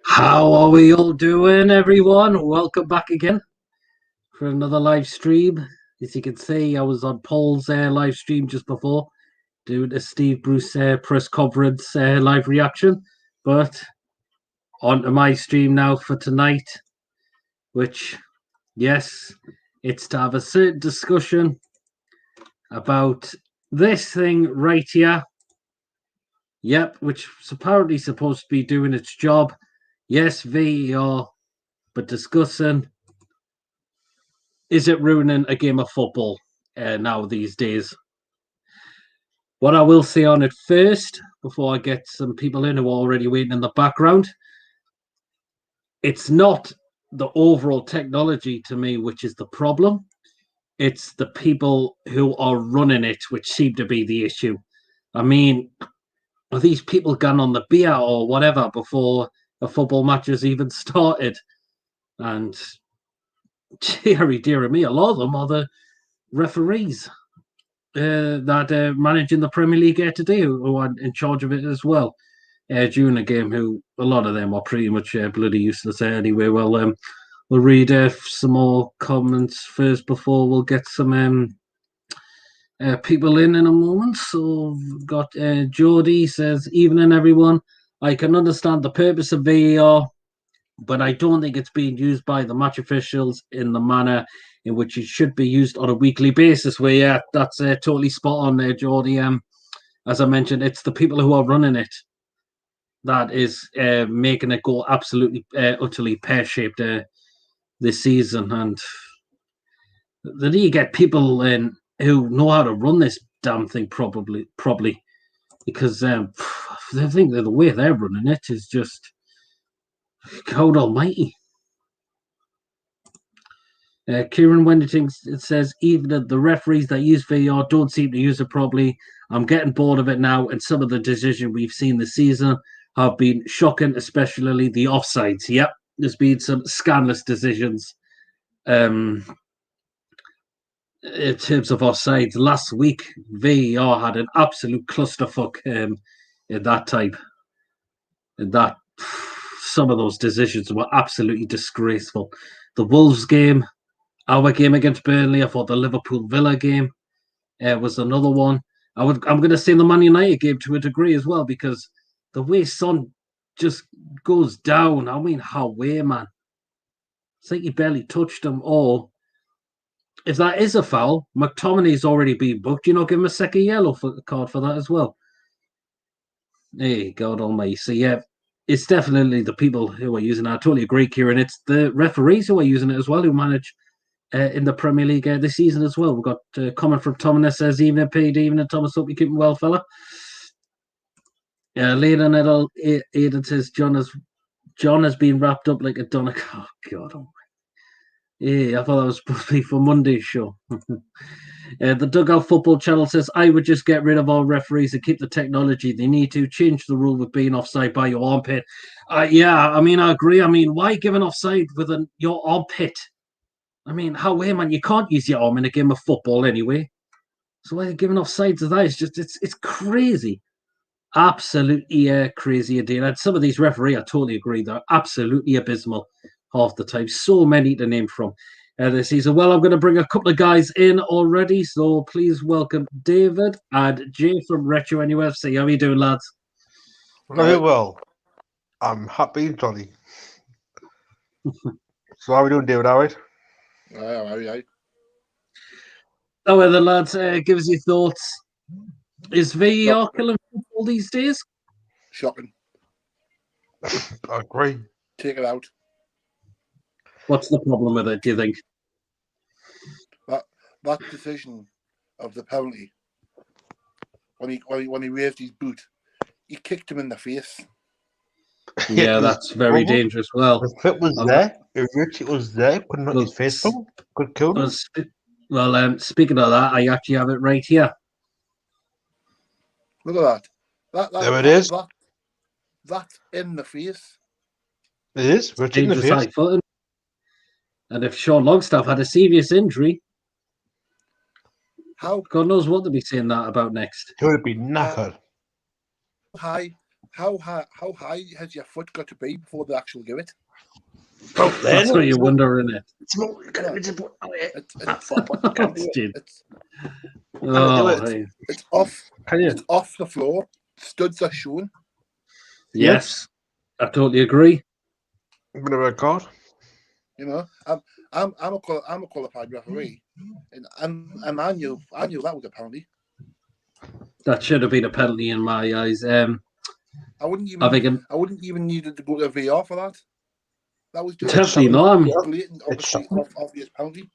How are we all doing, everyone? Welcome back again for another live stream. As you can see, I was on Paul's live stream just before doing a Steve Bruce press conference live reaction. But on to my stream now for tonight, which, yes, it's to have a certain discussion about this thing right here. Yep, which is apparently supposed to be doing its job. Yes, VAR, but discussing, is it ruining a game of football now these days? What I will say on it first, before I get some people in who are already waiting in the background, it's not the overall technology to me which is the problem. It's the people who are running it which seem to be the issue. I mean, are these people gone on the beer or whatever before a football match has even started? And dear me, a lot of them are the referees that managing the Premier League here today, who are in charge of it as well during the game. Who a lot of them are pretty much bloody useless anyway. Well, we'll read some more comments first before we'll get some people in a moment. So we've got Geordie says, "Evening, everyone. I can understand the purpose of VAR, but I don't think it's being used by the match officials in the manner in which it should be used on a weekly basis." Where, yeah, that's totally spot on there, Geordie. As I mentioned, it's the people who are running it that is making it go absolutely, utterly pear-shaped this season. And then you get people in who know how to run this damn thing probably, because I think that the way they're running it is just God Almighty. Kieran Wenderting says, even the referees that use VAR don't seem to use it properly. I'm getting bored of it now, and some of the decisions we've seen this season have been shocking, especially the offsides. Yep, there's been some scandalous decisions in terms of offsides. Last week, VAR had an absolute clusterfuck in that type. In that, some of those decisions were absolutely disgraceful. The Wolves game, our game against Burnley, I thought the Liverpool Villa game was another one. I'm going to say the Man United game to a degree as well, because the way Son just goes down, I mean, how way, man. It's like he barely touched him. Or if that is a foul, McTominay's already been booked. You know, give him a second yellow card for that as well. Hey, God Almighty. So yeah, it's definitely the people who are using it. I totally agree, Kieran. It's the referees who are using it as well, who manage in the Premier League this season as well. We've got a comment from Tom that says, "Evening, Pete, evening, Thomas. Hope you're keeping well, fella." Later, Aidan says, John has been wrapped up like a doner." Oh, God. Oh. Yeah, I thought that was supposed to be for Monday's show. The Dugout Football Channel says, "I would just get rid of all referees and keep the technology. They need to change the rule with being offside by your armpit." Yeah, I mean, I agree. I mean, why give an offside with your armpit? I mean, how way, man? You can't use your arm in a game of football anyway. So why are they giving offsides of that? It's crazy. Absolutely crazy indeed. And some of these referees, I totally agree, they're absolutely abysmal half the time. So many to name from this season. Well, I'm going to bring a couple of guys in already, so please welcome David and Jay from Retro NUFC. How are you doing, lads? Very well. I'm happy, Johnny. So how are we doing, David? All right? Aye. Oh, well, then, lads, give us your thoughts. Is VAR killing football these days? Shocking. I agree. Take it out. What's the problem with it, do you think? That decision of the penalty, when he raised his boot, he kicked him in the face. Yeah, that's very dangerous. Well, the foot was there. If Richie was there, could not his face from. Could kill him. Well, speaking of that, I actually have it right here. Look at that. There it is. That's in the face. It is. Richie in the face. And if Sean Longstaff had a serious injury, how God knows what they'll be saying that about next. He would have been knackered. How how high has your foot got to be before they actually give it? That's what you wonder, isn't it? It's off. Can you? It's off the floor. Studs are shown. Yes, I totally agree. A bit of a card. You know, I'm a qualified referee, and I knew that was a penalty. That should have been a penalty in my eyes. I wouldn't even need to go to VAR for that. That was just definitely not. blatant, obvious penalty.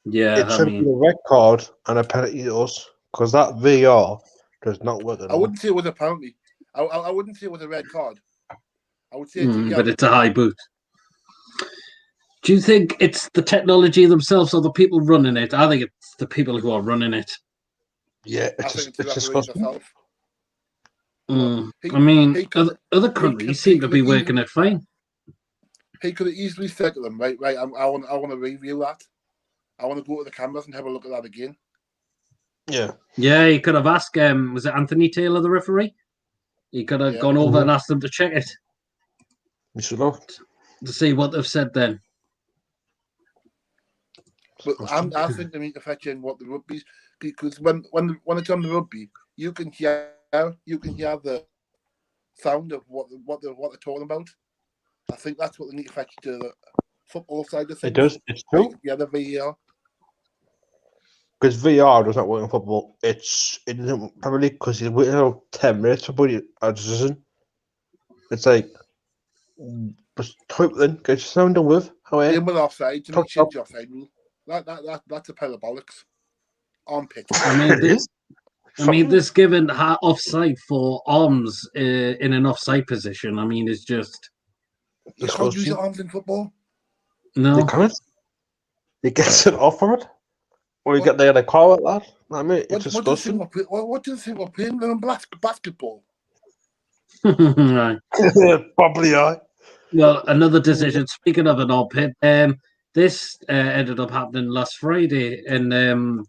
Yeah, It should be a red card and a penalty to us because that VAR does not work at all. I wouldn't say it was a penalty. I wouldn't say it was a red card. I would say it's a yellow. But it's a high boot. Do you think it's the technology themselves or the people running it? I think it's the people who are running it. Yeah, it's disgusting. I mean, other countries seem to be working it fine. He could have easily said to them, right, I want to review that. I want to go to the cameras and have a look at that again. Yeah. Yeah, he could have asked, was it Anthony Taylor, the referee? He could have gone over and asked them to check it. We should have. To see what they've said then. But I think they need to fetch in what the rugby's, because when it's on the rugby, you can hear the sound of what they're talking about. I think that's what they need to fetch to the football side of things. It does. It's true. Yeah, the VAR. Because VR does not work in football. It doesn't probably because you're waiting about 10 minutes for a decision. It's like just type then, get your sound done with. In with offside, you change the offside rule. That's a pair of bollocks. On pitch. I mean, this given offside for arms in an offside position. I mean, it's just you can't use your arms in football. No, you can't. You get sent off for it, or you get there in a car with that. I mean, it's disgusting. What do you think we're playing? We're basketball. Right. Probably I. Well, another decision. Speaking of an odd pit, this ended up happening last Friday in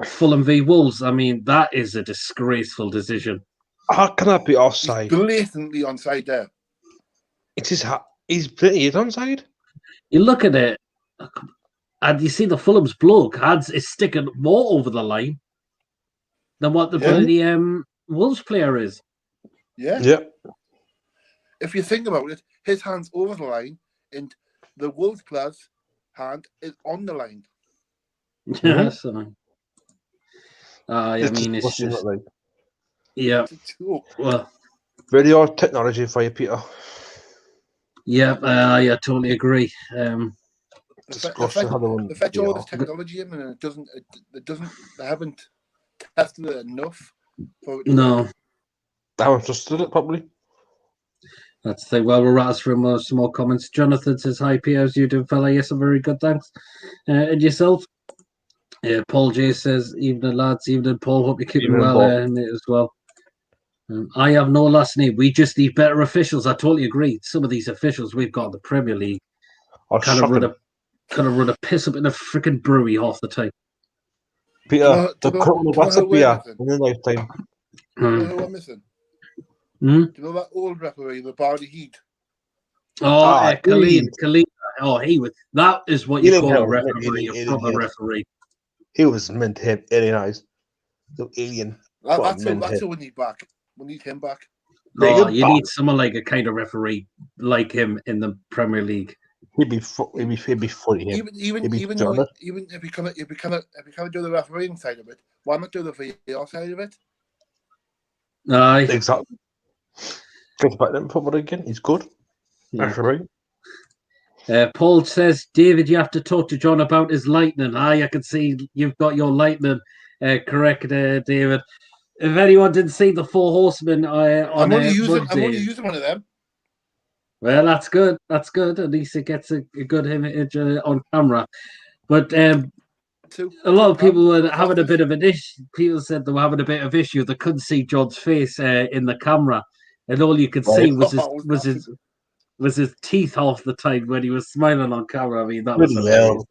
Fulham v Wolves. I mean, that is a disgraceful decision. How can that be offside? He's blatantly onside there. It is. He's onside. You look at it, and you see the Fulham's bloke is sticking more over the line than what the bloody Wolves player is. Yeah. Yep. If you think about it, his hand's over the line, and the Wolves player's hand is on the line. Yeah, I mean, it's just... Yeah. Well, video technology for you, Peter. Yeah, I totally agree. The fetch all this technology in, and they haven't tested it enough for it to No. I haven't trusted it properly. That's the thing. Well, we're asked for some more comments. Jonathan says, "Hi, Peter. How's you doing, fella? Yes, I'm very good, thanks. And yourself?" Paul J says, "Evening, lads. Evening, Paul. Hope you're keeping well as well." I have no last name. We just need better officials. I totally agree. Some of these officials we've got in the Premier League kind of run a piss up in a freaking brewery half the time. Peter, what's a beer in your lifetime? You know who I'm missing? Do you know that old referee, the Bardi Heat? Oh, Khalid. Oh, that is what you call a referee, a proper referee. He was meant to him alienised. The alien. That's what we need back. We need him back. Oh, you need someone like a kind of referee like him in the Premier League. He'd be funny. Even if you kind of do the refereeing side of it, why not do the VAR side of it? Aye, exactly. Gets back in football again. He's good. Referee. Paul says, David, you have to talk to John about his lightning. I can see you've got your lightning correct, David. If anyone didn't see the Four Horsemen I'm only using one of them. Well, that's good. That's good. At least it gets a good image on camera. But a lot of people were having a bit of an issue. People said they were having a bit of issue. They couldn't see John's face in the camera, and all you could see was his teeth half the time when he was smiling on camera. I mean, that was hilarious.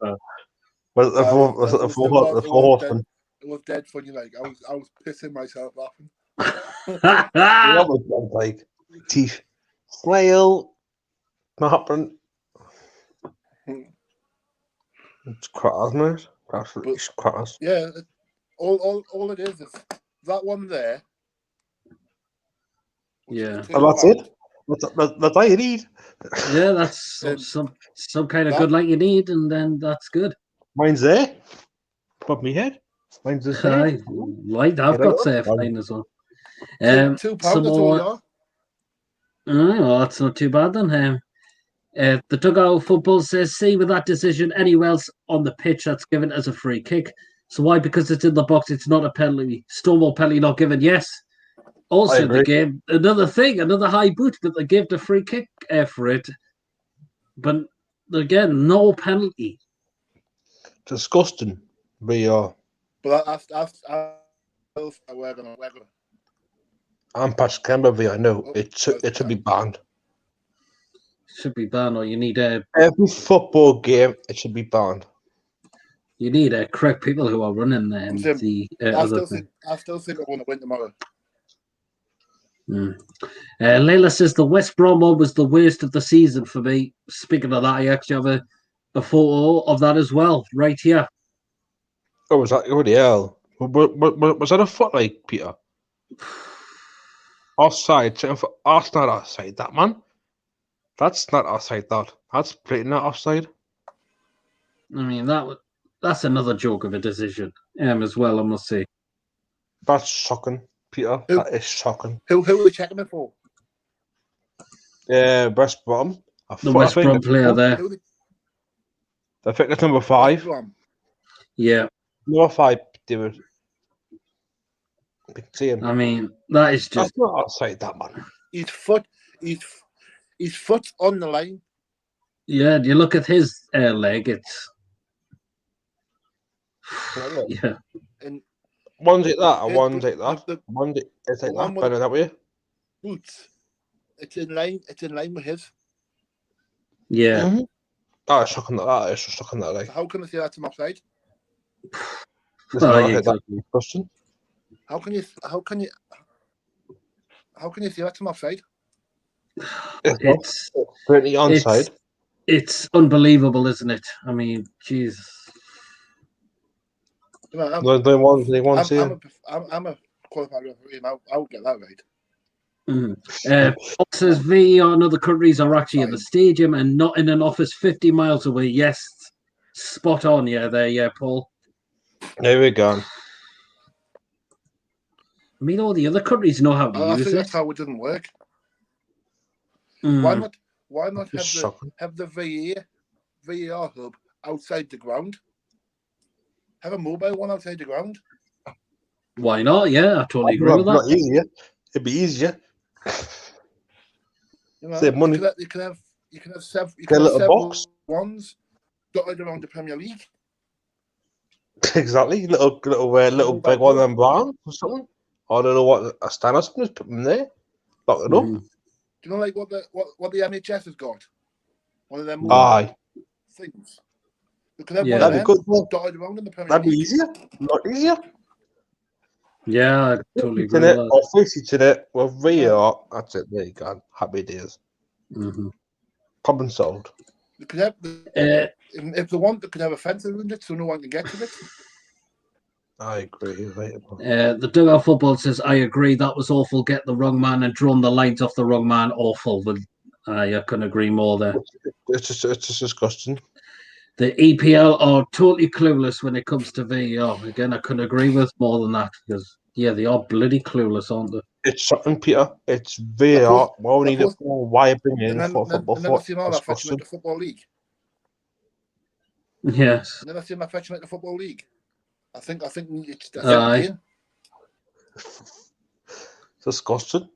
Well, the Four Horsemen. It was dead funny. Like I was pissing myself laughing. I'm like, teeth, flail, not happening. It's crap, isn't it? Absolutely crap. Yeah, all it is that one there. Yeah. And that's it. That's all you need. Yeah, that's some kind of good light you need, and then that's good. Mine's there. Above me head. Mine's just there. Aye, light. I've got safe line as well. £2, Some that's all more. you are. Well, that's not too bad then. The dugout football says, see with that decision anywhere else on the pitch that's given as a free kick. So why? Because it's in the box, it's not a penalty. Stonewall penalty not given. Yes. Also, the game, another high boot, but they gave the free kick for it. But again, no penalty. Disgusting. VAR. But we're gonna. I'm past Canberra VAR. No, it should be banned. Should be banned, or you need every football game. It should be banned. You need correct people who are running them. I still think I want to win tomorrow. Layla says the West Brom one was the worst of the season for me. Speaking of that, I actually have a photo of that as well, right here. Oh, was that? Oh, the hell. Was that a foot like, Peter? Offside. That's not offside, that, man. That's not offside, that. That's pretty not offside. I mean, that's another joke of a decision as well, I must say. That's shocking, Peter. That is shocking. Who are we checking it for? West Brom. The West Brom player there. I think it's number 5. Yeah. Number 5, David. I mean, that is just... That's not outside, that, man. His foot's on the line. Yeah, you look at his leg, it's... Yeah. And one's like that, and one's like that. It's like that, better that way. Boots. It's in line with his. Yeah. Mm-hmm. That is shocking. That is just shocking. That, like. So how can I say that's an offside? Exactly. Question. How can you say that's an offside? It's pretty onside. It's unbelievable, isn't it? I mean, jeez. You know, they want to. I'm a qualified referee, and I'll get that right. Paul says VAR in other countries are actually in the stadium and not in an office 50 miles away. Yes, spot on. Yeah, there. Yeah, Paul. There we go. I mean, all the other countries know how to use it. I think that's how it doesn't work. Why not have the VAR hub outside the ground? Have a mobile one outside the ground. Why not? Yeah, I totally agree with that. Easier. It'd be easier. You know, save money. You can have several box ones dotted around the Premier League. Exactly, little big one and brown or something. I don't know what a stand or something. Just put them there, lock it up. Do you know like what the NHS has got? One of them things. You can have one of them dotted around in the Premier League. That'd be easier. Not easier. Yeah, I totally agree with that. Or face each in it with VAR. That's it. There you go. Happy days. Problem solved. You could have if they want, they could have a fence around it so no one can get to it. I agree. The dugout football says, I agree. That was awful. Get the wrong man and drawn the lines off the wrong man. Awful. But I couldn't agree more there. It's just disgusting. The EPL are totally clueless when it comes to VAR. Again, I couldn't agree with more than that because, yeah, they are bloody clueless, aren't they? It's something, Peter. It's VAR. Why we need it for? Why bring in for football? And then I've seen all that fetching like the Football League. Yes. And then I've seen that fetching like the Football League. I think it's the disgusting.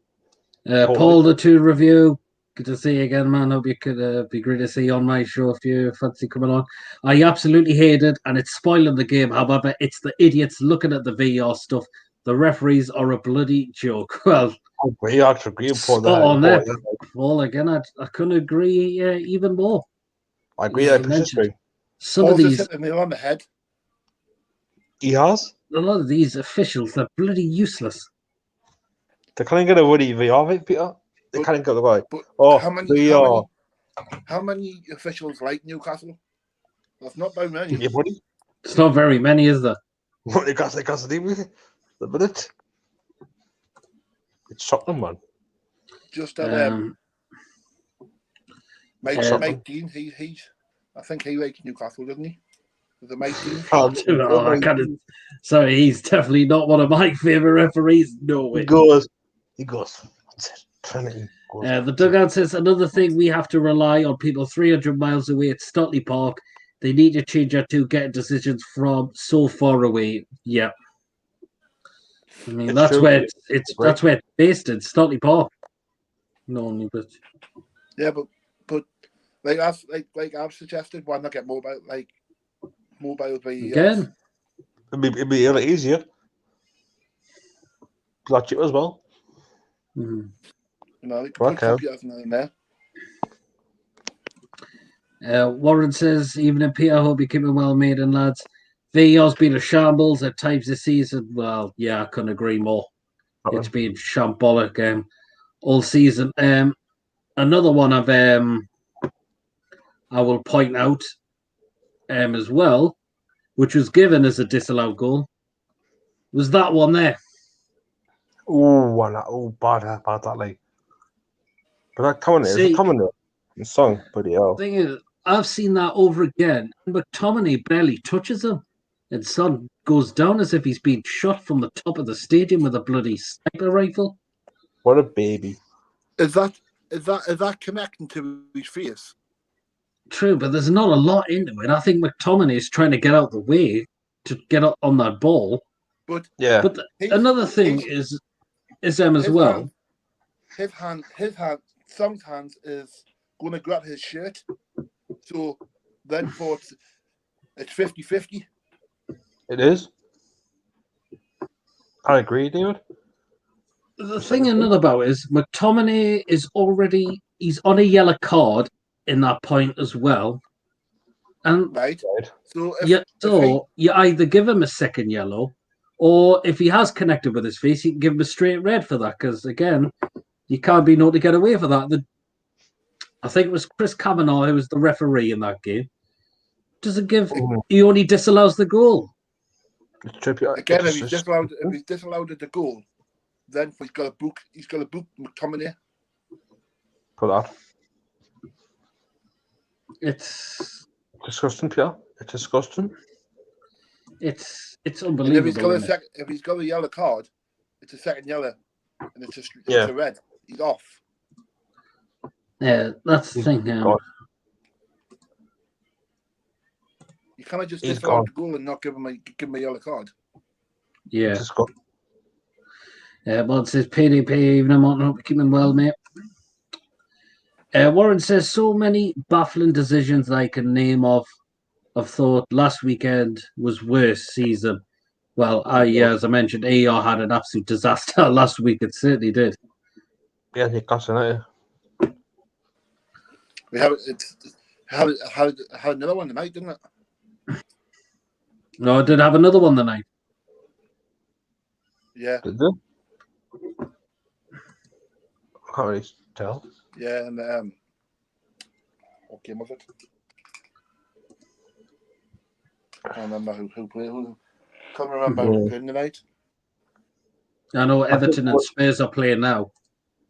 Paul, the 2 review. Good to see you again, man. Hope you could be great to see you on my show if you fancy coming on. I absolutely hate it, and it's spoiling the game. However, it's the idiots looking at the VAR stuff. The referees are a bloody joke. Well, I agree on that. Paul, again, I couldn't agree even more. I agree. I disagree. Some of these hitting the nail on the head. He has. A lot of these officials, they're bloody useless. They can't get a Woody VAR, right, Peter? They can't get the right. But Oh, how many officials like Newcastle? That's not very many. Yeah, buddy. It's not very many, is there? What they got to do with it? The minute. It's shocking, man. Just that Mike Dean, I think he likes Newcastle, doesn't he? Is it Mike Dean? Sorry, he's definitely not one of my favourite referees. No way. He goes. That's it. Trinity. The dugout says another thing we have to rely on people 300 miles away at Stotley Park. They need to change that to getting decisions from so far away. Yeah. I mean, that's where it's based in Stotley Park. Normally, but yeah, but like I've suggested, why not get mobile VAR? Again, it'd be a lot easier. That's it as well. Mm-hmm. You know, put computers in there. Warren says, even if Peter hope you keep it well made, and lads, VAR's been a shambles at times this season. Well, yeah, I couldn't agree more. It's been shambolic all season. Another one I will point out as well, which was given as a disallowed goal, was that one there. Bad that like. But that coming in song, bloody hell. The thing is, I've seen that over again. McTominay barely touches him, and Son goes down as if he's been shot from the top of the stadium with a bloody sniper rifle. What a baby! Is that connecting to his face? True, but there's not a lot into it. I think McTominay is trying to get out the way to get up on that ball. But yeah. But another thing is them as well. His hand, sometimes is going to grab his shirt. So then it's 50-50. It is. I agree, David. The thing another about is McTominay he's on a yellow card in that point as well. And right. So you either give him a second yellow, or if he has connected with his face, you can give him a straight red for that. Because again, you can't be known to get away for that. I think it was Chris Kavanagh who was the referee in that game. He only disallows the goal. Again, if he's disallowed at the goal, then he's got to book McTominay. For that. It's disgusting, Pierre. It's disgusting. It's unbelievable. If he's got a yellow card, it's a second yellow, and it's a red. He's off. Yeah, that's the thing. You can't just disallow the goal and not give him a yellow card. Yeah. Bod says PDP, even I'm not keeping him well, mate. Warren says so many baffling decisions I can name off. I've thought last weekend was worst season. Well, as I mentioned, AR had an absolute disaster last week. It certainly did. Yeah, Newcastle. We had another one tonight, didn't it? No, it did have another one tonight. Yeah. Did it? I can't really tell. Yeah, and what game was it? I can't remember who played. Can't remember who played tonight. I know Everton and Spurs are playing now.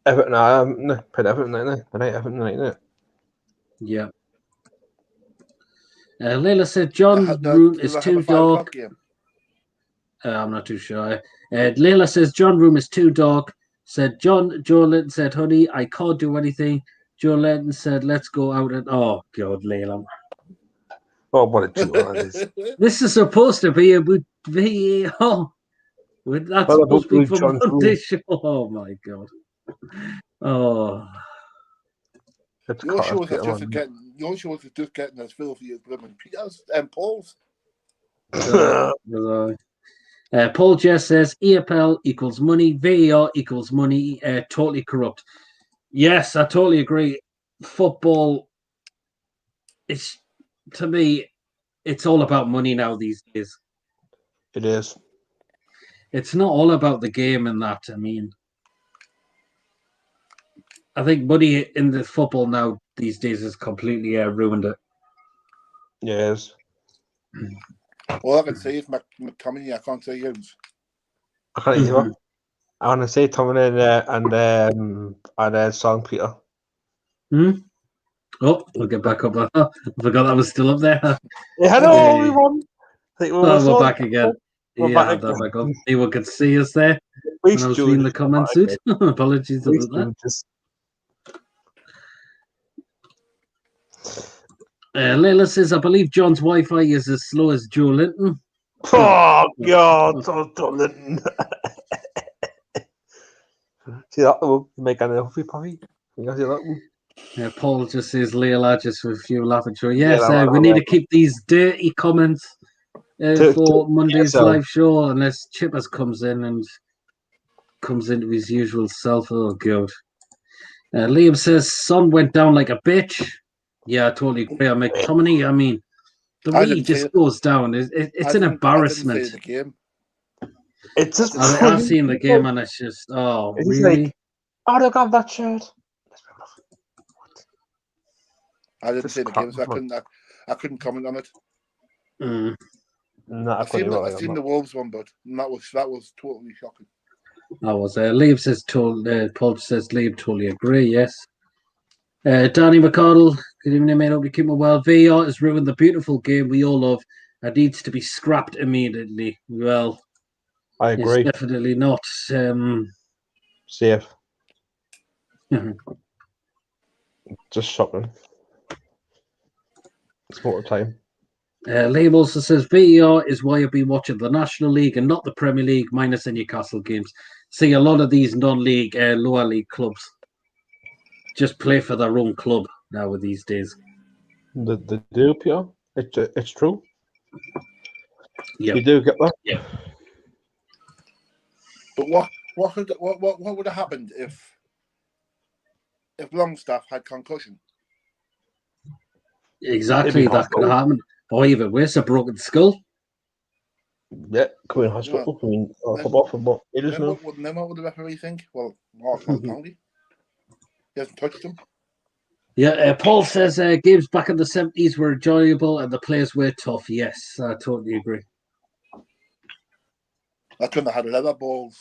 Everton, played Everton tonight. Everton tonight. Yeah. Layla said John's room is too dark. I'm not too sure. Layla says John's room is too dark. Said Joe Linton said, honey, I can't do anything. Joe Linton said, let's go out and... Oh, God, Layla. Oh, what a joke that is. This is supposed to be a VAR. That's supposed to be from Monday show. Oh, my God. Oh. Your shows are just getting as filthy as blooming Peter's and Paul's. Paul Jess says EFL equals money, VAR equals money, totally corrupt. Yes, I totally agree. Football, to me, it's all about money now these days. It is. It's not all about the game and that. I mean, I think money in the football now these days has completely ruined it. Yes. All I can say is McTominay. I can't say Hughes. I can't either. I want to say Tomlin and Song Peter. Oh, we'll get back up. I forgot that was still up there. Yeah, hello everyone. We're back again. We're back again. Back up. Anyone could see us there when I was reading the comments. Apologies about that. Layla says, I believe John's Wi-Fi is as slow as Joe Linton. Oh, God. Joe Linton. See that one? Make an Elfie Puffy. You guys see that one? Paul just says, Layla, just for a few laughing show. Yes, we need to keep these dirty comments for Monday's live show, unless Chippers comes in into his usual self. Oh, God. Liam says, Son went down like a bitch. Yeah, I totally agree. I'm McTominay. I mean, the way he just goes down, it's an embarrassment. It's just I've seen the game and it's just, really? Like, oh, look at that shirt. I didn't see the game, so I couldn't comment on it. No, I've seen the Wolves one, but that was totally shocking. That was Liam says Paul says Liam totally agree, yes. Danny McCardle, good evening, mate. Hope you keep well. VAR has ruined the beautiful game we all love and needs to be scrapped immediately. Well, I agree. It's definitely not safe. Just shocking. It's more time. Liam also says VAR is why I've been watching the National League and not the Premier League, minus the Newcastle games. See a lot of these non-league, lower league clubs just play for their own club now with these days. The do, Peter. It's true. Yeah, you do get that. Yeah. But what would have happened if Longstaff had concussion? Exactly, that could happen. Or even worse, a broken skull. Yeah, come in hospital. Come in football. It is no. Then what would the referee think? Well, County. He hasn't touched him. Yeah, Paul says games back in the 70s were enjoyable and the players were tough. Yes, I totally agree. That's when they had leather balls.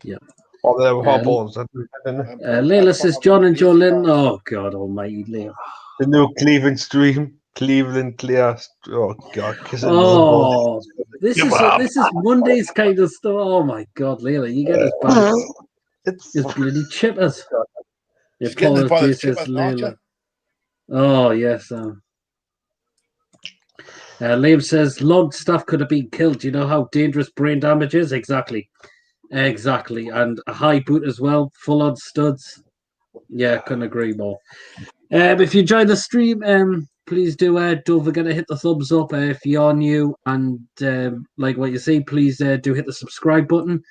Yeah. Oh, they were hot balls. Layla says John and Joe Linton. Oh, God almighty, Layla. The new Cleveland stream. Cleveland clear. Oh, God. Oh, this is Monday's kind of stuff. Oh, my God, Layla. You get us back. It's bloody chippers. She's getting the ball says Layla. Oh, yes. Liam says Longstaff could have been killed. Do you know how dangerous brain damage is? Exactly. And a high boot as well, full on studs. Yeah, couldn't agree more. If you enjoyed the stream, please don't forget to hit the thumbs up if you're new and like what you see. Please do hit the subscribe button.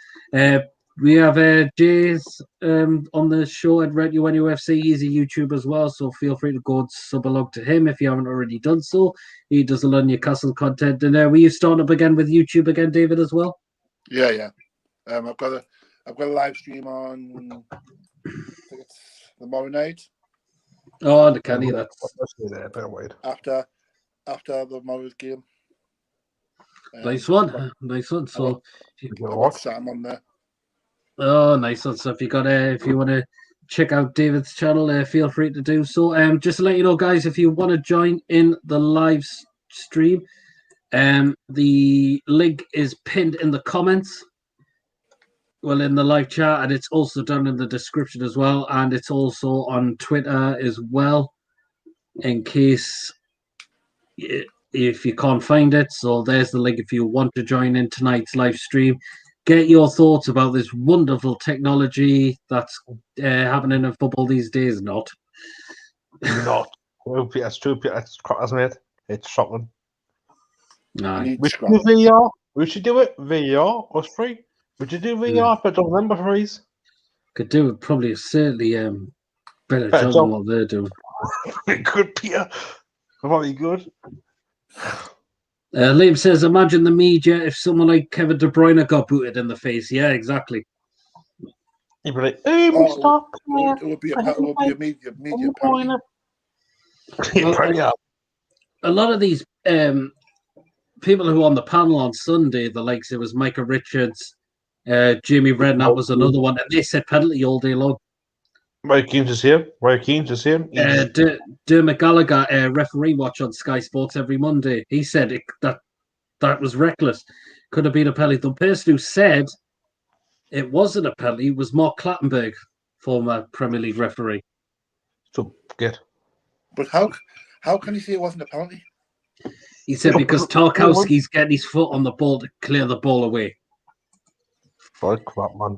We have Jay's on the show at Red UFC. He's a YouTuber as well, so feel free to go and sub along to him if you haven't already done so. He does a lot of Newcastle content. And were you starting up again with YouTube again, David, as well? Yeah. I've got a live stream on I think it's tomorrow night. Oh, the candy that's after the Morris game. Nice one. So I've got Sam on there. Oh, nice one. So if you want to check out David's channel, feel free to do so. Just to let you know, guys, if you want to join in the live stream, the link is pinned in the comments. Well, in the live chat, and it's also done in the description as well, and it's also on Twitter as well, in case if you can't find it. So there's the link if you want to join in tonight's live stream. Get your thoughts about this wonderful technology that's happening in football these days. Not. It's true. It's shocking. We should do it. VR was free. Would you do VR for November freeze? Could do it probably certainly better job than what they're doing. Good, Peter. Probably good. Liam says, imagine the media if someone like Kevin De Bruyne got booted in the face. Yeah, exactly. You'd be like, "Hey, stop!" It would be a media penalty. Well, a lot of these people who were on the panel on Sunday, the likes, it was Micah Richards, Jamie Redknapp was another one, and they said penalty all day long. Very keen to see him. Dermot Gallagher, referee watch on Sky Sports every Monday, he said that was reckless. Could have been a penalty. The person who said it wasn't a penalty was Mark Clattenburg, former Premier League referee. So good. But how can he say it wasn't a penalty? He said because Tarkowski's getting his foot on the ball to clear the ball away. Fuck crap, man.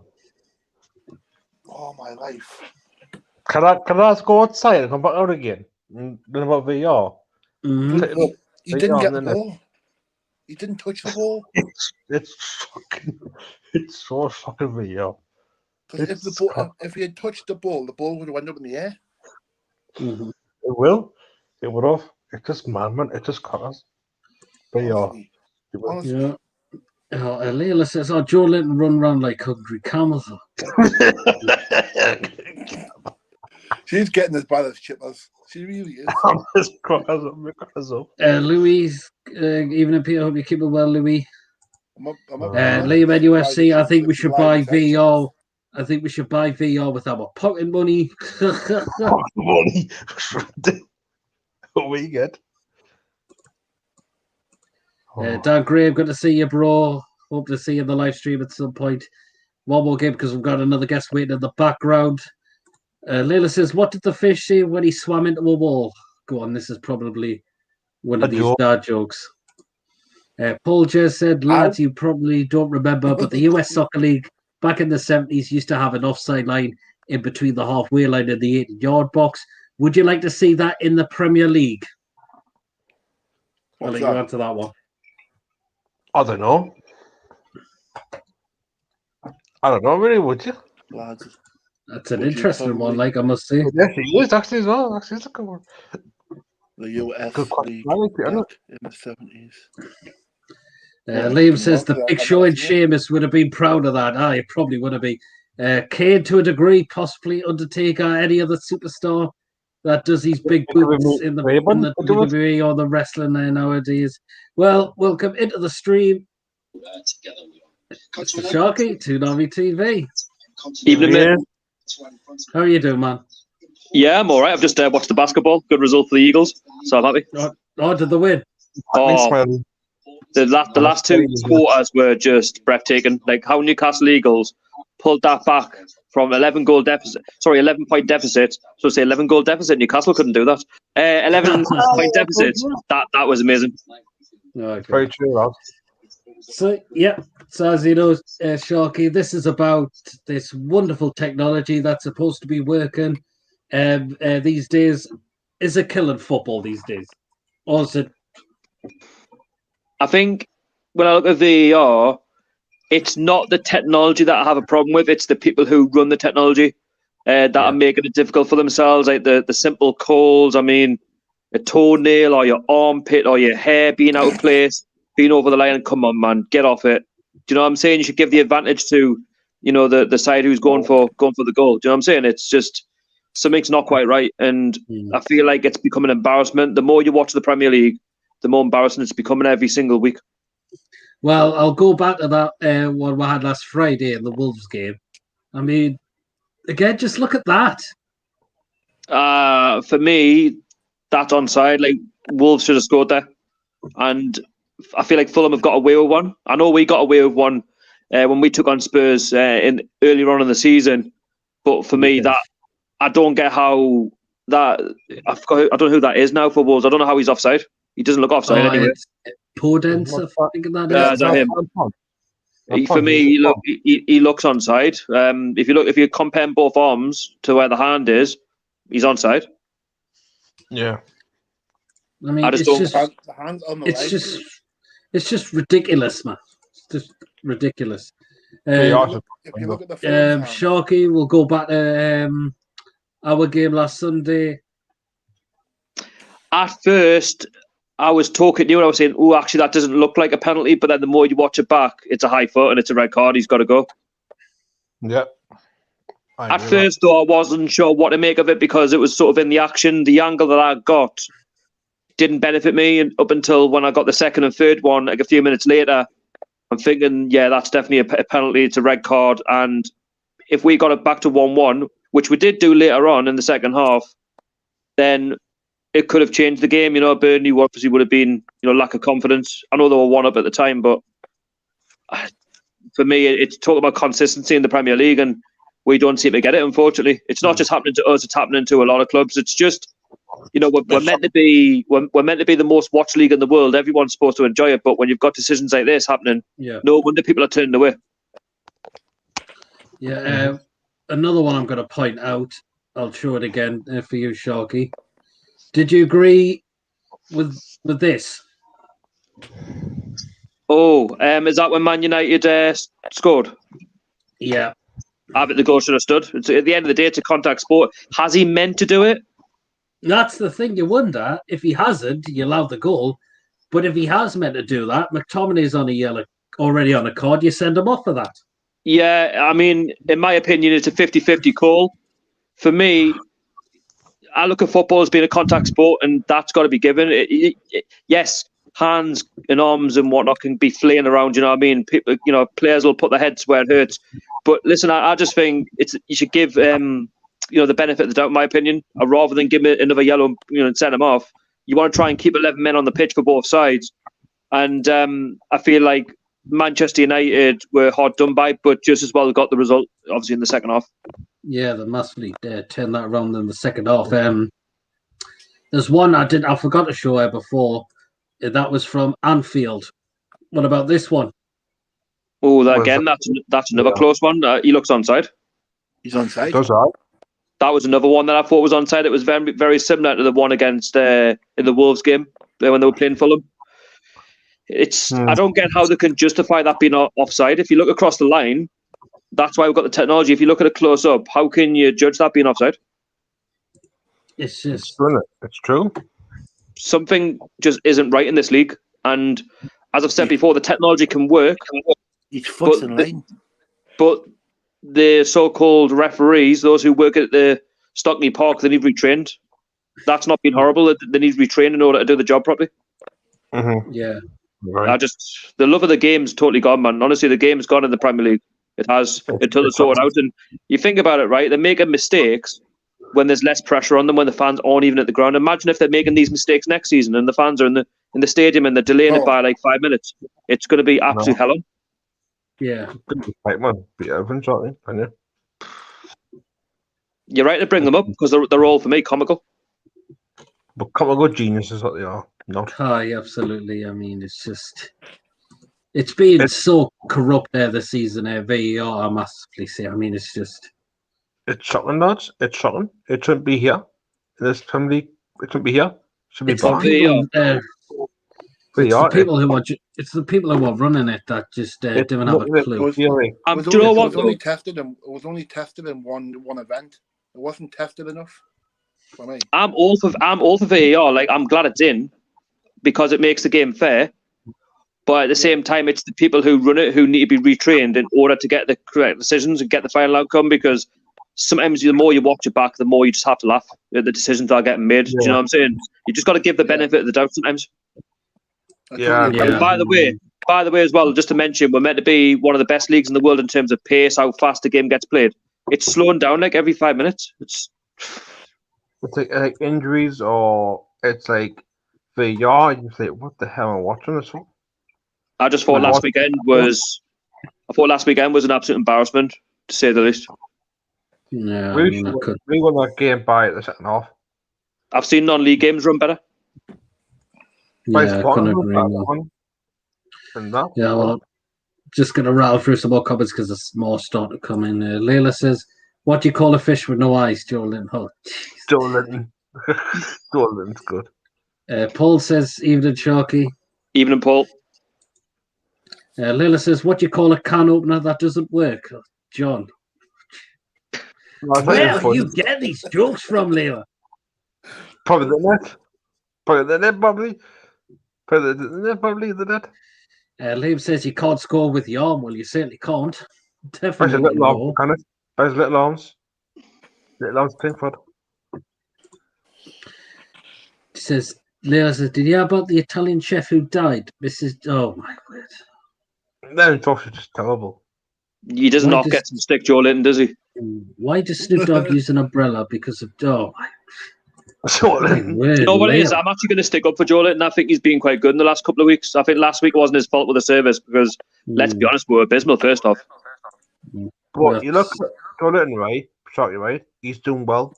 Oh my life. Can I go outside and come back out again? And then about VR? Mm-hmm. He didn't get the ball. He didn't touch the ball. It's so fucking VR. If he had touched the ball would have went up in the air. Mm-hmm. It would have. It's just man. It just cut us. VR. Yeah. Layla says, Joe Linton run around like hungry camels. She's getting as bad as Chippers. She really is. Louis, evening, Peter. Hope you keep it well, Louis. Liam UFC, I think we should buy VR. I think we should buy VR with our pocket money. Pocket money? What we get? Dan Graham, good to see you, bro. Hope to see you in the live stream at some point. One more game because we've got another guest waiting in the background. Layla says, what did the fish say when he swam into a wall? Go on, this is probably one of these dad jokes. Paul just said, lads, you probably don't remember, but the US Soccer League back in the 70s used to have an offside line in between the halfway line and the 8-yard box. Would you like to see that in the Premier League? I'll let you answer that one. I don't know. Really, would you? Lads. That's an interesting one, like I must say. Yeah, he is actually as well. Actually, it's a good one. The US League in the 70s. Liam says the Big Show and Sheamus would have been proud of that. It probably would have been. Kane to a degree, possibly Undertaker, any other superstar that does these big boots in the WWE or the wrestling there nowadays. Well, welcome into the stream. Mr. Sharky, Toonami TV. Evening, mate. How are you doing, man? Yeah, I'm all right. I've just watched the basketball. Good result for the Eagles, so I'm happy. Did they win? The last two quarters were just breathtaking. Like how Newcastle Eagles pulled that back from 11-point deficit. So say 11-goal deficit. Newcastle couldn't do that. 11-point deficit. That was amazing. Okay. Very true, Rob. So as you know, Sharky, this is about this wonderful technology that's supposed to be working these days. Is it killing football these days? Or is it? I think when I look at VAR, it's not the technology that I have a problem with. It's the people who run the technology that are making it difficult for themselves. Like the simple calls. I mean, a toenail or your armpit or your hair being out of place, being over the line. Come on, man, get off it. Do you know what I'm saying? You should give the advantage to, the side who's going for the goal. Do you know what I'm saying? It's just something's not quite right, and I feel like it's become an embarrassment. The more you watch the Premier League, the more embarrassing it's becoming every single week. Well, I'll go back to that what we had last Friday in the Wolves game. I mean, again, just look at that. For me, that's onside. Like Wolves should have scored there, and I feel like Fulham have got away with one. I know we got away with one when we took on Spurs earlier on in the season, but for me, that I don't get how that. I don't know who that is now for Wolves. I don't know how he's offside. He doesn't look offside anyway. Podence, I think that is. Him. For me, he looks onside. If you compare both arms to where the hand is, he's onside. Yeah. I mean, it's just ridiculous, man. It's just ridiculous. Sharky, we'll go back to our game last Sunday. At first, I was talking to you and I was saying, oh, actually, that doesn't look like a penalty. But then the more you watch it back, it's a high foot and it's a red card. He's got to go. Yeah. At first, though, I wasn't sure what to make of it because it was sort of in the action. The angle that I got didn't benefit me up until when I got the second and third one, like a few minutes later. I'm thinking, yeah, that's definitely a penalty. It's a red card. And if we got it back to 1-1, which we did do later on in the second half, then it could have changed the game. You know, Burnley obviously would have been, lack of confidence. I know they were 1-up at the time, but for me, it's talking about consistency in the Premier League, and we don't seem to get it, unfortunately. It's not just happening to us, it's happening to a lot of clubs. It's just, we're meant to be the most watched league in the world. Everyone's supposed to enjoy it, but when you've got decisions like this happening, no wonder people are turning away. Yeah, another one I'm going to point out. I'll show it again for you, Sharky. Did you agree with this? Oh, is that when Man United scored? Yeah. I bet the goal should have stood. At the end of the day, it's a contact sport. Has he meant to do it? That's the thing. You wonder if he hasn't, you allow the goal. But if he has meant to do that, McTominay's on a yellow, already on a card. You send him off for that. Yeah, I mean, in my opinion, it's a 50-50 call. For me, I look at football as being a contact sport, and that's got to be given. Yes, hands and arms and whatnot can be flaying around. You know what I mean? People, players will put their heads where it hurts. But listen, I just think you should give the benefit of the doubt, in my opinion, rather than give him another yellow, and send him off. You want to try and keep 11 men on the pitch for both sides, and I feel like Manchester United were hard done by, but just as well got the result, obviously, in the second half. Yeah, they massively turned that around in the second half. There's one I forgot to show her before. That was from Anfield. What about this one? Oh, that's another close one. He looks onside. He's onside. Does that? That was another one that I thought was onside. It was very, very similar to the one against in the Wolves game when they were playing Fulham. I don't get how they can justify that being offside. If you look across the line, that's why we've got the technology. If you look at it close up, how can you judge that being offside? It's just... It's true. Something just isn't right in this league. And as I've said before, the technology can work. Each foot's in line. But the so-called referees, those who work at the Stockley Park, they need retrained. That's not been horrible. They need retrained in order to do the job properly. Mm-hmm. Yeah. Right. The love of the game's totally gone, man. Honestly, the game's gone in the Premier League. It has until it's sorted out. And you think about it, right? They're making mistakes when there's less pressure on them, when the fans aren't even at the ground. Imagine if they're making these mistakes next season and the fans are in the stadium and they're delaying it by like 5 minutes. It's going to be absolute hell on. Yeah. Right, man. You're right to bring them up because they're all, for me, comical. But comical geniuses what they are. Not. Hi, absolutely. I mean, it's been so corrupt there this season. VAR, I massively say. I mean, it's shocking, lads. It's shocking. It shouldn't be here. In this Premier League, it shouldn't be here. It should be back. It's the people who are running it that just don't have a clue. It was only tested in one event. It wasn't tested enough for me. I'm all for VAR. Like, I'm glad it's in because it makes the game fair. But at the same time, it's the people who run it who need to be retrained in order to get the correct decisions and get the final outcome. Because sometimes the more you watch it back, the more you just have to laugh at the decisions that are getting made. Yeah. Do you know what I'm saying? You just got to give the benefit of the doubt sometimes. Yeah. By the way, as well, just to mention, we're meant to be one of the best leagues in the world in terms of pace, how fast the game gets played. It's slowing down like every 5 minutes. It's like injuries, or it's like VAR. You say, what the hell am I watching this for? I just thought last weekend was an absolute embarrassment, to say the least. Yeah, we won that game by the second half. I've seen non-league games run better. Yeah, I couldn't agree more. Yeah, well, just going to rattle through some more comments because there's more starting to come in. Layla says, what do you call a fish with no eyes, Joe Linton? Oh, Joe Linton. Joe Linton's good. Paul says, evening, Sharky. Evening, Paul. Layla says, what do you call a can opener that doesn't work? Oh, John. Where do you get these jokes from, Layla? Probably the net. Probably the net. Liam says you can't score with the arm. Well, you certainly can't. Definitely. By his little arms. That was Pinkford. He says, Leo says, did you hear about the Italian chef who died? Oh my word. No, Josh is just terrible. He does not get some stick Joe Linton, does he? Why does Snoop Dogg use an umbrella? Because of Sure. my word, You know what it Leo. is? I'm actually going to stick up for Joe Linton. I think he's been quite good in the last couple of weeks. I think last week wasn't his fault with the service because, let's be honest, we were abysmal first off. But you look at Joe Linton, right? Sorry, right? He's doing well.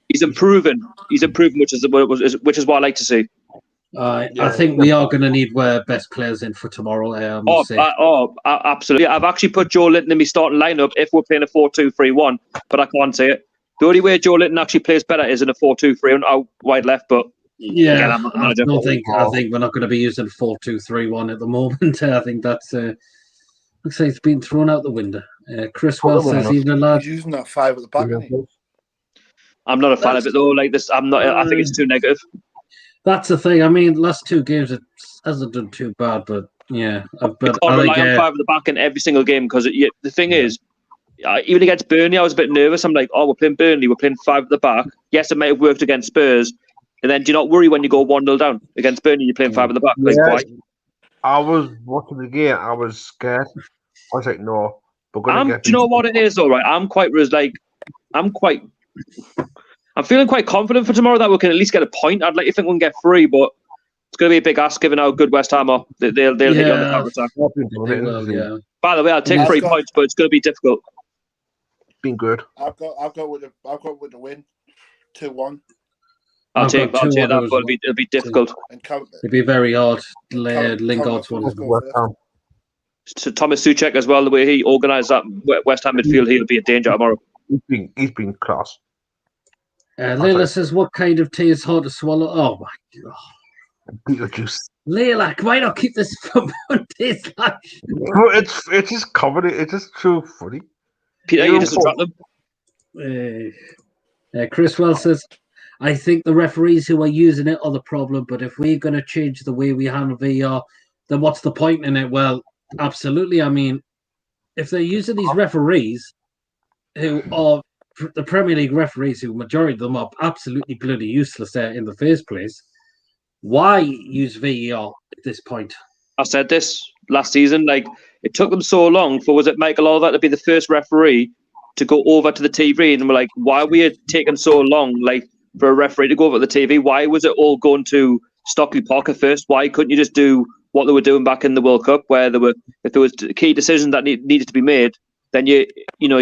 He's improving. He's improving, which is what I like to see. I think we are going to need best players in for tomorrow. I must say. Absolutely. I've actually put Joe Linton in my starting lineup if we're playing a 4-2-3-1, but I can't say it. The only way Joe Linton actually plays better is in a 4-2-3 out wide left. But again, I'm not the manager. I think we're not going to be using 4-2-3-1 at the moment. I think that's looks like it's been thrown out the window. Chris Wells says even he's using that 5 at the back. Isn't he? I'm not a fan of it though. Like this, I'm not. I think it's too negative. That's the thing. I mean, last 2 games it hasn't done too bad, but yeah. But I rely on 5 at the back in every single game because the thing is, even against Burnley, I was a bit nervous. I'm like, we're playing Burnley, we're playing 5 at the back. Yes, it might have worked against Spurs, and then do you not worry when you go 1-0 down against Burnley? You're playing 5 at the back. Like, why? I was watching the game. I was scared. I was like, no. Do you know what it is, though? Right, I'm feeling quite confident for tomorrow that we can at least get a point. I'd like to think we can get 3, but it's going to be a big ask given how good West Ham are. They'll hit you on the counter attack. By the way, I'll take 3 points, but it's going to be difficult. Been good. I've got with the win, 2-1. I'll take that, but it'll be difficult. It'll be very hard. Lingard's one. So Thomas Souček as well, the way he organised that West Ham midfield, he'll be a danger tomorrow. He's been class. Leila says, what kind of tea is hard to swallow? Oh my god. Beetlejuice. Leila, why not keep this from Monday's live? It's just comedy. It's just too funny. Peter, you just drop them. Chris Wells says, I think the referees who are using it are the problem, but if we're going to change the way we handle VAR, then what's the point in it? Well, absolutely. I mean, if they're using these referees who are the Premier League referees, who majority of them are absolutely bloody useless there in the first place, why use VAR at this point? I said this last season. Like, it took them so long for, was it Michael Oliver to be the first referee to go over to the TV, and we're like, why were you taking so long, like, for a referee to go over to the TV? Why was it all going to Stockley Park at first? Why couldn't you just do what they were doing back in the World Cup, where if there was key decisions that needed to be made, then you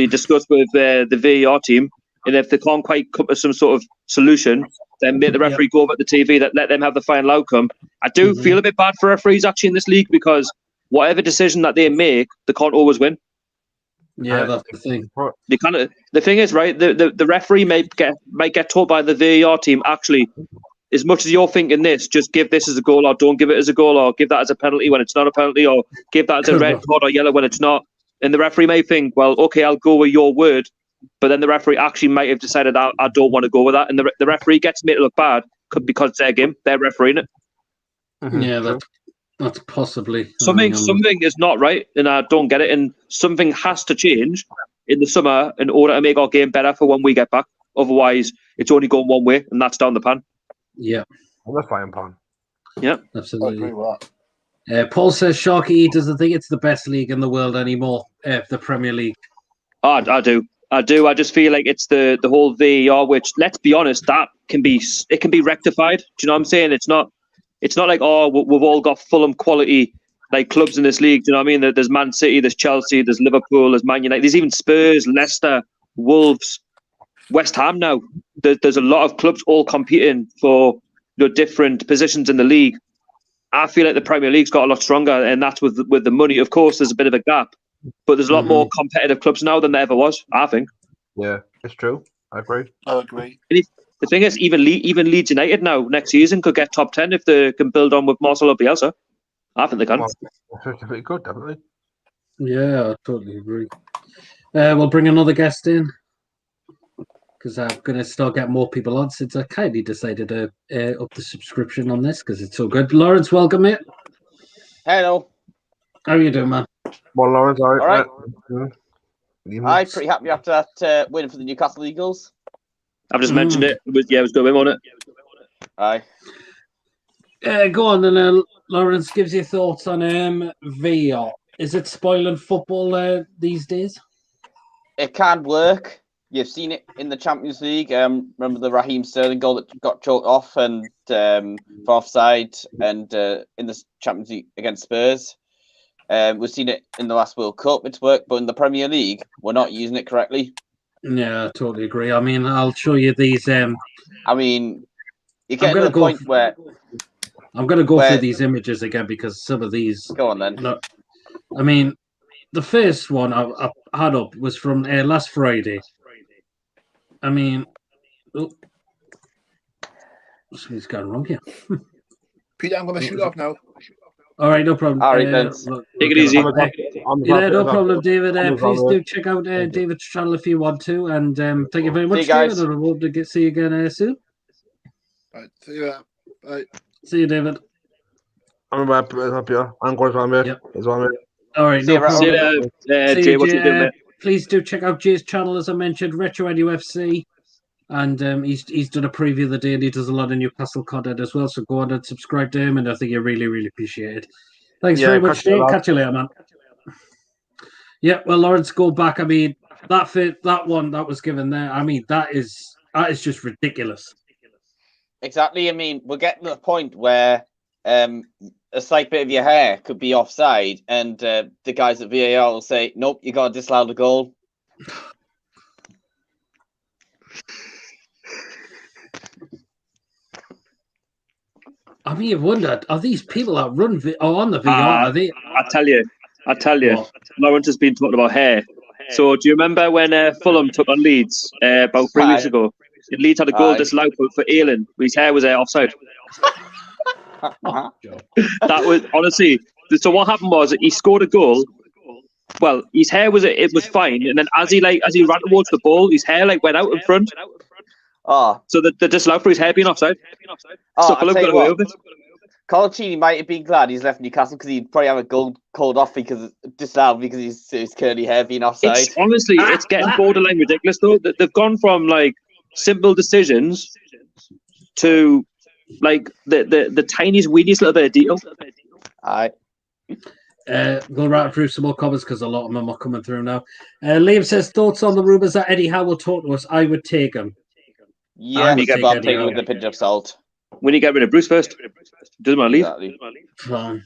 discuss with the VAR team, and if they can't quite come to some sort of solution, then make the referee go over to the TV, that let them have the final outcome. I do feel a bit bad for referees actually in this league, because whatever decision that they make, they can't always win. Yeah, that's the thing. The thing is, right, the referee might get told by the VAR team, actually, as much as you're thinking this, just give this as a goal, or don't give it as a goal, or give that as a penalty when it's not a penalty, or give that as a red card or yellow when it's not. And the referee may think, well, okay, I'll go with your word, but then the referee actually might have decided, I don't want to go with that, and the referee gets made to look bad because it's their game, they're refereeing it. Yeah, that's possibly something is not right, and I don't get it, and something has to change in the summer in order to make our game better for when we get back. Otherwise, it's only going one way, and that's down the pan. Yeah, I'm a frying pan. Yeah, absolutely. I agree with that. Paul says Sharky doesn't think it's the best league in the world anymore, the Premier League. I do. I just feel like it's the whole VAR, which, let's be honest, that can be rectified. Do you know what I'm saying? It's not like, we've all got Fulham quality like clubs in this league. Do you know what I mean? There's Man City, there's Chelsea, there's Liverpool, there's Man United, there's even Spurs, Leicester, Wolves, West Ham now. There's a lot of clubs all competing for different positions in the league. I feel like the Premier League's got a lot stronger, and that's with the money. Of course, there's a bit of a gap, but there's a lot more competitive clubs now than there ever was, I think. Yeah, it's true. I agree. The thing is, even Leeds United now, next season, could get top 10 if they can build on with Marcelo Bielsa. I think they can. It's pretty good, definitely. Yeah, I totally agree. We'll bring another guest in, because I'm going to start getting more people on since I kindly decided to up the subscription on this because it's so good. Lawrence, welcome, mate. Hello. How are you doing, man? Well, Lawrence, all right. I'm pretty happy after that win for the Newcastle Eagles. I've just mentioned it. It was good on it. Aye. Go on then, Lawrence. Gives your thoughts on VAR. Is it spoiling football these days? It can work. You've seen it in the Champions League. Remember the Raheem Sterling goal that got chalked off and for offside, and in the Champions League against Spurs. We've seen it in the last World Cup. It's worked, but in the Premier League, we're not using it correctly. Yeah, I totally agree. I mean, I'll show you these. I mean, you get to the point where I'm going to go through these images again because some of these. Go on then. I mean, the first one I had up was from last Friday. I mean, something's going wrong here. Peter, I'm going to shoot off now. All right, no problem. All right, then. Take it easy. Yeah, no problem, David. Please do check out David's channel if you want to. And thank you very much, David. And I hope to see you again soon. Right, see you later. Bye. See you, David. I'm going to mate. Yep. As well, mate. All right, no problem. Jay, what's he doing, mate? Please do check out Jay's channel, as I mentioned, Retro UFC. And he's done a preview of the day, and he does a lot of Newcastle content as well. So go on and subscribe to him, and I think you really, really appreciate it. Thanks very much, Dave. Catch you later, man. Yeah, well, Lawrence, go back. I mean, that one that was given there. I mean, that is just ridiculous. Exactly. I mean, we're getting to the point where a slight bit of your hair could be offside, and the guys at VAR will say, "Nope, you got to disallow the goal." I mean, you've wondered, are these people that run on the VR? Are they? I tell you, what? Lawrence has been talking about hair. So, do you remember when Fulham took on Leeds about 3 weeks ago? Leeds had a goal disallowed for Aylan. His hair was offside. That was honestly. So what happened was he scored a goal. Well, his hair was fine, and then as he ran towards the ball, his hair went out in front. So the disallowed for his hair being offside. So Fulham got away with it. Colaccini might have been glad he's left Newcastle because he'd probably have a goal called off because disallowed because his curly hair being offside. It's getting borderline ridiculous though. They've gone from simple decisions to the tiniest, weediest little bit of detail. Aye. We'll write through some more comments because a lot of them are coming through now. Liam says, thoughts on the rumours that Eddie Howe will talk to us? I would take him. Yeah, but I'll take it with a pinch of salt. When you get rid of Bruce first, doesn't want to leave. Exactly. Fine.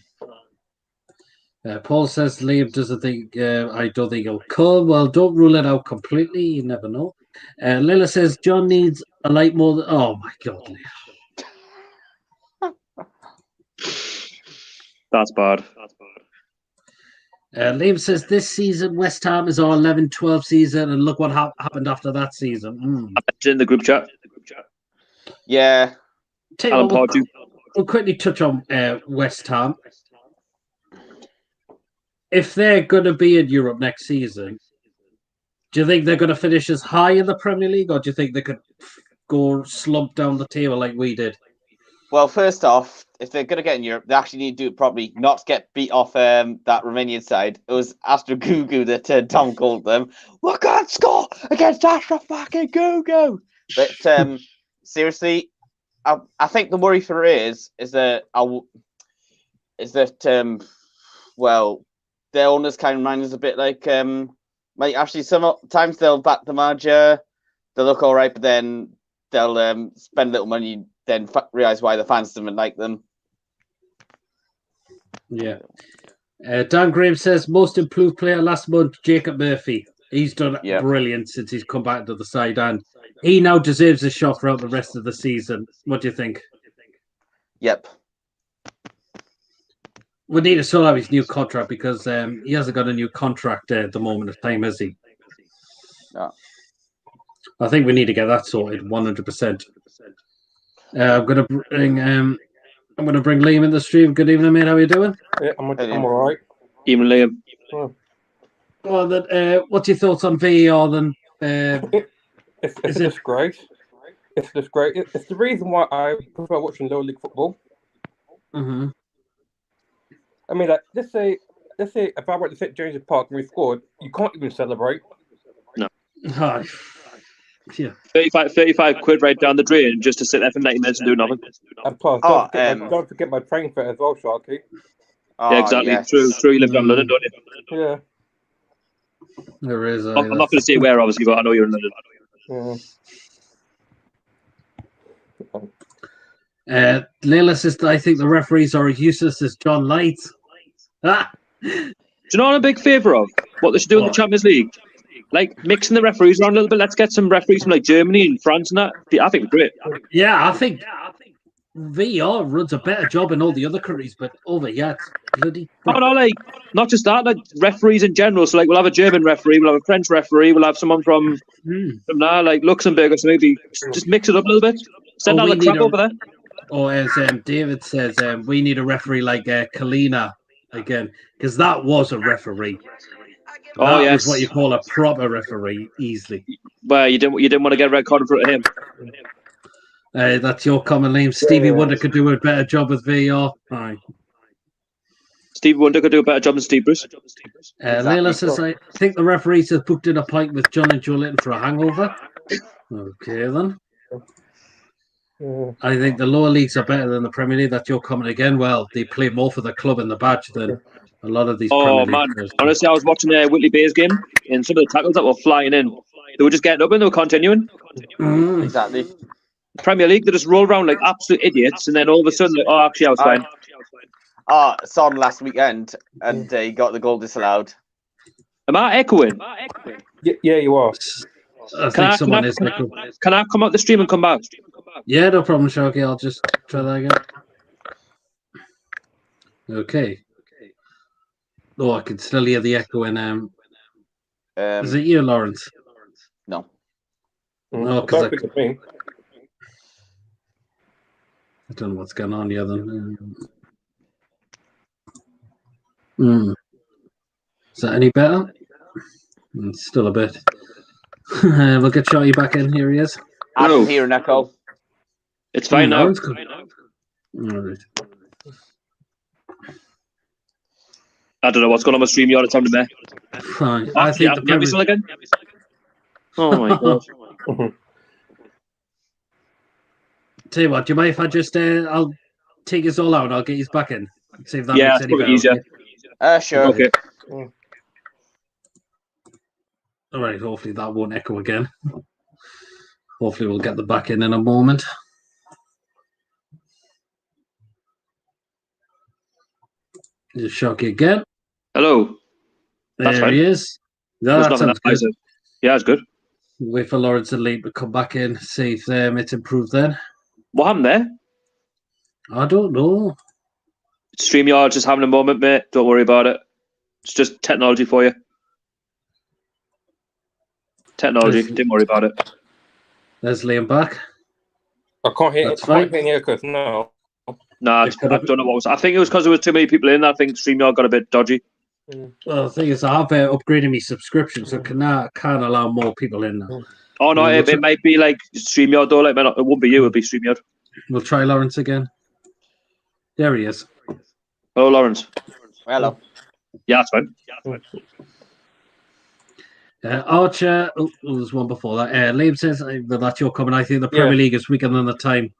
Paul says Liam doesn't think. I don't think he'll come. Well, don't rule it out completely. You never know. Lila says John needs a light more than. Oh my God, Liam. That's bad. Liam says this season West Ham is our 11-12 season, and look what happened after that season. I mentioned in the group chat. Yeah. We'll quickly touch on West Ham. If they're going to be in Europe next season, do you think they're going to finish as high in the Premier League, or do you think they could go slump down the table like we did? Well, first off, if they're going to get in Europe, they actually need to do it properly, not get beat off that Romanian side. It was Astra Gugu that Tom called them. We can't score against Astra fucking Gugu. But seriously, I think the worry for it is that their owners kind of mind us a bit like actually sometimes they'll back the manager, they'll look all right, but then they'll spend a little money, then realise why the fans didn't like them. Yeah. Dan Graham says most improved player last month, Jacob Murphy. He's done brilliant since he's come back to the side, and he now deserves a shot throughout the rest of the season. What do you think? Yep. We need to sort out his new contract because he hasn't got a new contract at the moment of time, has he? No. I think we need to get that sorted 100%. I'm going to bring Liam in the stream. Good evening, mate. How are you doing? Yeah, I'm all right. Even Liam. Oh. Well, then, what's your thoughts on VAR then? It's a disgrace. It's a disgrace. It's the reason why I prefer watching lower league football. Mm-hmm. I mean, let's say if I went to St James's Park and we scored, you can't even celebrate. No. Yeah. 35 quid right down the drain just to sit there for 90 minutes and do nothing. And plus, don't forget my train fare as well, Sharky. Oh, Yeah, exactly. yes. True. You live down London, don't you? Yeah. There is. I'm not going to say where, obviously, but I know you're in London. Layla says that I think the referees are as useless as John Lights. Ah! Do you know what I'm a big favour of? What they should do in the Champions League? Like, mixing the referees around a little bit. Let's get some referees from, like, Germany and France and that. I think it's great. Yeah, I think VAR runs a better job in all the other countries, but over here, it's bloody... Oh, no, like, not just that, like, referees in general. So, like, we'll have a German referee, we'll have a French referee, we'll have someone from now, like, Luxembourg or something. Just mix it up a little bit. Send all the crap over there. Or as David says, we need a referee like Kalina again, because that was a referee. That was what you call a proper referee, easily. Well, you didn't want to get a red card in front of him. That's your common name. Stevie Wonder could do a better job with VAR. Right. Stevie Wonder could do a better job than Steve Bruce. Layla says, I think the referees have booked in a pint with John and Joelinton for a hangover. Okay, then. I think the lower leagues are better than the Premier League. That's your comment again. Well, they play more for the club and the badge than a lot of these Premier League players. Honestly, I was watching the Whitley Bayes game, and some of the tackles that were flying in, they were just getting up and they were continuing. Exactly. Premier League, they just roll around like absolute idiots, and then all of a sudden, like, oh, actually, I was fine. Son last weekend, and he got the goal disallowed. Am I echoing? Yeah, you are. Can I come out the stream and come back? Yeah, no problem, Sharky. I'll just try that again. Okay. Oh, I can still hear the echo in. Is it you, Lawrence? No. No, because I don't know what's going on here then. Is that any better? Still a bit. We'll get Shotty back in. Here he is. I don't hear an echo. It's fine now. All right. I don't know what's going on with StreamYard. It's on the mess. Fine. I think the Premier League again. Oh my god. Tell you what, do you mind if I just I'll take us all out and I'll get you back in? See if that makes any it's better. easier. Sure. Okay. All right, hopefully that won't echo again. Hopefully we'll get the back in a moment. Just shock you again. Hello. There he is. No, that sounds good. Yeah, it's good. Wait for Lawrence and Lee to come back in, see if it's improved then. What happened there? I don't know. StreamYard just having a moment, mate. Don't worry about it. It's just technology for you. Technology. Don't worry about it. There's Liam back. I can't hear any echoes. No. Nah, I don't know what was. I think it was because there was too many people in. I think StreamYard got a bit dodgy. Well, the thing is, I've upgraded my subscription, so can't allow more people in now. Oh no, it might be like StreamYard though. Like, it won't be you. It'll be StreamYard. We'll try Lawrence again. There he is. Hello, Lawrence. Hello. Yeah, that's fine. Archer, there's one before that. Liam says that's your comment. I think the Premier League is weaker than the time.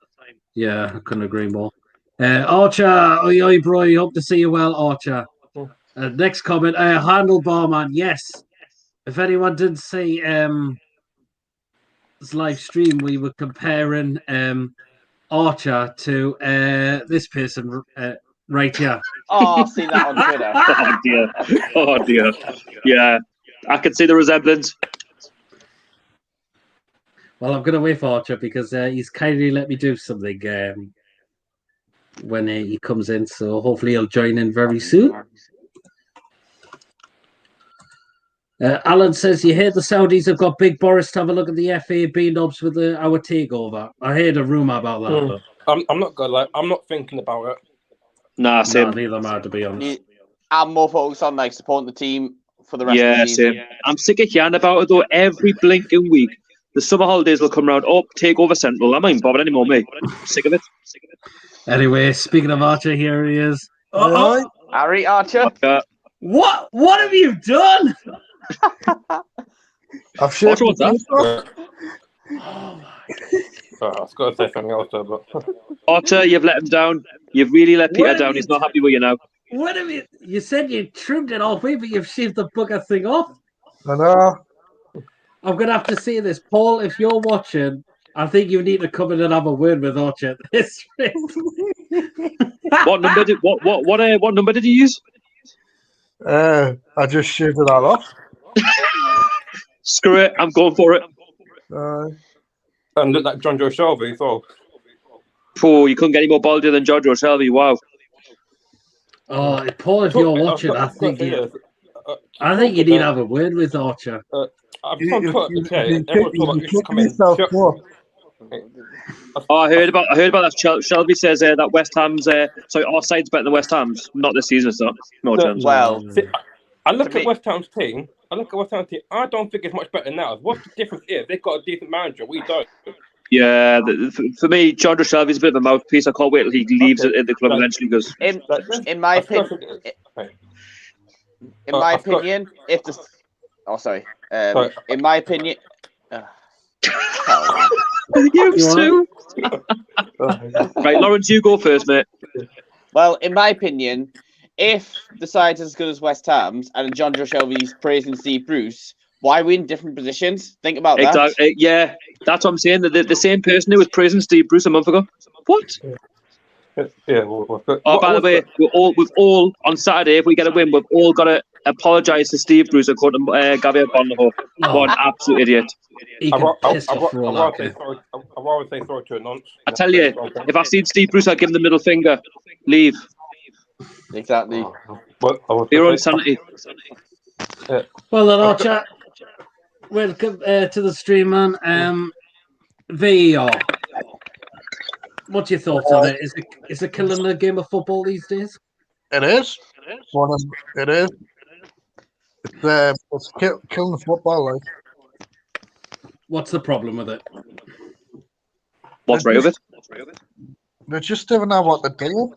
Yeah, I couldn't agree more. Archer, oi, bro. Hope to see you well, Archer. Next comment, Handlebar Man. Yes. If anyone didn't see this live stream, we were comparing Archer to this person right here. Oh, I've seen that on Twitter. Oh dear. Yeah, I can see the resemblance. Well, I'm going to wait for Archer because he's kindly let me do something when he comes in. So hopefully he'll join in very soon. Alan says, you hear the Saudis have got Big Boris to have a look at the FA B-knobs with our takeover. I heard a rumour about that. I'm not gonna lie. I'm not thinking about it. Nah, same. No, neither am I, to be honest. I'm more focused on supporting the team for the rest of the season. Same. I'm sick of hearing about it though. Every blinking week, the summer holidays will come around. Oh, takeover central. I'm not even bothered anymore, mate. I'm sick of it. Anyway, speaking of Archer, here he is. Harry Archer. What have you done? I've shared. Oh, I was going to say something else there, but Otter, you've let him down. You've really let Peter What down. have He's you- not happy with you now. what have you? You said you trimmed it halfway, but you've shaved the bugger thing off. I know. I'm gonna have to say this, Paul. If you're watching, I think you need to come in and have a word with Archer. This What number did what number did you use? I just shaved it all off. Screw it, I'm going for it. and look like John Joe Shelby as well. Oh, you couldn't get any more baldier than George Shelby. Wow. Oh, Paul, if you're watching, I think you need to have a word with Archer. I'm just on Twitter, okay? Everyone's talking about you should come in. Oh, I heard about that. Shelby says that West Ham's our side's better than West Ham's. Not this season, it's not. No chance. Well, I look at West Ham's team. I don't think it's much better now. What's the difference is they've got a decent manager. We don't. Yeah, for me, John Shelby's a bit of a mouthpiece. I can't wait till he leaves at the club eventually. Because in my opinion, if the in my opinion, you too. Right, Lawrence, you go first, mate. Well, in my opinion, if the side's as good as West Ham's and John Joe Shelby's praising Steve Bruce, why are we in different positions? Think about that. Exactly. Yeah, that's what I'm saying. The same person who was praising Steve Bruce a month ago. What? Yeah. By the way, we've all on Saturday, if we get a win, we've all got to apologise to Steve Bruce according to Gabriel Bonneho. What an absolute idiot. He can piss off for all that. I'd rather say sorry to a nonce. I tell you, if I seen Steve Bruce, I'd give him the middle finger. Leave. Exactly. Your own sanity. Well then, Archer, welcome to the stream, man. VAR. What's your thoughts on it? Is it killing the game of football these days? It is. It is. It's killing the football. Like, What's the problem with it? What's right with it? they just don't know what they're doing.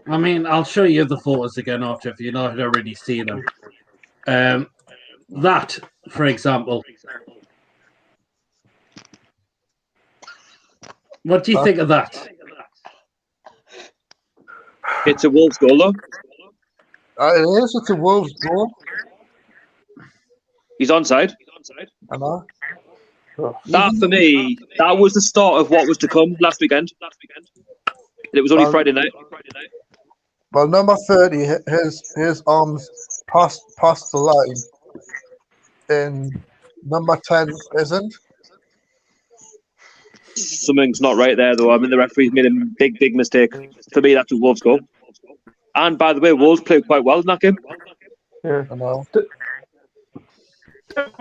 I mean, I'll show you the photos again after if you've not already seen them. That, for example. What do you think of that? It's a Wolves goal, though. It is. It's a Wolves goal. He's onside. I know. That, for me, that was the start of what was to come last weekend. It was only Friday night. Well, number 30, his arms past the line, and number 10 isn't. Something's not right there, though. I mean, the referee's made a big mistake. For me, that's a Wolves goal. And by the way, Wolves played quite well in that game. Yeah. I know. It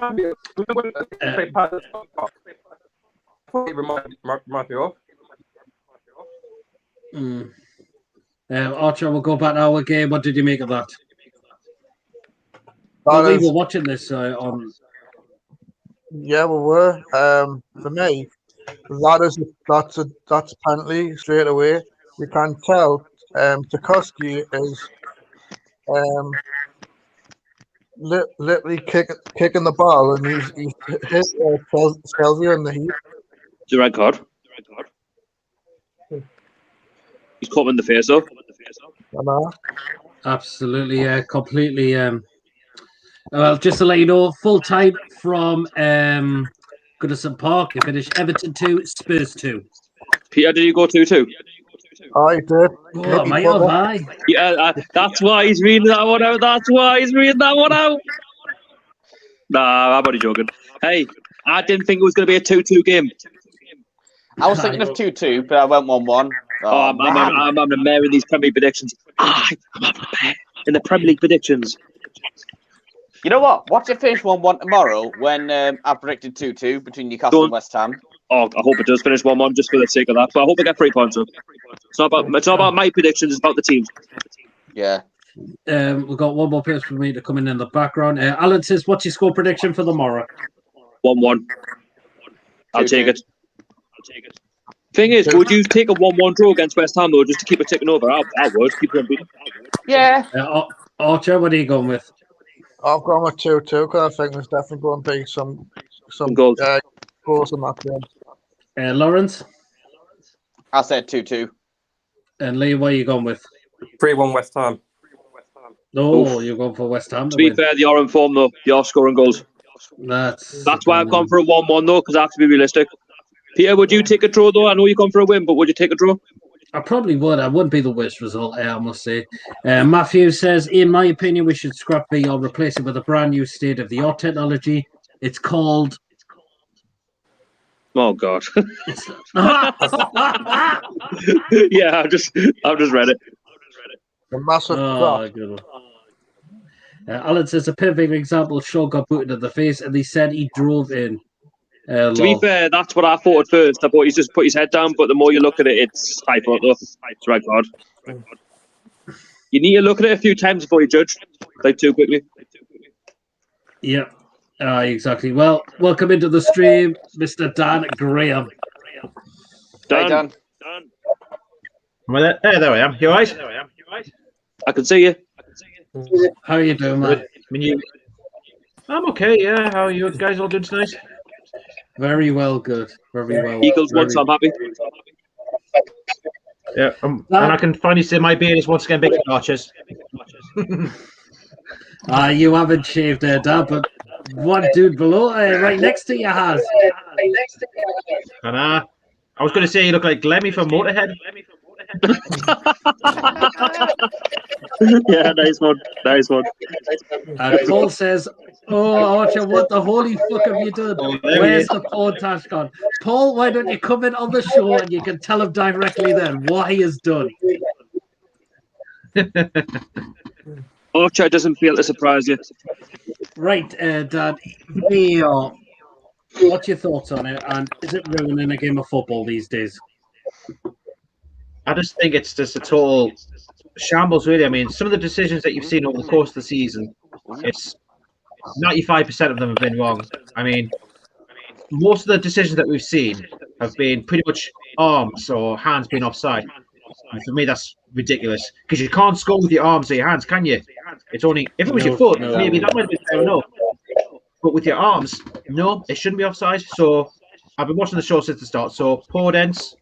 reminds me of. Archer, we'll go back to our game. What did you make of that? We were watching this on. Yeah, we were. For me, that's penalty straight away. You can tell. Tarkowski is literally kicking the ball, and he's hit Chelsea in the heat. It's a red card. He's caught him in the face, though. I know. Absolutely, completely. Well, just to let you know, full time from Goodison Park. It finished Everton 2, Spurs 2. Peter, did you go 2-2? I did. Oh, mate, have I? Yeah, that's why he's reading that one out. Nah, I'm only joking. Hey, I didn't think it was going to be a 2-2 game. I was thinking of 2-2, but I went 1-1. I'm having a mare in these Premier League predictions. I'm having a mare in the Premier League predictions. You know what? Watch it finish 1-1 tomorrow when I've predicted 2-2 between Newcastle and West Ham. Oh, I hope it does finish 1-1 just for the sake of that. But I hope I get 3 points up. It's not about my predictions, it's about the teams. Yeah. We've got one more person for me to come in the background. Alan says, what's your score prediction for tomorrow? 1-1. I'll take it. Thing is, would you take a 1-1 draw against West Ham, though, just to keep it ticking over? I would. Keep it unbeaten. Yeah. Archer, what are you going with? I've gone with 2-2 because I think there's definitely going to be some some Goals. goals in that game. Lawrence I said 2-2. and Lee, what are you going with? 3-1 West Ham. No, you're going for West Ham. To be fair, they are in form though. They are scoring goals. That's why I've gone for a 1-1 though, because I have to be realistic. Peter, would you take a draw though? I know you've gone for a win, but would you take a draw? I probably would. I wouldn't be the worst result, I must say. Matthew says, in my opinion, we should scrap VAR, replace it with a brand new state-of-the-art technology. It's called... Oh God! Yeah, I've just read it. A massive crap. Good one. Alan says a perfect example. Shaw got booted in the face, and they said he drove in. To be fair, that's what I thought at first. I thought he's just put his head down, but the more you look at it, it's typo though. It's right card. You need to look at it a few times before you judge, like too quickly. Yeah, exactly. Well, welcome into the stream, Mr. Dan Graham. Hey, Dan. Well, there I am. You all right? I can see you. How are you doing, man? I'm okay, yeah. How are you guys all doing tonight? Very well, good. Very well. Eagles won, so I'm happy. Yeah, and I can finally say my beard is once again bigger than Archer's. You haven't shaved there, Dan, but one dude below, right next to you has. And I was going to say you look like Glemmy from Motorhead. Yeah, nice one. And Paul says, "Oh, Archer, what the holy fuck have you done? Where's the montage gone? Paul, why don't you come in on the show and you can tell him directly then what he has done." Archer doesn't feel to surprise you. Right, Dad, VAR. What's your thoughts on it? And is it ruining a game of football these days? I just think it's just a total shambles, really. I mean, some of the decisions that you've seen over the course of the season, it's 95% of them have been wrong. I mean, most of the decisions that we've seen have been pretty much arms or hands being offside. And for me, that's ridiculous because you can't score with your arms or your hands, can you? It's only if it was your foot, maybe that might be fair enough. But with your arms, no, it shouldn't be offside. So I've been watching the show since the start. So Proudlock,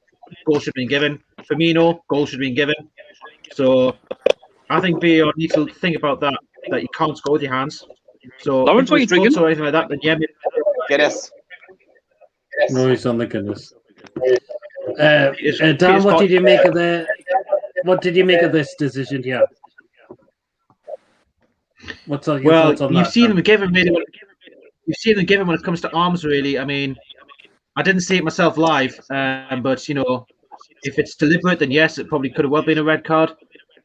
goal should have been given. Firmino, goal should have been given. So I think VAR needs to think about that you can't score with your hands. So Lawrence, what are you drinking? Or anything like that, then yeah. Guinness. No, he's on the Guinness. Dan, what did you make of this decision here? What's your thoughts on you've that, seen them given really. You've seen them given when it comes to arms, really. I mean, I didn't see it myself live, but you know, if it's deliberate, then yes, it probably could have well been a red card.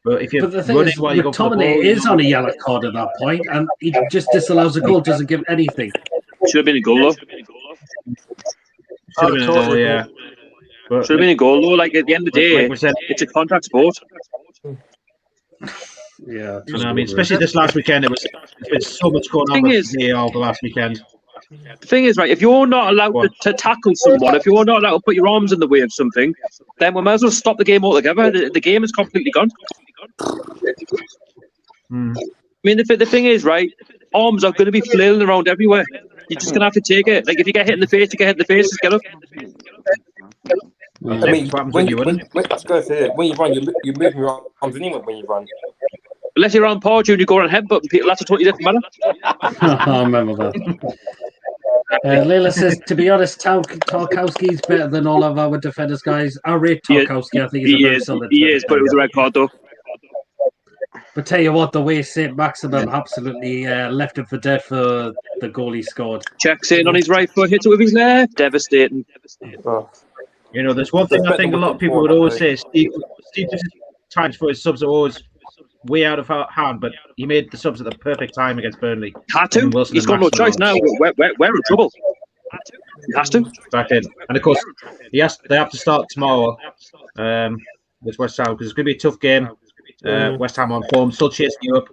But if you're running while you go for the ball, is on a yellow card at that point, and he just disallows a goal, doesn't give anything. Should have been a goal though. Should have been a goal, yeah. Should have been a goal though. Like at the end of the day, it's a contact sport. Yeah, I mean, especially this last weekend, there's been so much going on with VAR the last weekend. The thing is, right, if you're not allowed to tackle someone, if you're not allowed to put your arms in the way of something, then we might as well stop the game altogether. The game is completely gone. I mean, the thing is, right, arms are going to be flailing around everywhere. You're just going to have to take it. Like, if you get hit in the face, you get hit in the face, just get up. I mean, when you run, you're moving your arms anyway when you run. Unless you're on Pardew and you go on headbutt and people, that's a totally different matter. I remember that. Leila says, to be honest, Tarkowski's better than all of our defenders, guys. I rate Tarkowski. I think he's a very solid He is, but it was a red card, though. But tell you what, the way St. Maximin absolutely left him for dead for the goal he scored. Checks in on his right foot, hits it with his left. Devastating. Oh. You know, there's one thing I think a lot of people would always say. Steve times for his subs are always way out of hand, but he made the subs at the perfect time against Burnley. Had to. He's got no choice now. We're in trouble. He has to. Back in. And of course, they have to start tomorrow with West Ham because it's going to be a tough game. West Ham on form, still chasing you up.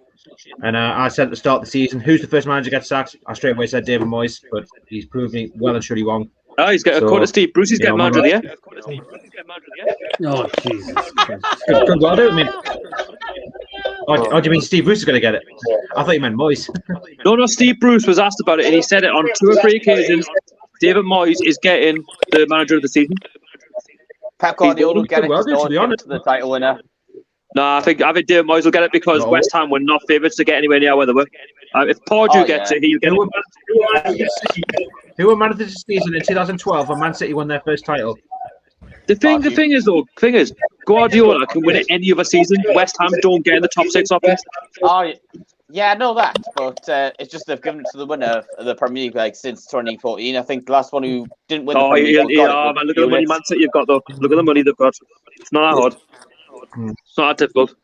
And I said at the start of the season, who's the first manager to get sacked? I straight away said David Moyes, but he's proved me well and truly wrong. Oh, he's got a quarter Steve Bruce. He's getting manager of the year. Oh, Jesus Christ. Good God, I mean. Oh, do you mean Steve Bruce is going to get it? I thought you meant Moyes. No, Steve Bruce was asked about it, and he said it on 2 or 3 occasions. David Moyes is getting the manager of the season. Pep Guardiola will get it Well, because to be no one honest. the title winner. No, I think David Moyes will get it because No. West Ham were not favourites to get anywhere near where they were. If Pardew gets it, he'll get Who it. were managers this season in 2012 when Man City won their first title? The thing is, Guardiola can win it any other season. West Ham don't get in the top 6 often. Oh, yeah, I know that, but it's just they've given it to the winner of the Premier League like since 2014. I think the last one who didn't win the Premier League. Man, look at the money Man City you've got though. Look at the money they've got. It's not that hard. It's not that difficult.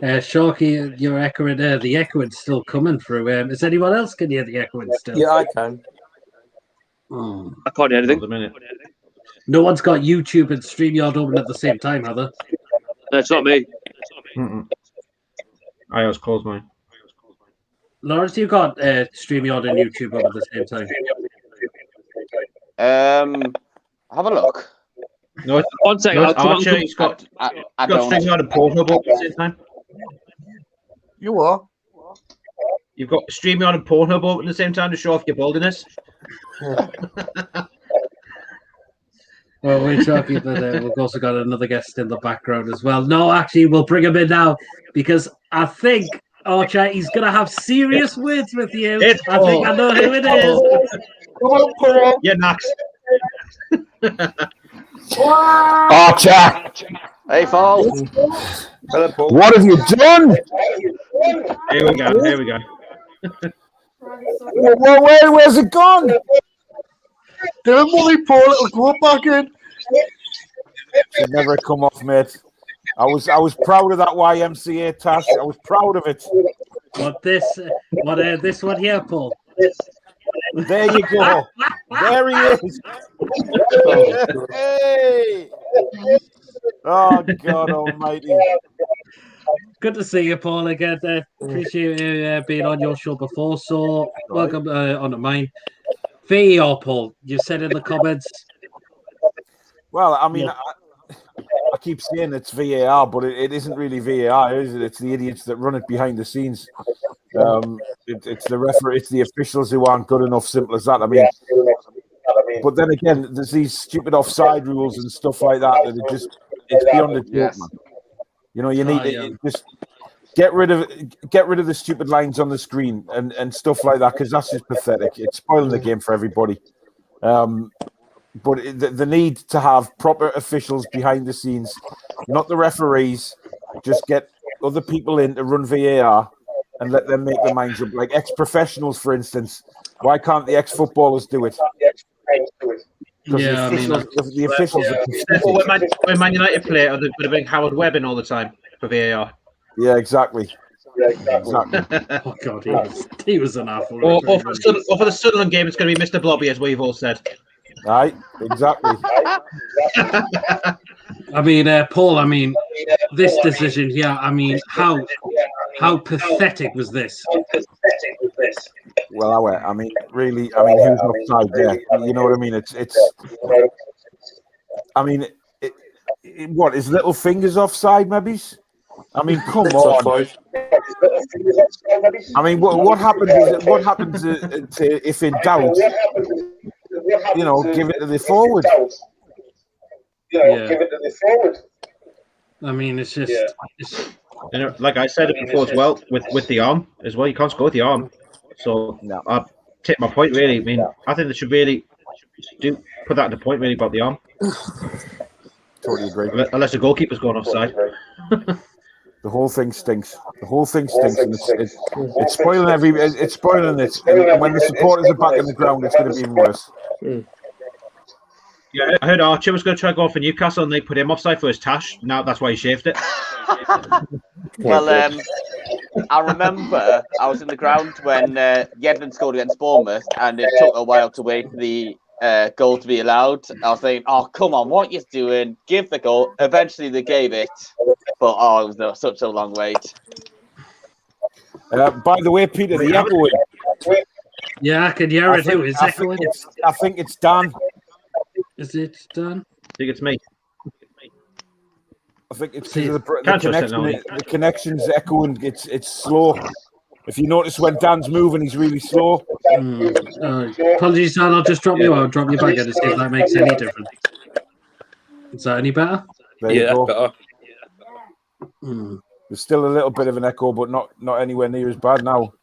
Sharky, you're echoing there. The echoing's still coming through. Is anyone else can hear the echoing still? Yeah, I can. I can't hear anything. Hold a minute. No one's got YouTube and StreamYard open at the same time, have they? No, it's not me. I always close mine. Lawrence, you got StreamYard and YouTube up at the same time. Have a look. No, it's, 1 second. no, I'll it's come Archer. on. He's got I don't. StreamYard and Pornhub up at the same time. You are. You've got StreamYard and Pornhub up at the same time to show off your boldness. Well, we're Sharky, but we've also got another guest in the background as well. No, actually, we'll bring him in now because I think, Archer, he's going to have serious words with you. I think I know who it is. Come on, Paul. Yeah, Max. Archer, Hey, Paul. what have you done? Here we go. Here we go. Where's it gone? Don't worry, Paul. It'll go back in. Should never come off, mate. I was proud of that YMCA task. I was proud of it. What this one here, Paul? There you go. There he is. Hey! Oh God Almighty! Good to see you, Paul, again. Appreciate you being on your show before. So, welcome onto mine. VAR, Paul. You said in the comments. Well, I mean, I keep saying it's VAR, but it isn't really VAR, is it? It's the idiots that run it behind the scenes. It's the referee, it's the officials who aren't good enough. Simple as that. I mean, but then again, there's these stupid offside rules and stuff like that that are just it's beyond a joke, man. You know, you need to just get rid of the stupid lines on the screen and stuff like that because that's just pathetic. It's spoiling the game for everybody. But the need to have proper officials behind the scenes, not the referees, just get other people in to run VAR and let them make their minds up. Like ex-professionals, for instance. Why can't the ex-footballers do it? Because the officials are pathetic. When Man United play, they're going to bring Howard Webb in all the time for VAR. Yeah, exactly. Oh God, he was an awful. Or for the Sunderland game, it's going to be Mr. Blobby, as we've all said. Right, exactly. I mean, Paul. I mean, this decision here. I mean, how pathetic was this? Well, I mean, really. I mean, who's offside there? You know what I mean? It's. I mean, what is little fingers offside? Maybe. I mean, come on. I mean, what happens? What happens if in doubt? You know, give it to the forward. I mean, it's just. You know, like I said it before as well, with the arm as well, you can't score with the arm. So I take my point really. I mean, I think they should really do put that in the point really about the arm. Totally agree. Unless the goalkeeper's going offside. The whole thing stinks. The whole thing stinks, and it's spoiling It's spoiling it. And when the supporters are back in the ground, it's going to be even worse. Yeah, I heard Archer was going to try to go for Newcastle, and they put him offside for his tash. Now that's why he shaved it. Well, I remember I was in the ground when Yedlin scored against Bournemouth, and it took a while to wait for the goal to be allowed. I was thinking, oh, come on, what are you doing? Give the goal. Eventually they gave it, but it was such a long wait. By the way, Peter, the echoing. Yeah, I can hear it. Who is echoing? I think it's Dan. Is it Dan? I think it's me. I think it's because of the connection. The connection's echoing. It's slow. If you notice when Dan's moving, he's really slow. Apologies, Dan. I'll just drop you out, drop you back in to see if that makes any difference. Is that any better? There you go. Better. There's still a little bit of an echo, but not anywhere near as bad now.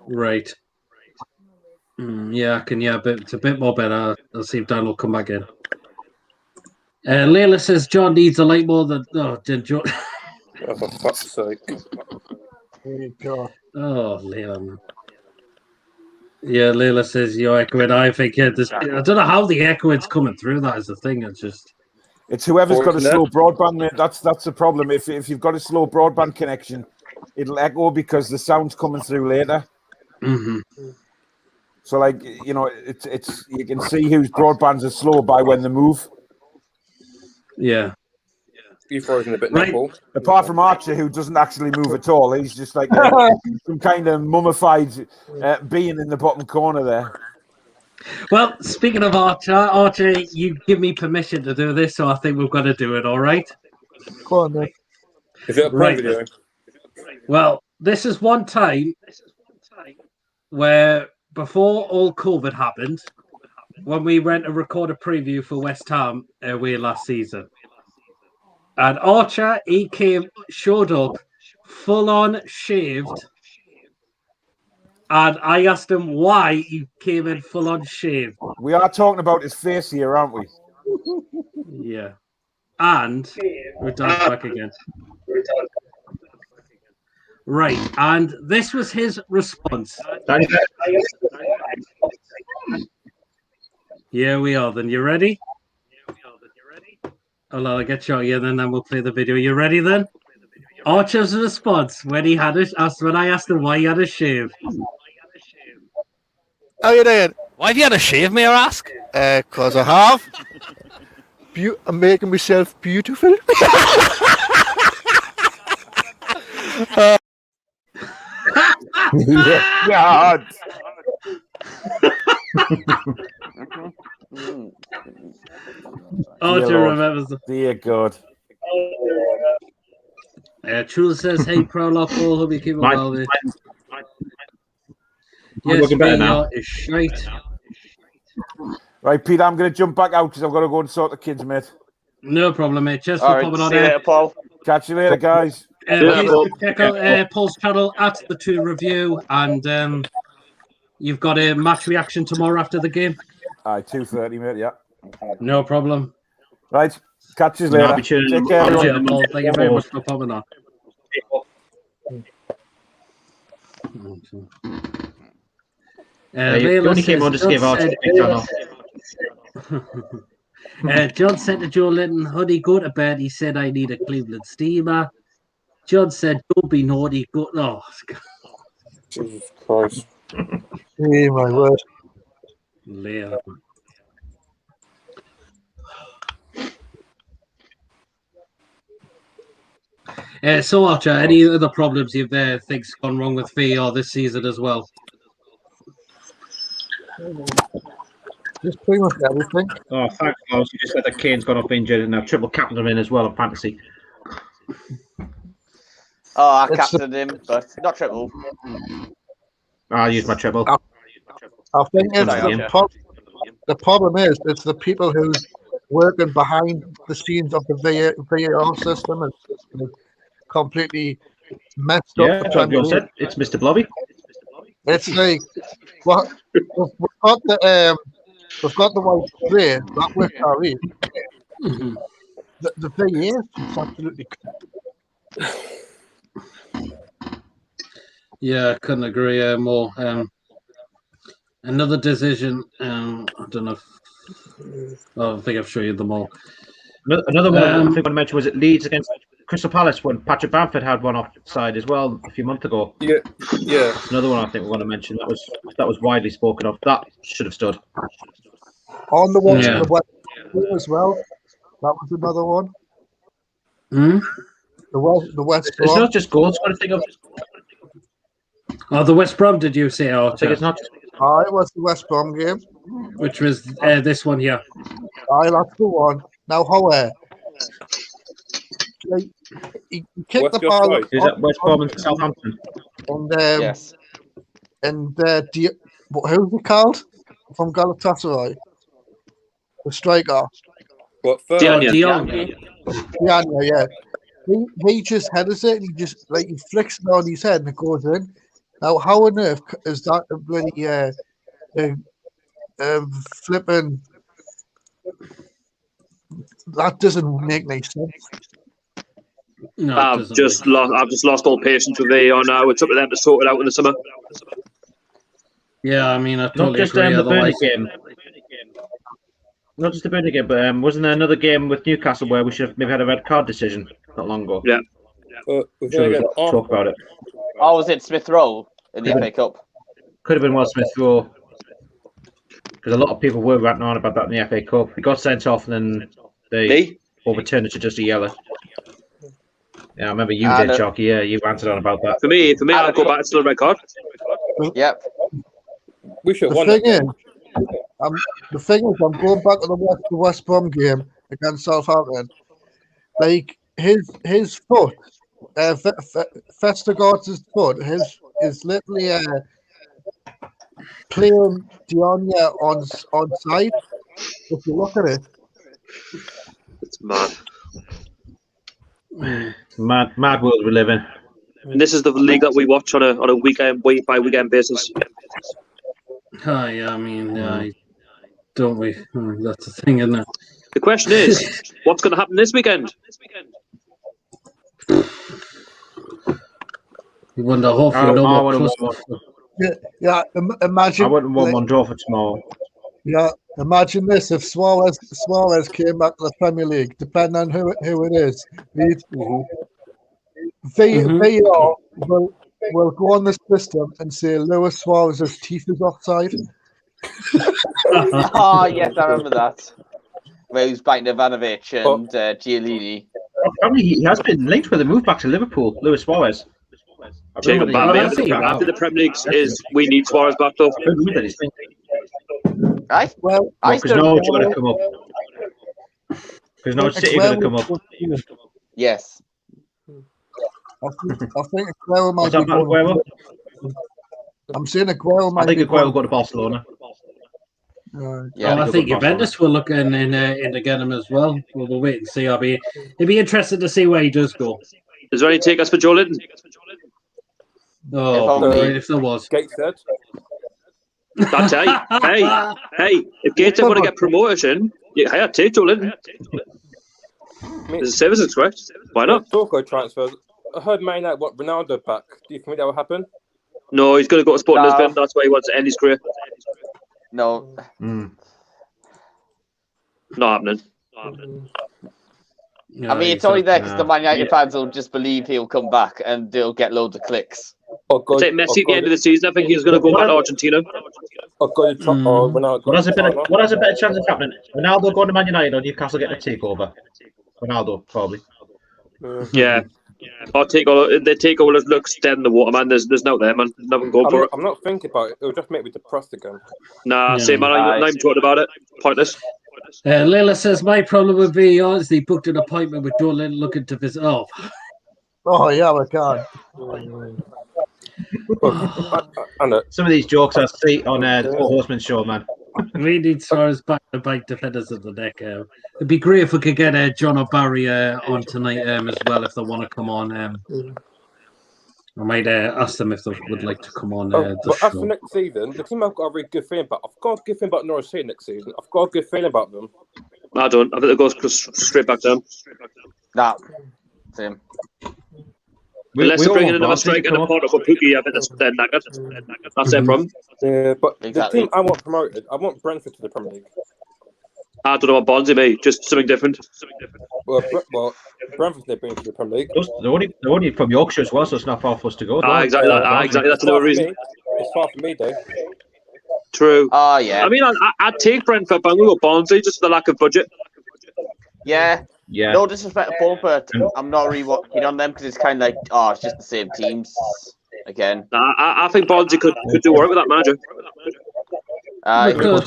Right. Yeah, I can. Yeah, but it's a bit more better. I'll see if Dan will come back in. Layla says John needs a light more than. Oh, did John? Oh, for fuck's sake. Oh, Layla, man. Yeah, Layla says you're echoing. I think I don't know how the echoing's coming through. That is the thing. It's whoever's got a slow broadband, mate. That's the problem. If you've got a slow broadband connection, it'll echo because the sound's coming through later. Mm-hmm. So, like, you know, it's you can see whose broadbands are slow by when they move. Yeah. You've frozen a bit now, Paul. Apart from Archer, who doesn't actually move at all. He's just like some kind of mummified being in the bottom corner there. Well, speaking of Archer, you give me permission to do this, so I think we've got to do it, all right? Go on, then. Is it a Right, video? Well, this is one time where before all COVID happened, when we went to record a preview for West Ham away last season. And Archer, he showed up full on shaved. And I asked him why he came in full on shaved. We are talking about his face here, aren't we? Yeah. And we're done back again. Right. And this was his response. Here we are. Then you ready? I'll get you. Yeah, then we'll play the video. You ready then? Archer's response when I asked him why he had a shave. How you doing? Why have you had a shave, may I ask? Because I have. I'm making myself beautiful. God. Archer remembers. Dear God. Trula says, "Hey, Proudlock, all hope you keep well, mate." Yes, looking better now. Is shite. Right, Peter, I'm going to jump back out because I've got to go and sort the kids, mate. No problem, mate. Just for All right, popping on see you later, Paul. Catch you later, guys. Please check out Paul's channel at the 2 Review, and you've got a match reaction tomorrow after the game. Aye, 2:30, mate. Yeah. No problem. Right. Catch you later. Take care, everyone. Paul. Thank you very much for popping on. You only came on to give Archer a big channel. John said to Joe Linton, "Honey, go to bed." He said, "I need a Cleveland steamer." John said, "Don't be naughty." Go. Oh, Jesus Christ. Hey, my word. Leah. So, Archer, any other problems you've think's gone wrong with VAR this season as well? Just pretty much everything. Oh, thanks, Klaus. You just said that Kane's gone off injured and I've triple captained him in as well in fantasy. Oh, I captained him, but not triple. I'll use my triple. I think the problem is it's the people who's working behind the scenes of the VAR system and completely messed up. Yeah, like you said, it's Mr. Blobby. It's like what we've got the white play that with Harry. The thing is, it's absolutely. Yeah, I couldn't agree more. Another decision. I don't know. I think I've shown you them all. Another one I think I mentioned was it Leeds against Crystal Palace when Patrick Bamford had one offside as well a few months ago. Yeah. Another one I think we want to mention that was widely spoken of. That should have stood. On the one the West as well. That was another one. The West. It's not just goals. Got to think of. Oh, the West Brom. Did you say? I think it's not. It was the West Brom game, which was this one here. That's the one. Now, however, he kicked the ball. Is that West Brom and Southampton? And yes. who's he called from Galatasaray? The striker. What? Dion. Yeah. He just headers it, and he just he flicks it on his head and it goes in. Now, how on earth is that a bloody flipping? That doesn't make any sense. No, I've just lost all patience with VAR now. It's up to them to sort it out in the summer. Yeah, I mean, I Not totally just agree. the Burnley Otherwise, game. Not just the Burnley game, but wasn't there another game with Newcastle where we should have maybe had a red card decision not long ago? Yeah. Talk about it. Oh, was it Smith Rowe in the FA Cup? Could have been Will Smith Rowe. Because a lot of people were ranting on about that in the FA Cup. He got sent off and then they overturned it to just a yellow. Yeah, I remember you did, Chalky. Yeah, you ranted on about that. For me, I'll go back to the red card. Yep. We should have won The thing is, I'm going back to the West Brom game against Southampton. Like his foot, Vestergaard's foot, is literally playing Dionia on side. If you look at it, it's mad. Mad world we live in. And this is the league that we watch on a week by weekend basis. yeah, I mean, don't we? That's the thing, isn't it? The question is, what's going to happen this weekend? You wonder, hopefully, no more. Yeah. Imagine. I wouldn't want one draw for tomorrow. Yeah, imagine this: if Suarez came back to the Premier League, depending on who it is, VAR will go on the system and say Luis Suarez's teeth is offside. Oh yes, I remember that. Where he was biting Ivanovic and Giannini. Apparently, he has been linked with a move back to Liverpool, Luis Suarez. Jacob after the Premier League is we need Suarez back though. Well, because Norwich are going to come up. Because Norwich City are going to come up. Yes. I think Aguero might be going. I'm saying Aguero might. I think Aguero will go to Barcelona. I think Juventus will look in to get him as well. We'll wait and see. It'd be interesting to see where he does go. Is there any take us for Joe Linton? Oh, if there was. Gateshead. That's hey! If Gateshead want to get promotion, I'd take Joe Linton. The service is correct. Why not? Talk transfers. I heard Man United want Ronaldo back. Do you think that will happen? No, he's going to go to Sporting Lisbon. That's where he wants to end his career. No. Not happening. I mean, it's only there because the Man United fans will just believe he'll come back and they'll get loads of clicks. Take Messi at the end of the season. I think he's going to go back to Argentina. What has a better chance of happening? Ronaldo going to Man United or Newcastle getting a takeover? Ronaldo, probably. Yeah. Or the takeover looks dead in the water, man. There's no there, man. There's nothing going for it. I'm not thinking about it. It'll just make me depressed again. Nah, same man. I'm not even talking about it. Pointless. Lila says, my problem with VAR is they booked an appointment with Joe Linton looking to visit. Oh, yeah, my God. Some of these jokes I see on the Horseman show, man. We need Suarez back to bite defenders at the neck. It'd be great if we could get John O'Barry on tonight as well, if they want to come on. I might ask them if they would like to come on the but show. After next season, the team I've got a really good feeling about. I've got a good feeling about Norwich City next season. I've got a good feeling about them. I don't. I think it goes straight back down. Nah, same. Unless they're bringing another striker and a part of a Pookie, I think they're knackered. That's their problem. Yeah, but exactly. The team I want promoted, I want Brentford to the Premier League. I don't know what Bonds mate. Just something different. Well, Brentford's they're bringing to the Premier League. They're only from Yorkshire as well, so it's not far for us to go. Exactly. That's another reason. It's far from me, though. True. Oh, yeah. I mean, I'd take Brentford, but I'm going to go Barnsley just for the lack of budget. Yeah. Yeah. No disrespect to Paul, but I'm not really keen on them because it's kind of like, it's just the same teams again. I think Barnsley could do work with that manager.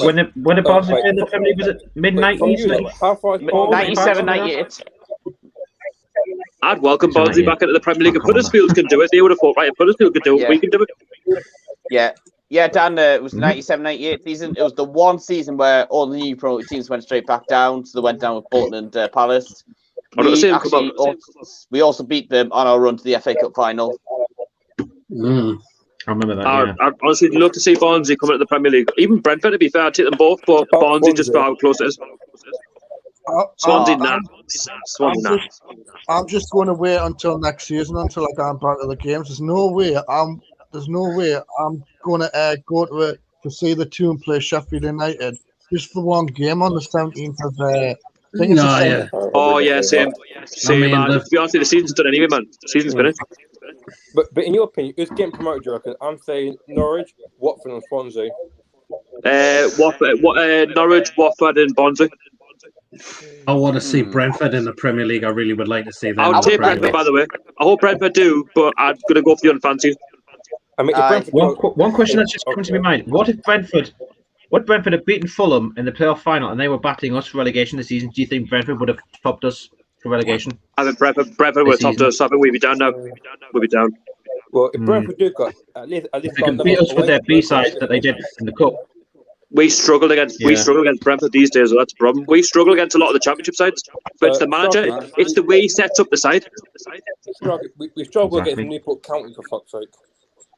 When the Barnsley in the Premier League, was it mid-90s? 97, 98. I'd welcome Barnsley back into the Premier League. If Huddersfield can do it, they would have thought, right, if Huddersfield could do it, we can do it. Yeah, Dan, it was the 97-98 season. It was the one season where all the new promoted teams went straight back down. So they went down with Bolton and Palace. We also beat them on our run to the FA Cup final. I remember that. I'd honestly love to see Barnsley come into the Premier League. Even Brentford, to be fair, I'd take them both, but Barnsley just for how close it is. Swansea, I'm just going to wait until next season until I go back to the games. There's no way I'm going to go to see the team play Sheffield United just for one game on the 17th of same. Man. To be honest, the season's done anyway, man. The season's finished. But in your opinion, who's getting promoted, do you reckon? I'm saying Norwich, Watford and Swansea. Norwich, Watford and Barnsley. I want to see Brentford in the Premier League. I really would like to see them. I'll take Brentford, by the way. I hope Brentford do, but I'm going to go for the unfancy. I mean, one question that's just come to my mind. What if Brentford had beaten Fulham in the playoff final and they were battling us for relegation this season? Do you think Brentford would have topped us for relegation? I think Brentford would have topped us. I think we'd be down now. We'll be down. Well, if Brentford do got at least they can beat us with their B-side that they did in the cup. We struggle against Brentford these days. So that's the problem. We struggle against a lot of the Championship sides, but it's the manager. It's the way he sets up the side. We struggle against Newport County, for fuck's sake.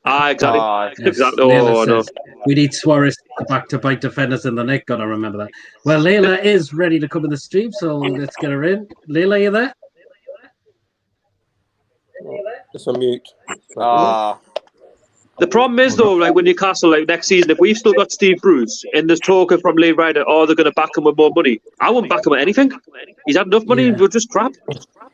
Exactly. Exactly. No. We need Suarez back to bite defenders in the neck. Gotta remember that. Well, Layla is ready to come in the stream, so let's get her in. Layla, you there? It's on mute. The problem is though, like when Newcastle, like next season, if we've still got Steve Bruce and there's talk from Lee Ryder, they're going to back him with more money. I won't back him with anything. He's had enough money. We're just crap.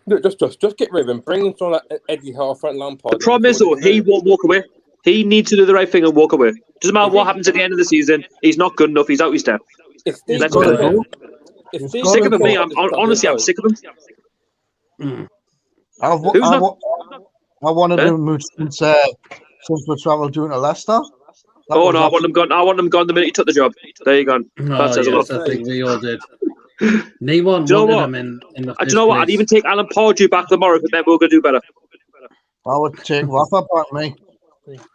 No, just get rid of him. Bring in someone like Eddie Howe, Frank Lampard. The problem is though, he won't walk away. He needs to do the right thing and walk away. Doesn't matter what happens at the end of the season. He's not good enough. He's out his step. Let's go. Sick of him. Me, honestly, I'm sick of him. I wanted to move since we travelled doing to Leicester. I want them gone. I want them gone the minute he took the job. There you go. I think we all did. Neyman wanted him in the do you know what? I'd even take Alan Pardew back tomorrow, but then we're going to do better. I would take Rafa back, me.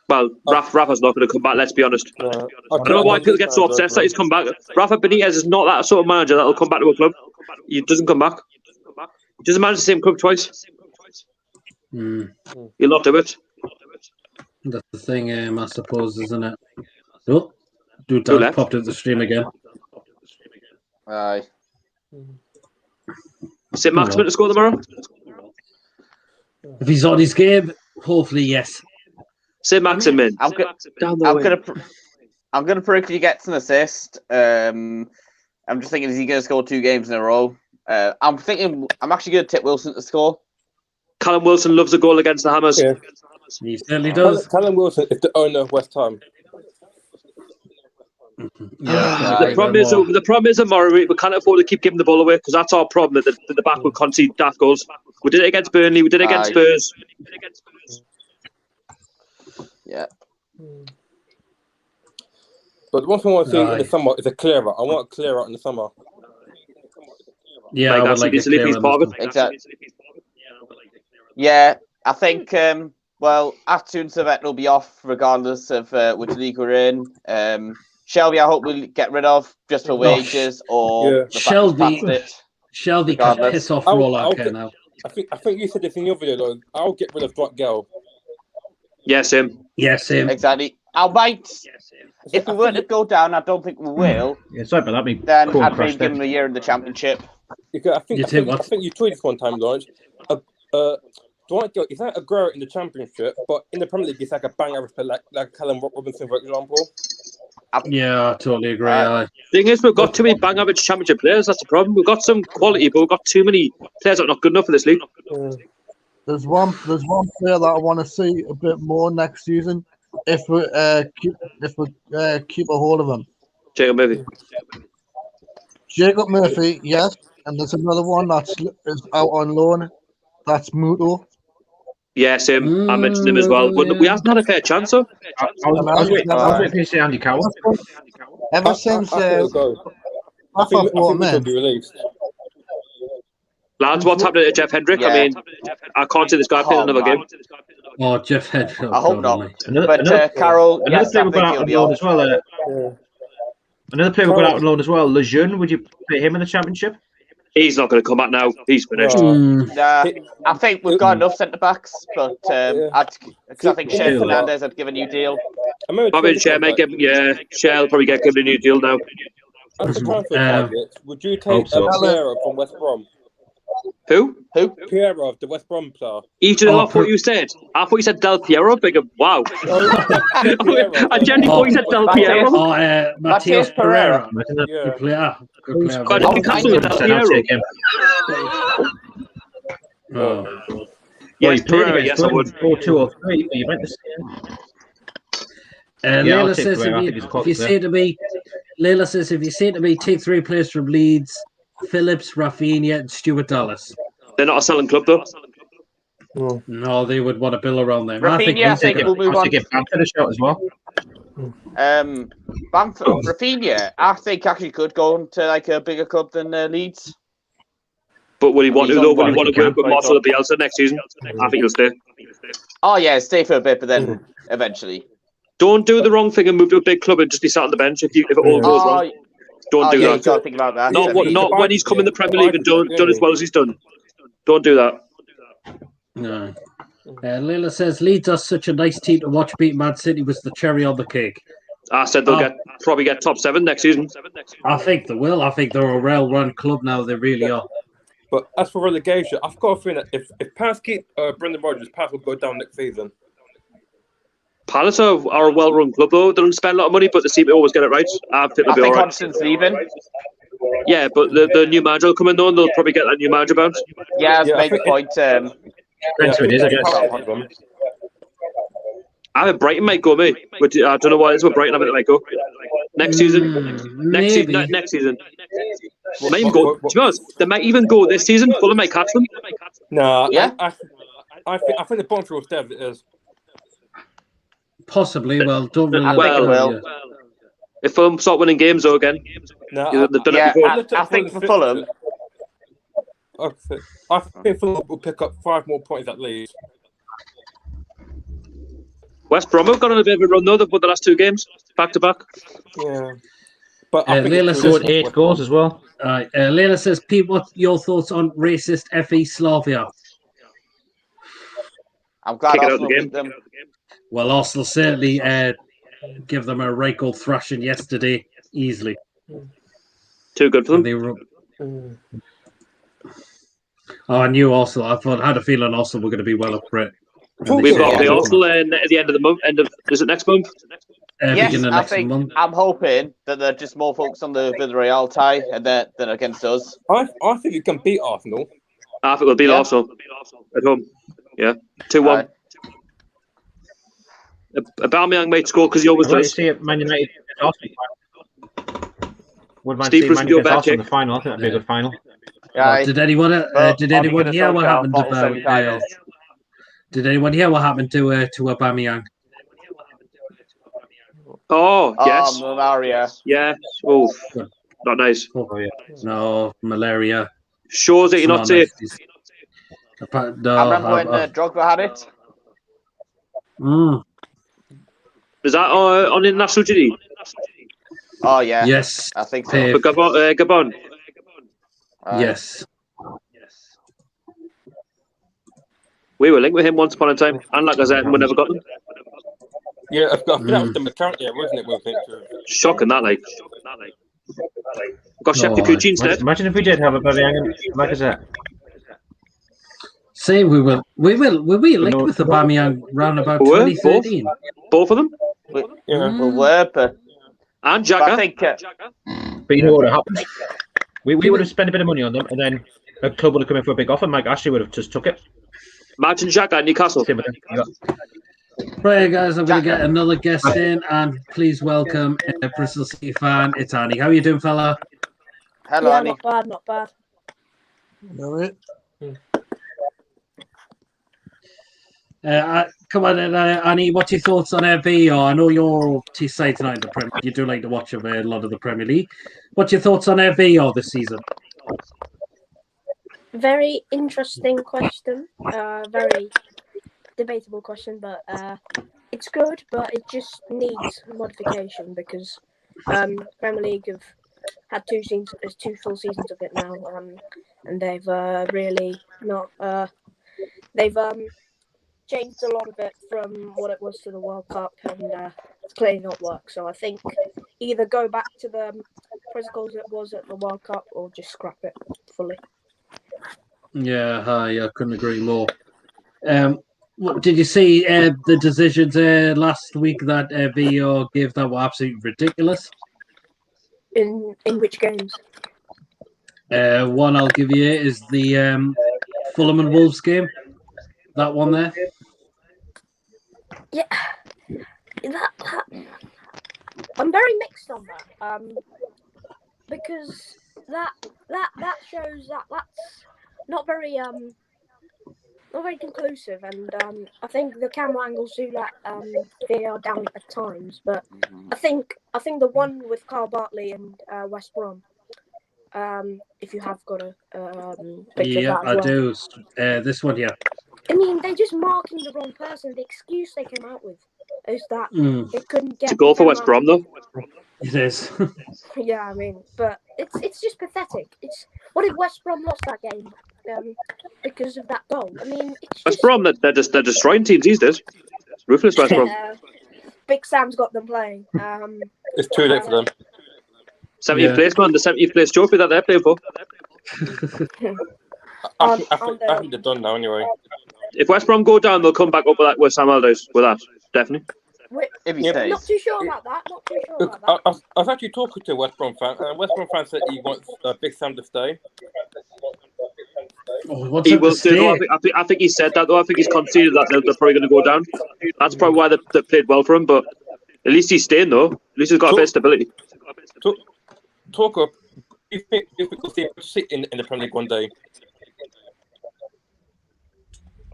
Well, Rafa's not going to come back, let's be honest. I don't know why people get so obsessed that he's come back. Rafa Benitez is not that sort of manager that will come back to a club. He doesn't come back. He doesn't manage the same club twice. You'll not do it. That's the thing, I suppose, isn't it? Oh, dude, Dan popped into the stream again. Aye. St. Maximin to score tomorrow? If he's on his game, hopefully, yes. St. Maximin. I'm gonna predict he gets an assist. I'm just thinking, is he gonna score 2 games in a row? I'm actually gonna tip Wilson to score. Callum Wilson loves a goal against the Hammers. Yeah. He certainly does. Callum Wilson is the owner of West Ham. The problem is tomorrow we can't afford to keep giving the ball away because that's our problem. That the back will concede daft goals. We did it against Burnley. We did it against Spurs. Yeah. But one thing I want to see in the summer is a clear out. I want a clear out in the summer. Yeah, I would like a clear out. Exactly. Yeah, I think. Atsun Servette will be off regardless of which league we're in. Shelby, I hope we'll get rid of just for wages or Shelby can piss off Proudlock now. I think you said this in your video, though. I'll get rid of Dwight Gale. Yes, him. Exactly. I might. If we were to go down, I don't think we will. Yeah, sorry, but that'd be then cool. I'd maybe give him a year in the Championship. I think you tweeted one time, Lawrence. Dwight Gale, he's like a grower in the Championship, but in the Premier League, he's like a bang average player, like Callum Robinson, for example. Yeah, I totally agree. Thing is, we've got too many bang average Championship players. That's the problem. We've got some quality, but we've got too many players that are not good enough for this league. There's one player that I want to see a bit more next season. If we keep a hold of him, Jacob Murphy, yes, and there's another one that's out on loan. That's Muto. Yes, him. I mentioned him as well. But we haven't had a fair chance, though. I was waiting to say Andy Cowell. Ever since Rafa brought him in. Lads, what's happening to Jeff Hendrick? I mean, I can't see this guy playing another game. Oh, Jeff Head. I hope not. Another Carroll, another yes, player I we've think got out he'll on be loan off. as well. Another player we've got out on loan as well. Lejeune, would you put him in the Championship? He's not going to come back now. He's finished. Nah, I think we've got enough centre backs, but because I think Shea Fernandez had given a new deal. Probably Shea may give. Yeah, Shea will probably given a new deal now. As a transfer target, would you take Piero from West Brom? Who? Piero, the West Brom player. Even off what you said. I thought you said Del Piero. Big wow. I genuinely thought you said Del Piero. Matthias Pereira. Yeah. Good player. Got Newcastle with Del Piero. Yes, Pereira. Yes, I would. 4, 2 or 3. You meant to say. Layla says if you say to me, Layla says if you say to me, take 3 players from Leeds, Phillips, Rafinha, and Stuart Dallas. They're not a selling club though. No, they would want to build around them. Rafinha, I think we'll move on. Give Bamford a shot as well. Rafinha, I think actually could go into like a bigger club than Leeds. But would he want to though? Would he want to work with Marcelo Bielsa next season? I think he'll stay. Oh yeah, stay for a bit, but then eventually. Don't do the wrong thing and move to a big club and just be sat on the bench if it all goes wrong. Don't do that. You gotta think about that. Not when he's come in the Premier League and done as well as he's done. Don't do that. No. Layla says Leeds are such a nice team to watch. Beat Man City was the cherry on the cake. I said they'll probably get top 7 next season. I think they will. I think they're a well-run club now. They really are. But as for relegation, I've got a feeling that if Palace keep Brendan Rodgers, Palace will go down next season. Palace are a well-run club though. They don't spend a lot of money, but they seem to always get it right. I think Hodgson's leaving. Yeah, but the new manager will come in though, and they'll probably get that new manager bounce. Yeah, make the point. Brentford is, I guess. I think Brighton might go, mate. But I don't know what it is with Brighton. I think they might go next season. Next season. Might even go. To be honest, they might even go this season. Fulham might catch them. No, yeah. I think the bottom will stay as it is. Possibly. Well, don't really. If Fulham start winning games though again, they've done it before. I think for Fulham. I think Fulham will pick up 5 more points at least. West Brom have gone on a bit of a run though. They've won the last 2 games back to back. Yeah, but I think Layla scored 8 goals as well. Layla says, Pete, what's your thoughts on racist FE Slavia? I'm glad Arsenal beat them. Well, Arsenal certainly give them a right good thrashing yesterday, easily. Too good for them. I knew Arsenal. I had a feeling Arsenal were going to be well up for it. We've got the Arsenal at the end of the month. Is it next month? Yes, I think. I'm hoping that they're just more focused on the Villarreal tie than against us. I think you can beat Arsenal. I think we'll beat Arsenal at home. Yeah, 2-1. Aubameyang might score because he always does. See it, Man United. Would Man Steve see Bruce Man go United back in the final? I think that'd be a good final. Yeah, did anyone hear what happened about? Did anyone hear what happened to Aubameyang? Oh yes, malaria. Yeah. Oh, not nice. Oh, yeah. No, malaria. Shows that you're not safe. No, I remember when Drogba had it. Is that on international duty? Oh yeah. Yes. I think so. For Gabon. Yes. We were linked with him once upon a time, and like I said, we never got them. Yeah, I think that was the McCartney, wasn't it? Shocking that, like. Got Shep Kikuchi instead. Imagine if we did have a Aubameyang like I said. Say we were linked with Aubameyang round about 2013. Both of them. We were, but and Jagger. I think. But you know what happened? We would have spent a bit of money on them, and then a club would have come in for a big offer. Mike Ashley would have just took it. Martin Jagger at Newcastle. Right, guys, I'm going to get another guest in, and please welcome Bristol City fan. It's Annie. How are you doing, fella? Hello, Annie. Not bad. All right. Come on, Annie. What's your thoughts on VAR? I know you're T-side tonight in the Premier. You do like to watch a lot of the Premier League. What's your thoughts on VAR this season? Very interesting question. Very debatable question, but it's good, but it just needs modification because Premier League have had two full seasons of it now, and they've really not. They've changed a lot of it from what it was to the World Cup, and it's clearly not worked. So I think either go back to the protocols it was at the World Cup, or just scrap it fully. Yeah, I couldn't agree more. Did you see the decisions last week that VAR gave that were absolutely ridiculous? In which games? One I'll give you is the Fulham and Wolves game. That one there. Yeah, that I'm very mixed on that. Because that shows that that's not very conclusive, and I think the camera angles do let VAR down at times. But I think the one with Carl Bartley and West Brom. If you have got a picture of that as well. I do. This one here. I mean, they're just marking the wrong person. The excuse they came out with is that they couldn't get. To go for West Brom, though. It is. Yeah, I mean, but it's just pathetic. What if West Brom lost that game because of that goal? I mean, it's West Brom, they're destroying teams these days. Ruthless West Brom. Big Sam's got them playing. It's too late for them. 70th place, man. The 70th place trophy that they're playing for. I think they're done now anyway. If West Brom go down, they'll come back up with Sam Allardyce. With that, definitely. If he stays. Not too sure about that. Look, I was actually talking to a West Brom fan, and West Brom fan said he wants Big Sam to stay. He will stay. Though. I think he said that, though. I think he's conceded that they're probably going to go down. That's probably why they played well for him, but at least he's staying, though. At least he's got a bit of stability. Talk up. Do you think we could see City in the Premier League one day?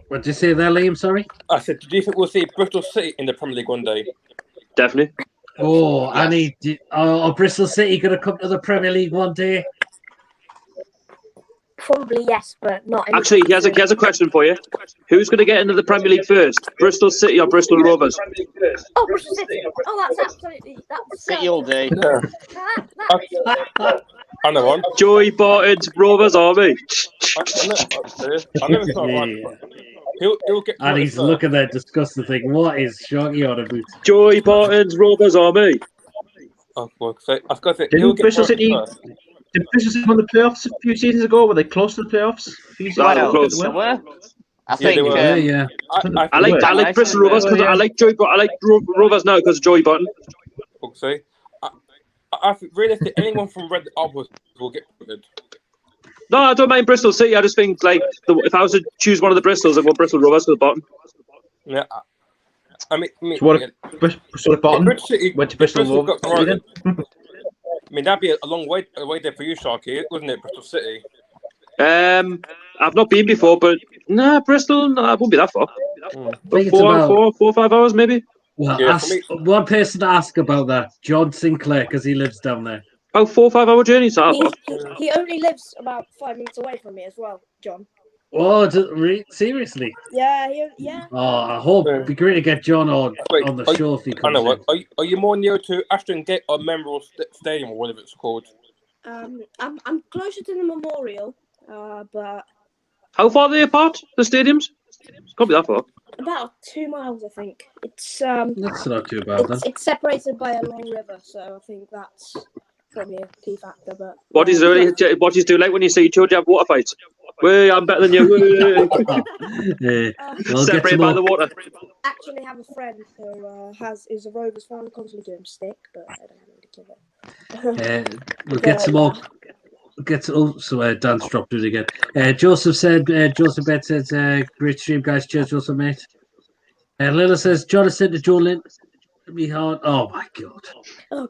What did you say there, Liam? Sorry? I said, do you think we'll see Bristol City in the Premier League one day? Definitely. Oh, yes. Bristol City going to come to the Premier League one day? Probably yes, but not. Actually, he has a question for you. Who's going to get into the Premier League first? Bristol City or Bristol Rovers? Oh, Bristol City. Oh, that's absolutely. That's City all day. I know one. Joey Barton's Rovers Army. I never thought about He'll get. And he's looking at that disgusting thing. What is Shoggy on about? Joey Barton's Rovers Army. Oh, well, so I've got to say, Did Bristol City win the playoffs a few seasons ago? Were they close to the playoffs? I think. I like Bristol Rovers because I like Rovers now because of Joey Barton. Okay. I think realistically, anyone from Red Arbours will get promoted. No, I don't mind Bristol City. I just think if I was to choose one of the Bristols, I'd go Bristol Rovers to the bottom. Yeah. I mean Bristol bottom went to Bristol Rovers. I mean, that'd be a long way there for you, Sharky, wouldn't it, Bristol City? I've not been before, but Bristol, it won't be that far. 4 or 5 hours, maybe. Well, one person to ask about that, John Sinclair, because he lives down there. About 4 or 5 hour journey, so he only lives about 5 minutes away from me as well, John. Oh, seriously? Yeah. Oh, I hope it'd be great to get John on the show if he comes. I know what. Are you more near to Ashton Gate or Memorial Stadium or whatever it's called? I'm closer to the Memorial, but. How far are they apart? The stadiums? Can't be that far. About 2 miles, I think. It's that's not too bad. It's separated by a long river, so I think that's probably a key factor. But what is do like when you see each other have water fights? Way, I'm better than you. Separated by the water. I actually have a friend who is a Rovers fan, constantly doing stick, but I don't really give it. We'll get some more. Dan's dropped it again. Joseph Bett says, great stream, guys. Cheers, Joseph, mate. Lila says, Jonathan to Joe Lynn. Be hard. Oh, my God. Oh,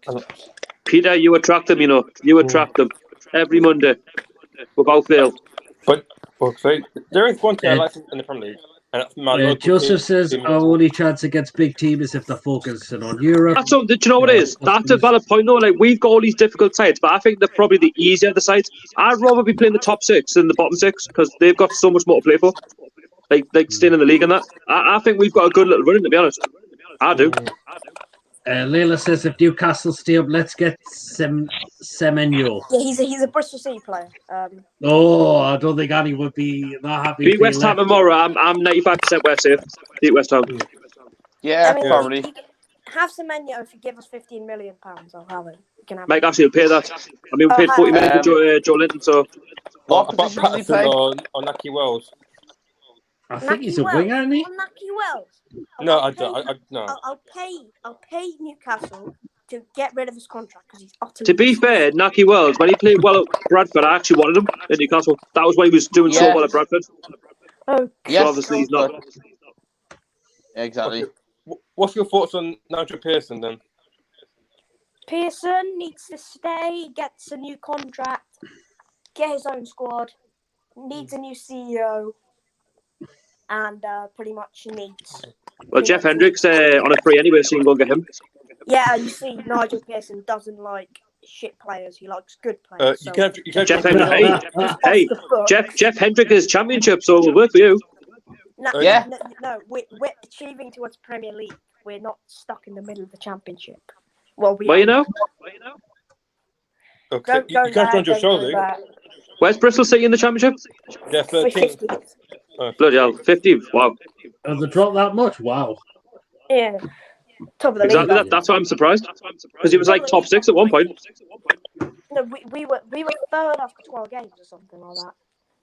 Peter, you attract them, You attract them every Monday without fail. But there is one thing I like in the Premier League. And that's my Joseph says, our only chance against big team is if they're focusing on Europe. That's do you know what it is? That's a valid point, though. Like, we've got all these difficult sides, but I think they're probably the easier of the sides. I'd rather be playing the top 6 than the bottom 6 because they've got so much more to play for. like staying in the league and that. I think we've got a good little run, to be honest. I do. Leila says if Newcastle stay up, let's get Semenyo. Yeah, he's a Bristol City player. Oh, I don't think Annie would be that happy. Beat West Ham tomorrow. I'm 95% West safe. Beat West Ham. Yeah, I mean, probably. Have Semenyo if you give us £15 million. I'll have it. You can have Mike actually will pay that. I mean, we paid 40 million for Joe Linton, so. What position does he play? On Naki Wells. I think he's a winger, isn't he? Naki Wells. No, I don't. No. I'll pay Newcastle to get rid of his contract because he's utterly. To be fair, Naki Wells, when he played well at Bradford, I actually wanted him in Newcastle. That was why he was doing so well at Bradford. Oh, yes, so obviously he's not. Exactly. Okay. What's your thoughts on Nigel Pearson then? Pearson needs to stay, gets a new contract, get his own squad, needs a new CEO, and pretty much needs. Well, Jeff Hendricks on a free anyway, so you can go get him. Yeah, you see, Nigel Pearson doesn't like shit players; he likes good players. Jeff Hendrick is championship, so it'll work for you. No, we're achieving towards Premier League. We're not stuck in the middle of the championship. Well, you know. Okay, you can't join your show, Where's Bristol City in the championship? They're 13th. Bloody hell, 50. Wow. Have they dropped that much? Wow. Yeah. Top of the exactly. league. That's why I'm surprised. Because he was like top 6 at one point. No, we were third after 12 games or something like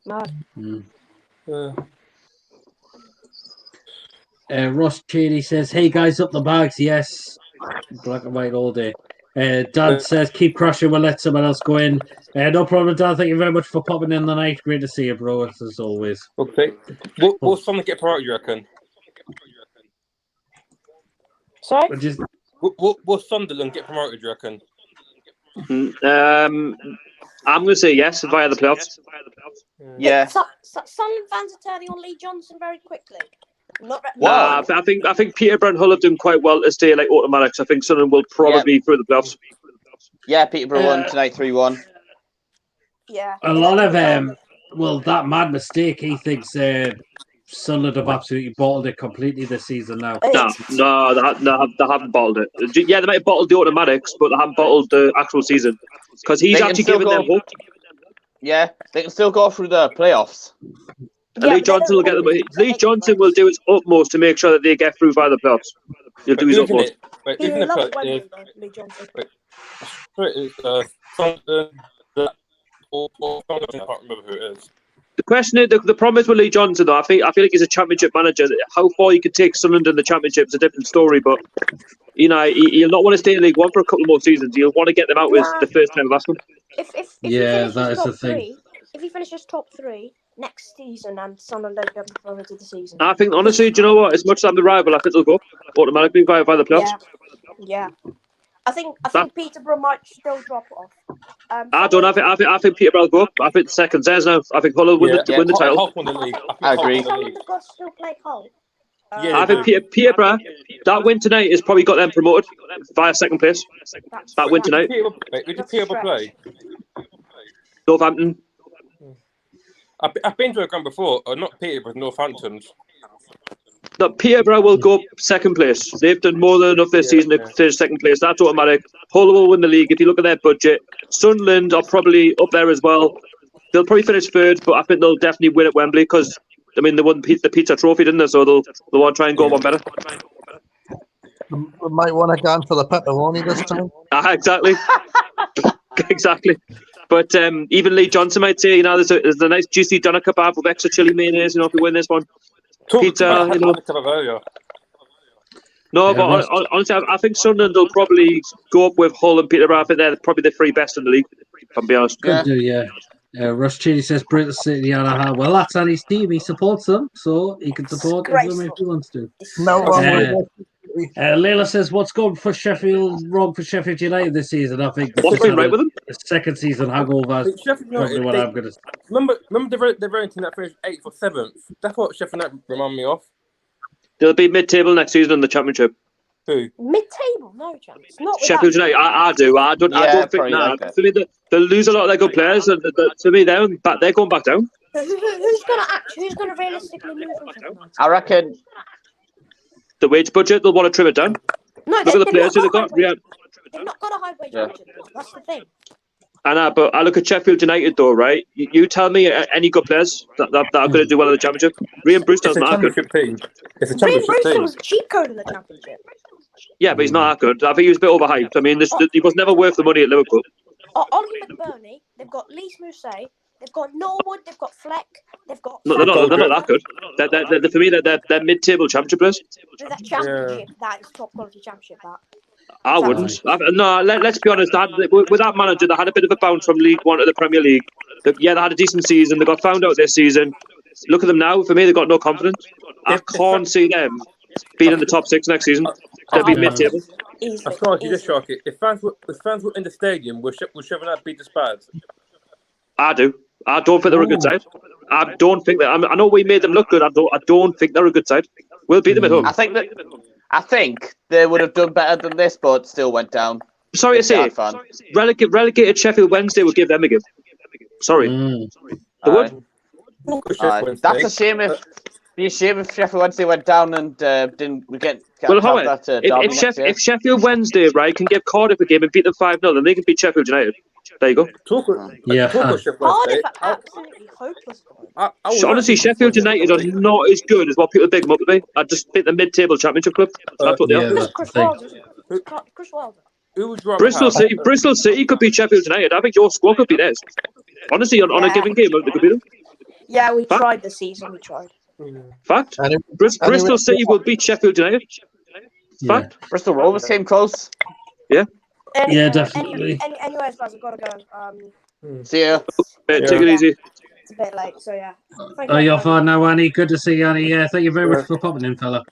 that. Mad. Ross Cheney says, "Hey guys, up the bags." Yes, black and white all day. Dan says, "Keep crushing. We'll let someone else go in." No problem, Dan. Thank you very much for popping in the night. Great to see you, bro. As always. Okay. Will someone get priority, you reckon? Sorry? Will Sunderland get promoted, do you reckon? I'm going to say yes via the playoffs. Yeah. Sunderland fans are turning on Lee Johnson very quickly. I think Peterborough and Hull have done quite well to stay like automatics. I think Sunderland will probably be through the playoffs. Yeah, Peterborough won tonight 3-1. Yeah. A lot of that mad mistake. He thinks Sunderland have absolutely bottled it completely this season now. No, they haven't bottled it. Yeah, they might have bottled the automatics, but they haven't bottled the actual season because he's actually given them hope. Yeah, they can still go through the playoffs. Lee Johnson will get them. Lee Johnson will do his utmost to make sure that they get through via the playoffs. He'll do his utmost. Lee Johnson. I can't remember who it is. The question is, the problem is with Lee Johnson, though. I feel like he's a championship manager. How far he could take Sunderland in the championship is a different story. But you know, he'll not want to stay in League One for a couple more seasons. He'll want to get them out with the first time of asking. If that is the thing. If he finishes top 3 next season and Sunderland don't get promoted this season, I think honestly, do you know what? As much as I'm the rival, I think they'll go automatically via the playoffs. Yeah. I think Peterborough might still drop off. I don't. I think Peterborough will go up. I think the second's theirs now. I think Hull will win the title. Hull won the league. I agree. Sunderland have got to still play Hull. I think Peterborough, that win tonight has probably got them promoted via second place. That win tonight. Who did Peterborough play? Northampton. I've been to a ground before, not Peterborough, Northampton's. No, Peterborough will go second place. They've done more than enough this season to finish second place. That's automatic. Hull will win the league. If you look at their budget, Sunderland are probably up there as well. They'll probably finish third, but I think they'll definitely win at Wembley because, I mean, they won the pizza trophy, didn't they? So they'll want to try and go one better. We might want to go for the pepperoni this time. Exactly. Exactly. But even Lee Johnson might say, you know, there's a nice juicy doner kebab with extra chili mayonnaise, you know, if we win this one. Pizza, you know. No, but honestly, I think Sunderland will probably go up with Hull and Peterborough. I think they're probably the 3 best in the league, if I'm being honest. Could do, yeah. Rush Cheney says Bristol City on a well, that's Andy's team. He supports them, so he can support them if he wants to. Leila says, "What's gone for wrong for Sheffield United this season?" I think what's going right with them? The second season hangover. Sheffield United, what I'm going to. Remember the very team that finished 8th or 7th. That's what Sheffield United remind me of. They'll be mid-table next season in the Championship. Who? Mid-table, no chance. Not with Sheffield that. United, I do. I don't think probably nah. like that. For me, they'll lose a lot of their good players. And for me, they're going back down. Who's gonna realistically lose on Sheffield United? I reckon The wage budget, they'll want to trim it down. No, Look at the players who they've got. Yeah. They've not got a high wage budget. That's the thing. But I look at Sheffield United though, right? You tell me any good players that are going to do well in the Championship. Ryan Brewster's not that good. It's a Ryan championship Brewster team. was a cheat code in the Championship. Yeah, but he's not that good. I think he was a bit overhyped. I mean, he was never worth the money at Liverpool. Ollie McBurney, they've got Lys Mousset, they've got Norwood, they've got Fleck, they've got... No, they're not that good. For me, they're mid-table Championship players. That Championship, that is top quality Championship, that. I wouldn't. No, let's be honest. With that manager, they had a bit of a bounce from League One to the Premier League. They had a decent season. They got found out this season. Look at them now. For me, they've got no confidence. I can't see them being in the top 6 next season. They'll be mid-table. I'm sorry, just shocking. If fans were in the stadium, will Sheffield United beat the Spurs? I do. I don't think they're a good side. I don't think that. I know we made them look good. I don't think they're a good side. We'll beat them at home. I think they would have done better than this, but still went down. Sorry to say, relegated Sheffield Wednesday would give them a give. Sorry. They would. That's a shame if... Be a shame if Sheffield Wednesday went down and didn't get. Well, if Sheffield Wednesday can give Cardiff a game and beat them 5-0, then they can beat Sheffield United. There you go. Cardiff are absolutely hopeless. Honestly, Sheffield United are not as good as what people big them up to be. I just think the mid-table Championship club. That's what they are. Chris Wilder. Bristol City could beat Sheffield United. I think your squad could beat theirs. Honestly, on a given game, they could beat them. Yeah, we tried this season. We tried. Fact. Bristol City will beat Sheffield United. Fact. Bristol Rovers came close. Yeah. Definitely. Anyways, guys, I've got to go. See ya. Take it easy. It's a bit late, so yeah. You're fine now, Annie. Good to see you, Annie. Yeah, thank you very much for popping in, fella.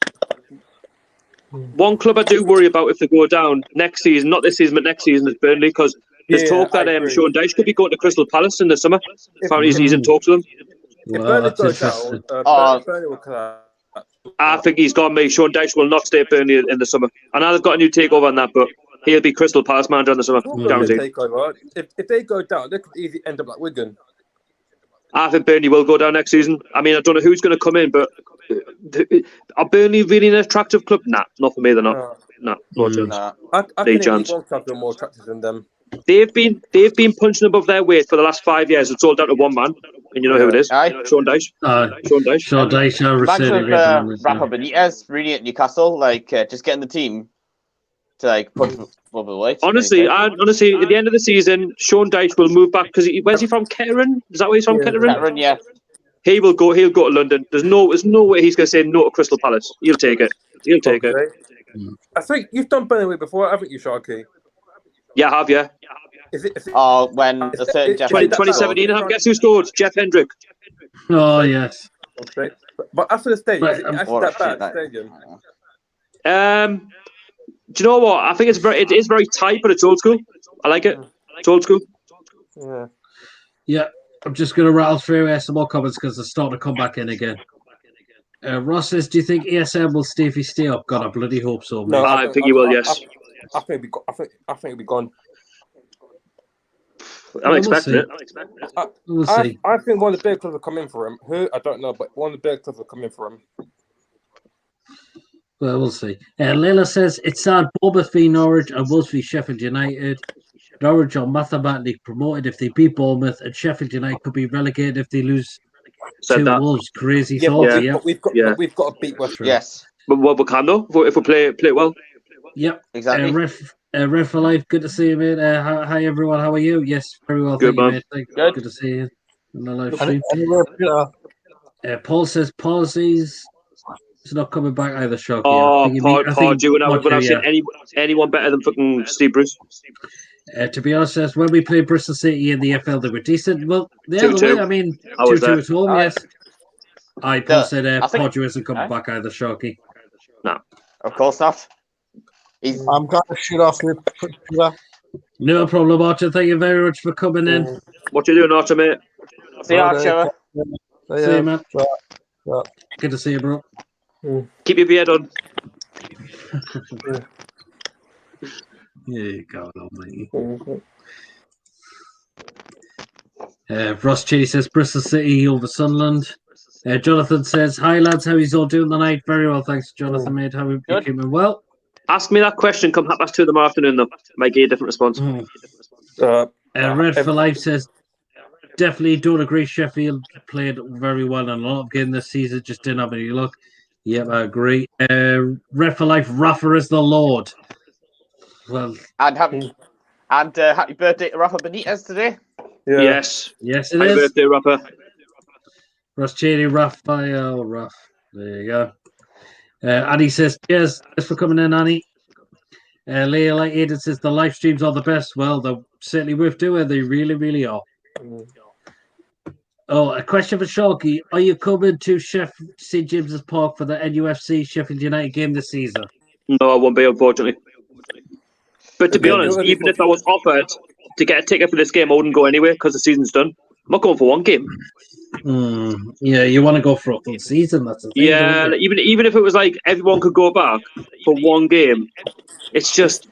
One club I do worry about if they go down next season, not this season, but next season, is Burnley, because there's talk that Sean Dyche could be going to Crystal Palace in the summer. Apparently, he's in talks with them. If Burnley goes down, Burnley will collapse. I think he's gone, mate. Sean Dyche will not stay at Burnley in the summer. I know they've got a new takeover on that, but he'll be Crystal Palace manager in the summer. If they go down, they could easily end up like Wigan. I think Burnley will go down next season. I mean, I don't know who's going to come in, but are Burnley really an attractive club? Nah, not for me. They're not. No chance. I think League One clubs are more attractive than them. They've been punching above their weight for the last 5 years. It's all down to one man, and you know who it is? Sean Dyche. Sean Dyche. Rafa Benitez really at Newcastle, just getting the team to punch above the weight. Honestly, at the end of the season, Sean Dyche will move back because where's he from? Kettering? Is that where he's from? Kettering, yeah. He'll go to London. There's no way he's going to say no to Crystal Palace. He'll take it. I think you've done Burnley before, haven't you, Sharky? Yeah, I have, yeah. When the certain Jeff 2017, guess who scored? Jeff Hendrick. Oh, yes. Okay. But after the stadium, is it actually that bad, the stadium? Do you know what? I think it is very tight, but it's old school. I like it. It's old school. Yeah, I'm just going to rattle through some more comments because they're starting to come back in again. Ross says, do you think ESM will stay up? God, I bloody hope so. No, I think he will, yes. I think it'll be gone. I'm expecting it. We'll see. I think one of the big clubs will come in for him. Who? I don't know, but one of the big clubs will come in for him. Well, we'll see. Leila says, it's sad Bournemouth v Norwich and Wolves v Sheffield United. Norwich are mathematically promoted if they beat Bournemouth, and Sheffield United could be relegated if they lose to Wolves. Crazy thought. But we've got to beat West Ham. Yes. But we can, though, if we play it well. Yep. Exactly. Ref for life. Good to see you, mate. Hi, everyone. How are you? Yes, very well. Good, thank man. You, mate. Good to see you on the live stream. Paul says policies. It's not coming back either, Shock. Oh, Paul, when I've seen anyone better than fucking Steve Bruce. To be honest, when we played Bristol City in the FL, they were decent. Well, the other way, I mean, 2-2 at home, yes. Paul said Podger isn't coming back either, Sharky. No. Of course not. I'm going to shoot off your computer. No problem, Archer. Thank you very much for coming in. What you doing, Archer, mate? See you, Archer. See you, man. Good to see you, bro. Keep your beard on. Yeah, God almighty. Ross Cheney says Bristol City over Sunderland. Jonathan says, hi lads, how he's all doing tonight? Very well, thanks, Jonathan, mate. How are you keeping well? Ask me that question come 2:30 in the afternoon, though. Might get a different response. Red for Life says, definitely don't agree. Sheffield played very well in a lot of games this season, just didn't have any luck. Yep, I agree. Red for Life, Rafa is the Lord. Well, and happy birthday to Rafa Benitez today. Yeah. Yes, it happy is. Birthday, Rafa. Ross Cheney, Raphael, Ruff. There you go. Annie says, cheers. Thanks for coming in, Annie. Leah Light Aiden says, the live streams are the best. Well, they're certainly worth doing. They really, really are. Oh, a question for Sharky. Are you coming to St. James's Park for the NUFC Sheffield United game this season? No, I won't be, unfortunately. But to be honest, even if I was offered to get a ticket for this game, I wouldn't go anyway because the season's done. I'm not going for one game. Yeah, you want to go for a full season. That's the thing. Yeah, even if it was like everyone could go back for one game, it's just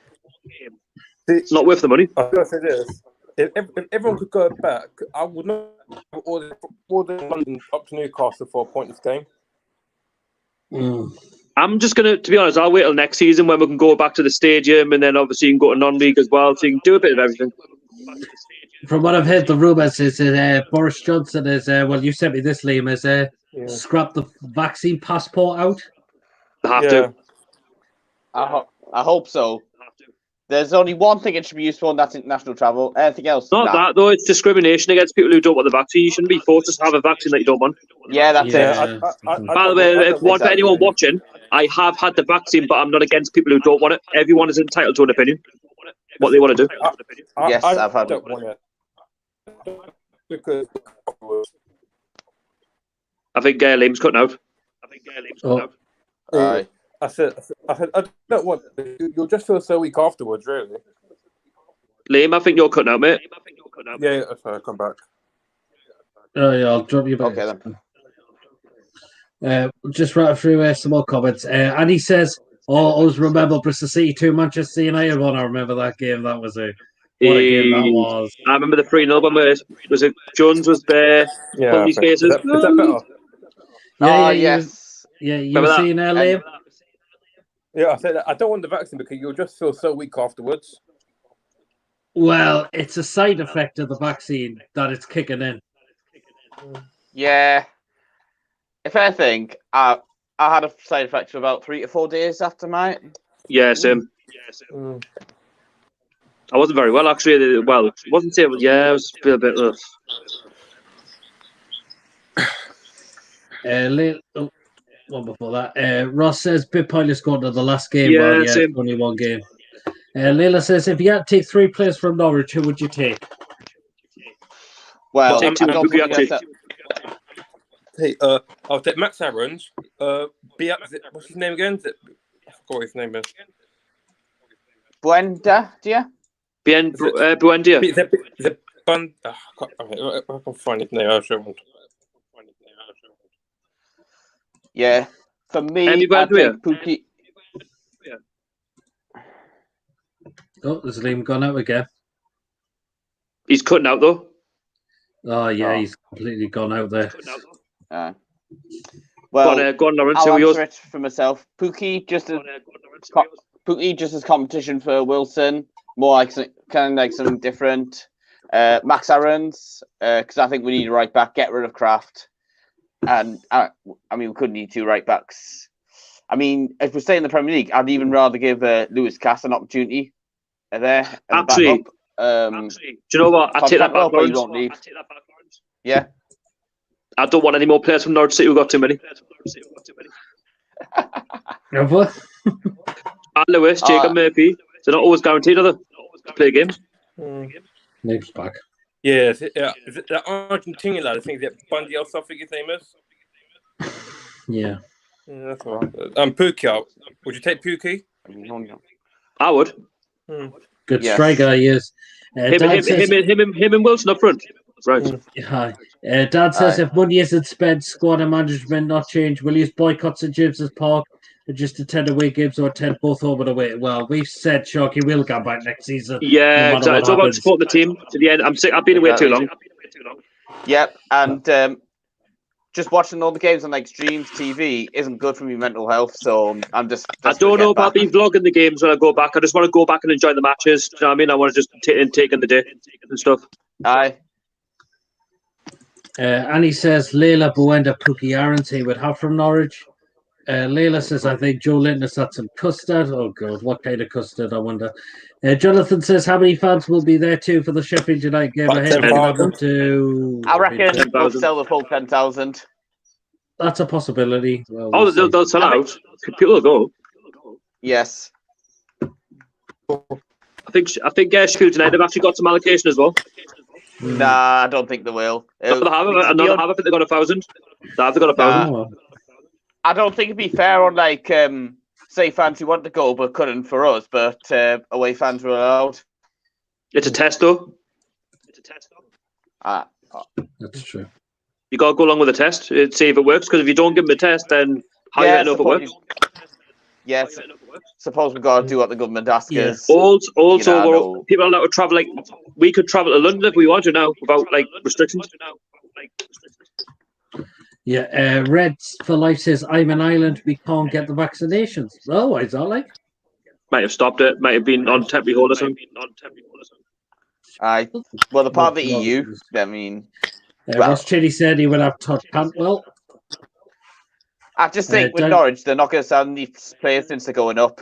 not worth the money. I was going to say this. If everyone could go back, I would not order London up to Newcastle for a pointless game. I'm just going to be honest, I'll wait till next season when we can go back to the stadium and then obviously you can go to non-league as well, so you can do a bit of everything. From what I've heard, the rumours is that Boris Johnson is, well, you sent me this, Liam, is scrap the vaccine passport out. They have to. I hope so. There's only one thing it should be used for, and that's international travel. Anything else? Not that, though. It's discrimination against people who don't want the vaccine. You shouldn't be forced to have a vaccine that you don't want. Yeah, that's it. By the way, for anyone watching, I have had the vaccine, but I'm not against people who don't want it. Everyone is entitled to an opinion. What they want to do. Yes, I've had it. Because I think Liam's cutting out. Aye. I said, I don't want. You'll just feel so weak afterwards, really. Liam, I think you're cutting out, mate. Yeah, sorry, I'll come back. Oh, yeah, I'll drop you back. Okay, then. Just right through some more comments. And he says, I always remember Bristol City 2, Manchester United 1. I remember that game. That was what a game that was. I remember the 3-0 one where was it Jones was there, Pultey's faces. Is that better? Yes. You were seeing there, Liam? Yeah, I said I don't want the vaccine because you'll just feel so weak afterwards. Well, it's a side effect of the vaccine that it's kicking in. Yeah. If anything, I had a side effect for about 3 to 4 days after mine. Yeah, same. I wasn't very well, actually. Well, it wasn't terrible. Yeah, I was a bit One before that. Ross says, bit pointless going to the last game. Yeah, well, it's only one game. Leila says, if you had to take 3 players from Norwich, who would you take? Well, take two I don't people, think that's Hey, I'll take Max Aarons. What's his name again? I forgot what his name is. Buendia? Buendia. I can find his name. I'll show him. Yeah. For me, I'd take Pookie. Oh, there's Liam gone out again. He's cutting out, though. Oh, yeah, he's completely gone out there. Well, go on, Lawrence. I'll answer it for myself. Pookie just as competition for Wilson. More like kind of like something different. Max Aarons, because I think we need a right back. Get rid of Kraft. And I mean, we could need 2 right backs. I mean, if we stay in the Premier League, I'd even rather give Lewis Cass an opportunity there. Actually, do you know what? I take that back, Lawrence. Yeah. I don't want any more players from Norwich City. We've got too many. Never. And Lewis, Jacob Murphy. They're not always guaranteed, are they? To play games. Name's back. Yeah, is it that Argentinian lad? I think that Bundy or something his name is. Yeah. That's all right. Pookie, would you take Pookie? I would. Good striker he is. Him and Wilson up front. Right. Hi. Dad says if money isn't spent, squad and management not changed, will use boycott St James's Park just attend away games or attend both home and away. Well, we've said Sharky will come back next season. Yeah, no exactly. It's all about supporting the team to the end. I'm sick. I've been away too long. Yep, and just watching all the games on like streams TV isn't good for me mental health. So I'm just. I don't know if I'll be vlogging the games when I go back. I just want to go back and enjoy the matches. Do you know what I mean? I want to just take in the day and stuff. Aye. Annie says Leila Buenda Pookie Aaron he would have from Norwich. Leila says, I think Joe Linton has had some custard. Oh, God, what kind of custard, I wonder. Jonathan says, how many fans will be there too for the Sheffield United game ahead? I reckon they'll sell the full 10,000. That's a possibility. Well, they'll sell out. People will go. Yes. I think Sheffield United have actually got some allocation as well. Nah, I don't think they will. I think they got 1,000. They've got 1,000. I don't think it'd be fair on like say fans who want to go but couldn't for us, but away fans were allowed. It's a test though. That's true. You gotta go along with the test, see if it works. Because if you don't give them a test, then how you know if it works? Yes. Suppose we've got to do what the government asks us. Also, people are allowed to travel. Like we could travel to London if we want to now without like restrictions. Yeah, Reds for Life says, I'm an island, we can't get the vaccinations. Oh, why is that like? Might have stopped it, might have been on temporary hold or something. Aye. Well, the part of the EU, I mean... Ross Chitty said he will have Todd Cantwell. I just think with Norwich, they're not going to sell any players since they're going up.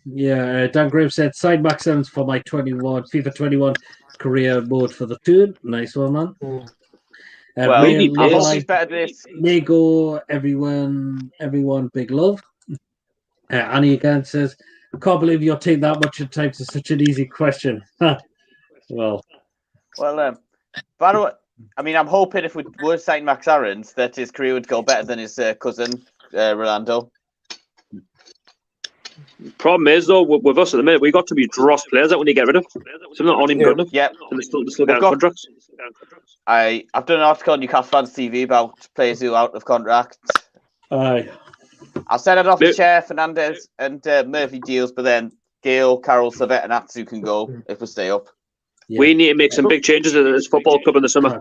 Yeah, Dan Graham said, sign Max Evans for my FIFA 21 career mode for the tour. Nice one, man. Well, I hope he's better than this. Lego, everyone, big love. Annie again says, I can't believe you're taking that much time to such an easy question. Well, by the way, I mean, I'm hoping if we were to sign Max Aarons, that his career would go better than his cousin, Rolando. Problem is, though, with us at the minute, we got to be dross players that when you get rid of. Some not even good enough. Yeah. And they're still getting contracts. I've done an article on Newcastle Fans TV about players who are out of contract. Aye. I'll send it off to Chair, Fernandez and Murphy deals, but then Gale, Carroll, Savet and Atsu can go if we stay up. Yeah. We need to make some big changes in this football club in the summer.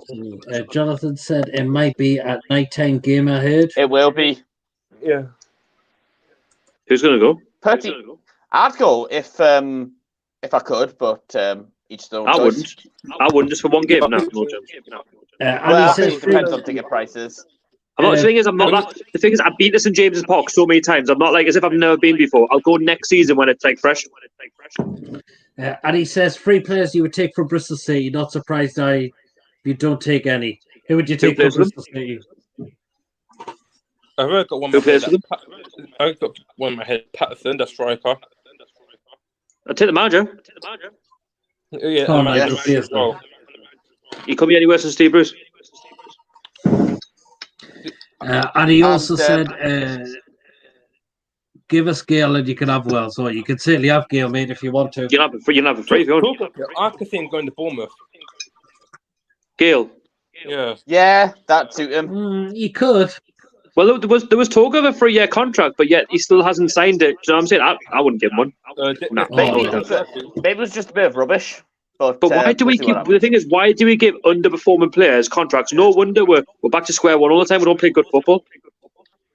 Jonathan said it might be at nighttime game, I heard. It will be. Yeah. Who's going to go? I'd go if I could, but each their own choice. I wouldn't just for one game. No, well, it depends on ticket prices. The thing is, I've been to St James's Park so many times. I'm not like as if I've never been before. I'll go next season when it's like fresh. And he says, free players you would take from Bristol City. Not surprised you don't take any. Who would you take from Bristol City? I've got one. I've got one in my head. Patterson, the striker. I'll take the manager. Yeah, manager. Well. You come anywhere since Steve Bruce. And he also said, give us Gale and you can have Wells. So you can certainly have Gale, mate, if you want to. You can have it free if you want. I could see him going to Bournemouth. Gale. Yeah, that suit him. He could. Well, there was talk of a 3-year contract, but yet he still hasn't signed it. Do you know what I'm saying? I wouldn't give him one. Maybe it was just a bit of rubbish. But why do we keep? The thing is, why do we give underperforming players contracts? No wonder we're back to square one all the time. We don't play good football.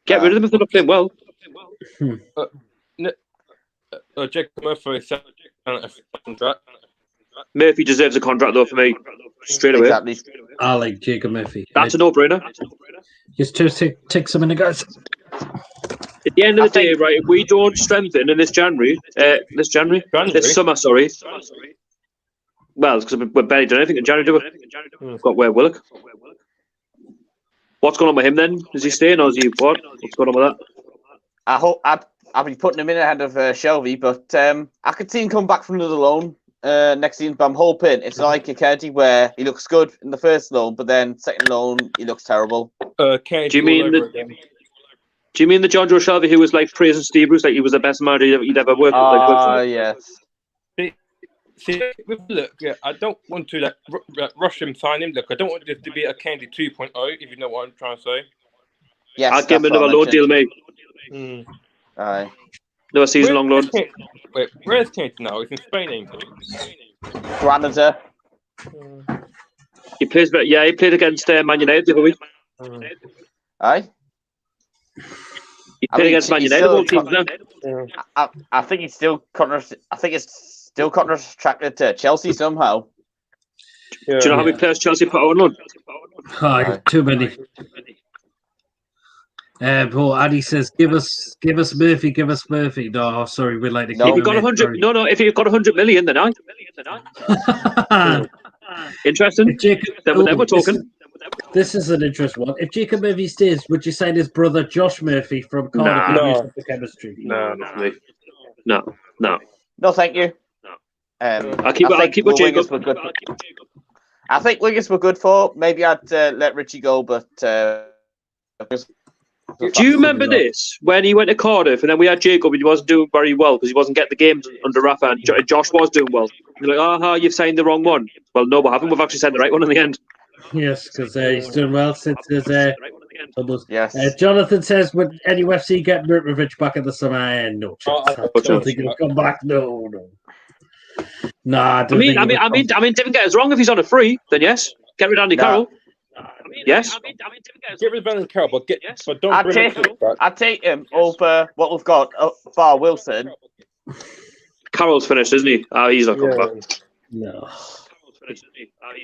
Get rid of them if they're not playing well. Jacob Murphy a contract. Murphy deserves a contract though for me, straight away. Exactly. I like Jacob Murphy. That's a no-brainer. Just to take some in the guys. At the end of the day, right? If we don't strengthen in this summer, sorry. Well, it's because we're barely done anything in January, do we? We've got Ware Willock. What's going on with him then? Is he staying or is he what? What's going on with that? I hope I'll be putting him in ahead of Shelby, but I could see him come back from another loan next season. But I'm hoping it's not like Ikedi where he looks good in the first loan, but then second loan he looks terrible. Do you mean the John Joe Shelby who was like praising Steve Bruce like he was the best manager he'd ever worked with? Yes. See, look, I don't want to rush him, sign him. Look, I don't want this to be a Candy 2.0, if you know what I'm trying to say. Yes, I'd give him another loan deal, mate. Aye. No season-long loan. Wait, where's Kane now? He's in Spain, ain't he? Granada. He plays, he played against Man United the other week. Aye. He played against Man United both teams now. I think he's still contracted to Chelsea somehow. Do you know how many players Chelsea put on loan? Too many. Addy says, "Give us Murphy, give us Murphy." No, sorry, we'd like to keep If you've got 100, if you've got 100 million, then interesting. Then we're talking. This is an interesting one. If Jacob Murphy stays, would you sign his brother Josh Murphy from Cardiff to use up the chemistry? No, not for me. No. No, thank you. I'll keep with Jacob. I think Wiggins were good for. Maybe I'd let Richie go, but. Do you remember this when he went to Cardiff and then we had Jacob and he wasn't doing very well because he wasn't getting the games under Rafa and Josh was doing well? You're like, you've signed the wrong one. Well, no, we haven't. We've actually signed the right one in the end. Yes, because he's doing well since his Yes. Jonathan says, would NUFC get Mitrovic back in the summer? No chance. I don't think he'll come back. No. Nah, I mean, didn't get us wrong. If he's on a free, then yes. Get rid of Andy Carroll. Yes. Get rid of Andy Carroll, but don't bring him back. I'd take him over what we've got, bar Wilson. Carroll's finished, isn't he? He's not coming back. No.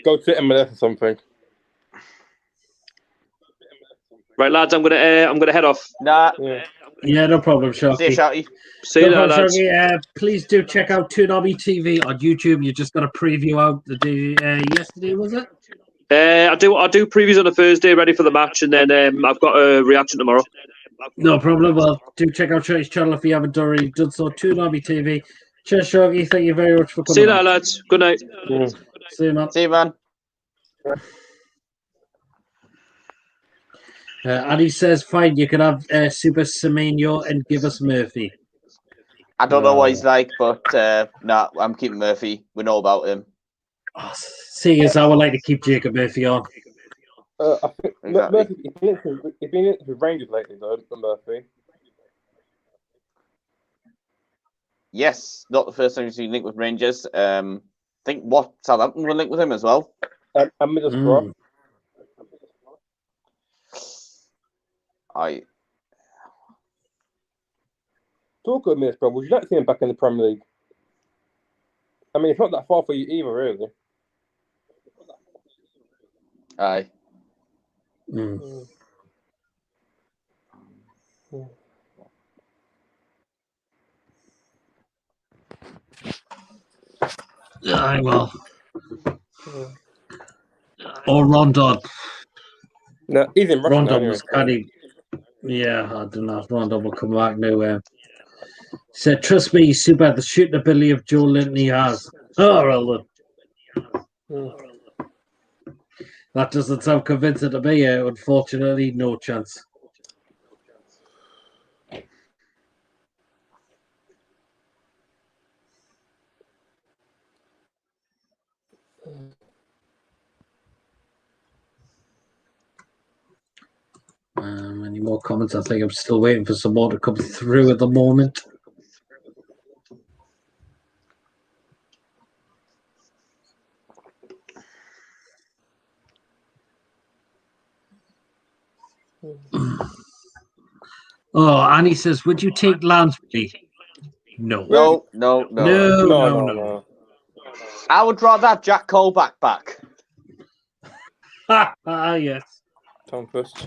Go to MLS or something. Right, lads, I'm gonna head off. Nah. Yeah, no problem, Sharky. See you, Sharky. See you later, lads. Please do check out Toonami TV on YouTube. You just got a preview out the day yesterday, was it? I do previews on a Thursday, ready for the match, and then I've got a reaction tomorrow. No problem. Well, do check out Sharky's channel if you haven't already done so. Toonami TV. Cheers, Sharky. Thank you very much for coming. See you later, lads. Good night. See you, man. See you, man. And he says, fine, you can have Super Semenyo and give us Murphy. I don't know what he's like, but I'm keeping Murphy. We know about him. Seeing as I would like to keep Jacob Murphy on. I think Murphy, he's been in with Rangers lately, though, Murphy. Yes, not the first time he's been linked with Rangers. I think Southampton were linked with him as well. And Middlesbrough. Talk of Middlesbrough, would you like to see him back in the Premier League? I mean, it's not that far for you either, really. Aye. Aye, well. Or Rondon. No, he's in Russia. Rondon was kind of. Yeah, I don't know if Rondon will come back now. Said, trust me, he's super. The shooting ability of Joe Linton he has. Oh, well then. That doesn't sound convincing to me. Unfortunately, no chance. Any more comments? I think I'm still waiting for some more to come through at the moment. Oh, Annie says, would you take Lansbury? No. No. I would rather have Jack Colback back. Yes. Tom first.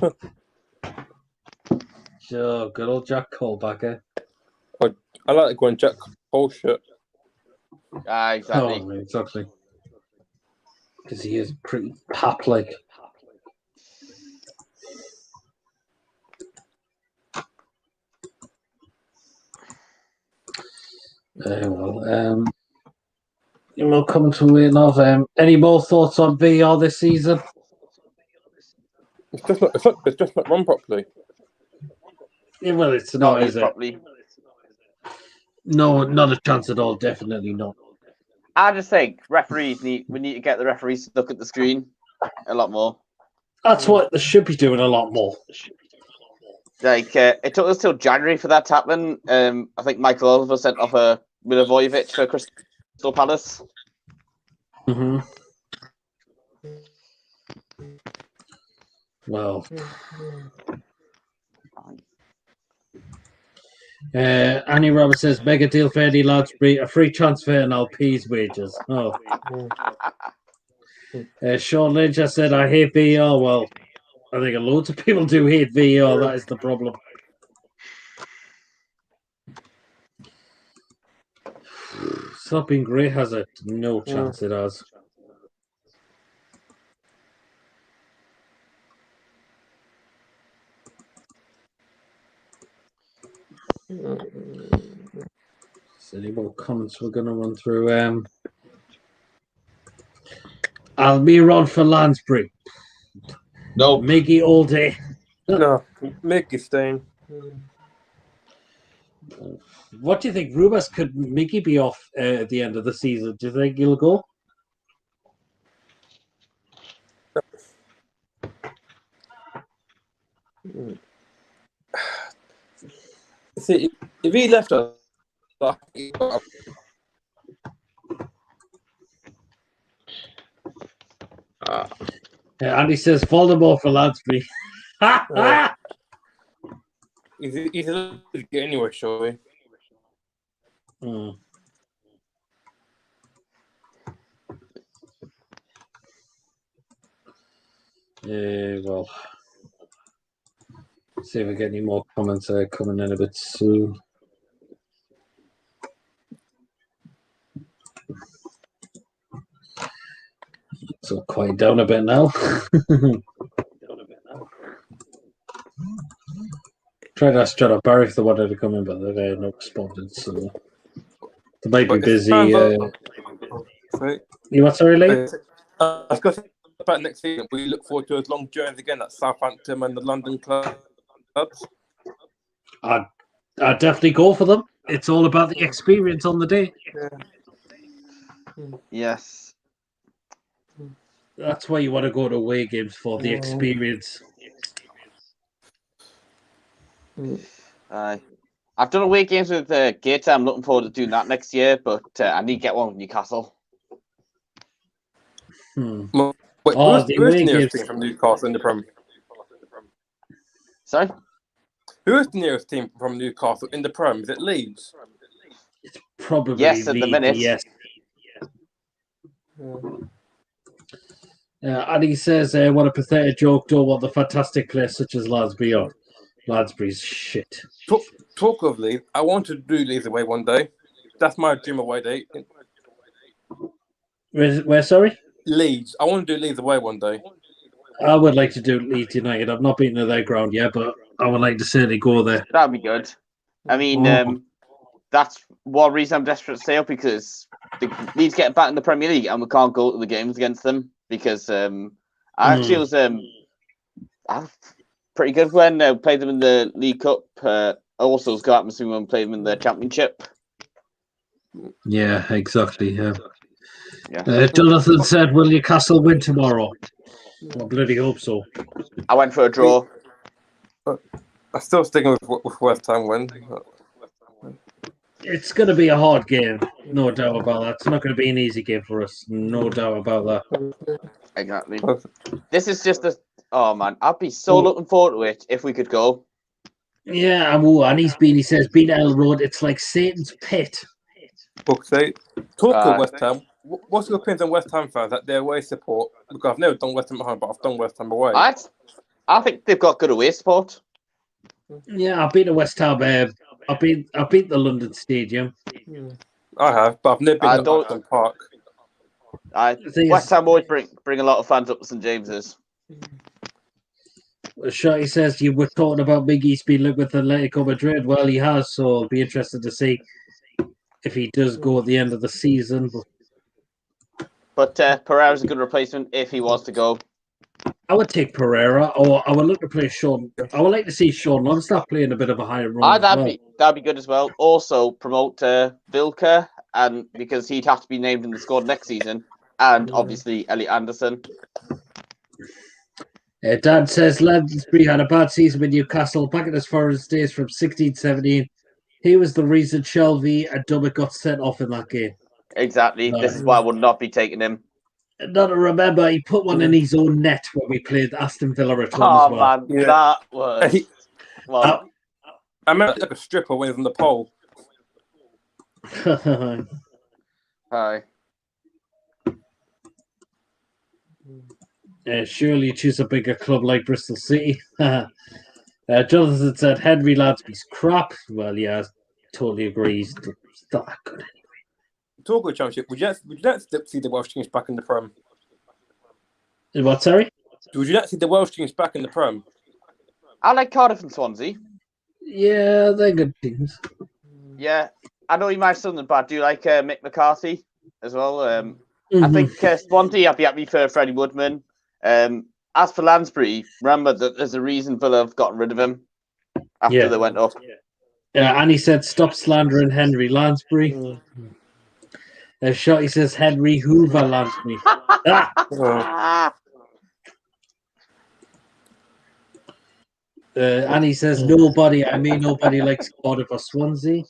Sure, good old Jack Colback, eh? I like going Jack Cole shirt. Exactly. Oh, exactly. Because he is pretty pap-like. We'll come to it of. Any more thoughts on VR this season? It's just not run properly. Yeah, well, it's not, is it? Properly. No, not a chance at all. Definitely not. I just think we need to get the referees to look at the screen a lot more. That's what they should be doing a lot more. Like, it took us till January for that to happen. I think Michael Oliver sent off a Milivojevic for Crystal Palace. Mm-hmm. Well, Annie Roberts says, mega deal for Eddie Ladsbury, a free transfer and I'll pay his wages. Oh. Sean Lynch has said, I hate VAR. Well, I think loads of people do hate VAR. That is the problem. It's not been great, has it? No chance it has. So any more comments we're going to run through? Almiron for Lansbury. No. Miggy all day. No, Miggy staying. What do you think? Rumours could Miggy be off at the end of the season? Do you think he'll go? See, if he left us, Andy says Voldemort for Lansbury. he's a get anywhere, surely. Well, see if we get any more comments coming in a bit soon. So quiet down a bit now. Tried to ask John Barry if they wanted to come in, but they had no responded. So they might be busy. You what, sorry, Lee? I was going to say about next season. We look forward to those long journeys again at Southampton and the London clubs. I'd definitely go for them. It's all about the experience on the day. Yes. That's why you want to go to away games, for the experience. I've done away games with Gator. I'm looking forward to doing that next year, but I need to get one with Newcastle. Wait, who's the nearest team from Newcastle in the Prem? Sorry? Who is the nearest team from Newcastle in the Prem? Is it Leeds? It's probably yes, at the minute. Yes. And he says, what a pathetic joke, don't want the fantastic players such as Ladsbury are. Ladsbury's shit. Talk of Leeds, I want to do Leeds away one day. That's my dream away date. Where, sorry? Leeds. I want to do Leeds away one day. I would like to do Leeds United. I've not been to their ground yet, but I would like to certainly go there. That'd be good. I mean, that's one reason I'm desperate to stay up, because Leeds get back in the Premier League and we can't go to the games against them, because I actually was pretty good when I played them in the League Cup. Also was good atmosphere when we played them in the Championship. Yeah, exactly. Yeah. Jonathan said, will Newcastle win tomorrow? I bloody hope so. I went for a draw. I'm still sticking with West Ham win. It's going to be a hard game, no doubt about that. It's not going to be an easy game for us, no doubt about that. Exactly. This is just oh man, I'd be so looking forward to it if we could go. Yeah, and he says, being at Ell Road, it's like Satan's pit. Talk of West Ham. What's your opinion on West Ham fans at their away support? Because I've never done West Ham at home, but I've done West Ham away. I think they've got good away support. Yeah, I've been to West Ham. I've been the London Stadium. I have, but I've never been to Upton Park. West Ham always bring a lot of fans up to St James's. Shotty says you were talking about Miggy's been linked with Atletico Madrid. Well, he has, so I'll be interested to see if he does go at the end of the season. But Pereira's a good replacement if he was to go. I would take Pereira, or I would look to play Sean. I would like to see Sean Longstaff playing a bit of a higher role. That'd be good as well. Also promote Vilka, and because he'd have to be named in the squad next season, and obviously Elliot Anderson. Dan says Lansbury had a bad season with Newcastle back in his forest days from 16-17. He was the reason Shelby and Dummett got sent off in that game. Exactly. This is why I would not be taking him. Not to remember, he put one in his own net when we played Aston Villa at home as well. Man, that was... Well, I remember like a strip away from the pole. Hi. Surely you choose a bigger club like Bristol City. Jonathan said Henry Lansby's crap. Well, yeah, totally agree. He's not that good anyway. Talk of the Championship, would you not see the Welsh teams back in the Prem? What, sorry? Would you not see the Welsh teams back in the Prem? I like Cardiff and Swansea. Yeah, they're good teams. Yeah, I know you might have something, but I do like Mick McCarthy as well. I think Swansea, I'd be happy for Freddie Woodman. As for Lansbury, remember that there's a reason Villa have gotten rid of him after they went up. Yeah, and he said, stop slandering Henry Lansbury. Shotty says, Henry Hoover Lansbury. And he says, nobody likes Cardiff or Swansea.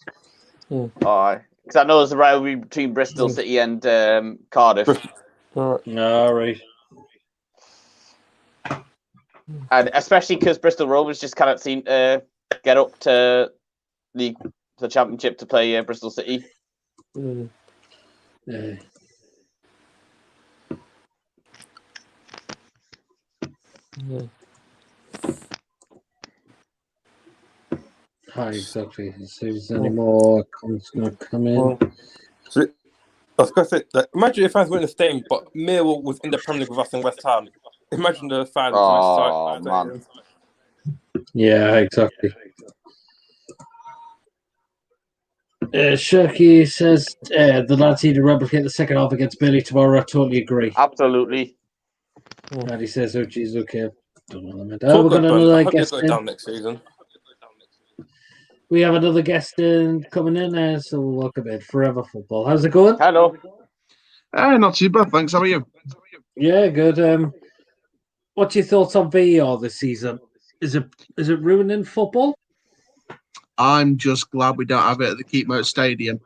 Because I know there's a rivalry between Bristol City and Cardiff. All right. And especially because Bristol Rovers just cannot seem to get up to the Championship to play Bristol City. Hi, exactly. So is there any more comments going to come in? So, I was going to say, like, imagine if fans weren't in the stadium, but Millwall was in the Premier League with us in West Ham. Imagine the fans. Oh, man. Yeah, exactly. Shirky says the lads need to replicate the second half against Billy tomorrow. I totally agree. Absolutely. And he says, oh, geez, okay. We've got I another hope guest they go in. down next season. We have another guest in coming in, so welcome in Forever Football. How's it going? Hello. Not too bad, thanks. How are you? Yeah, good. What's your thoughts on VAR this season? Is it ruining football? I'm just glad we don't have it at the Keepmoat Stadium.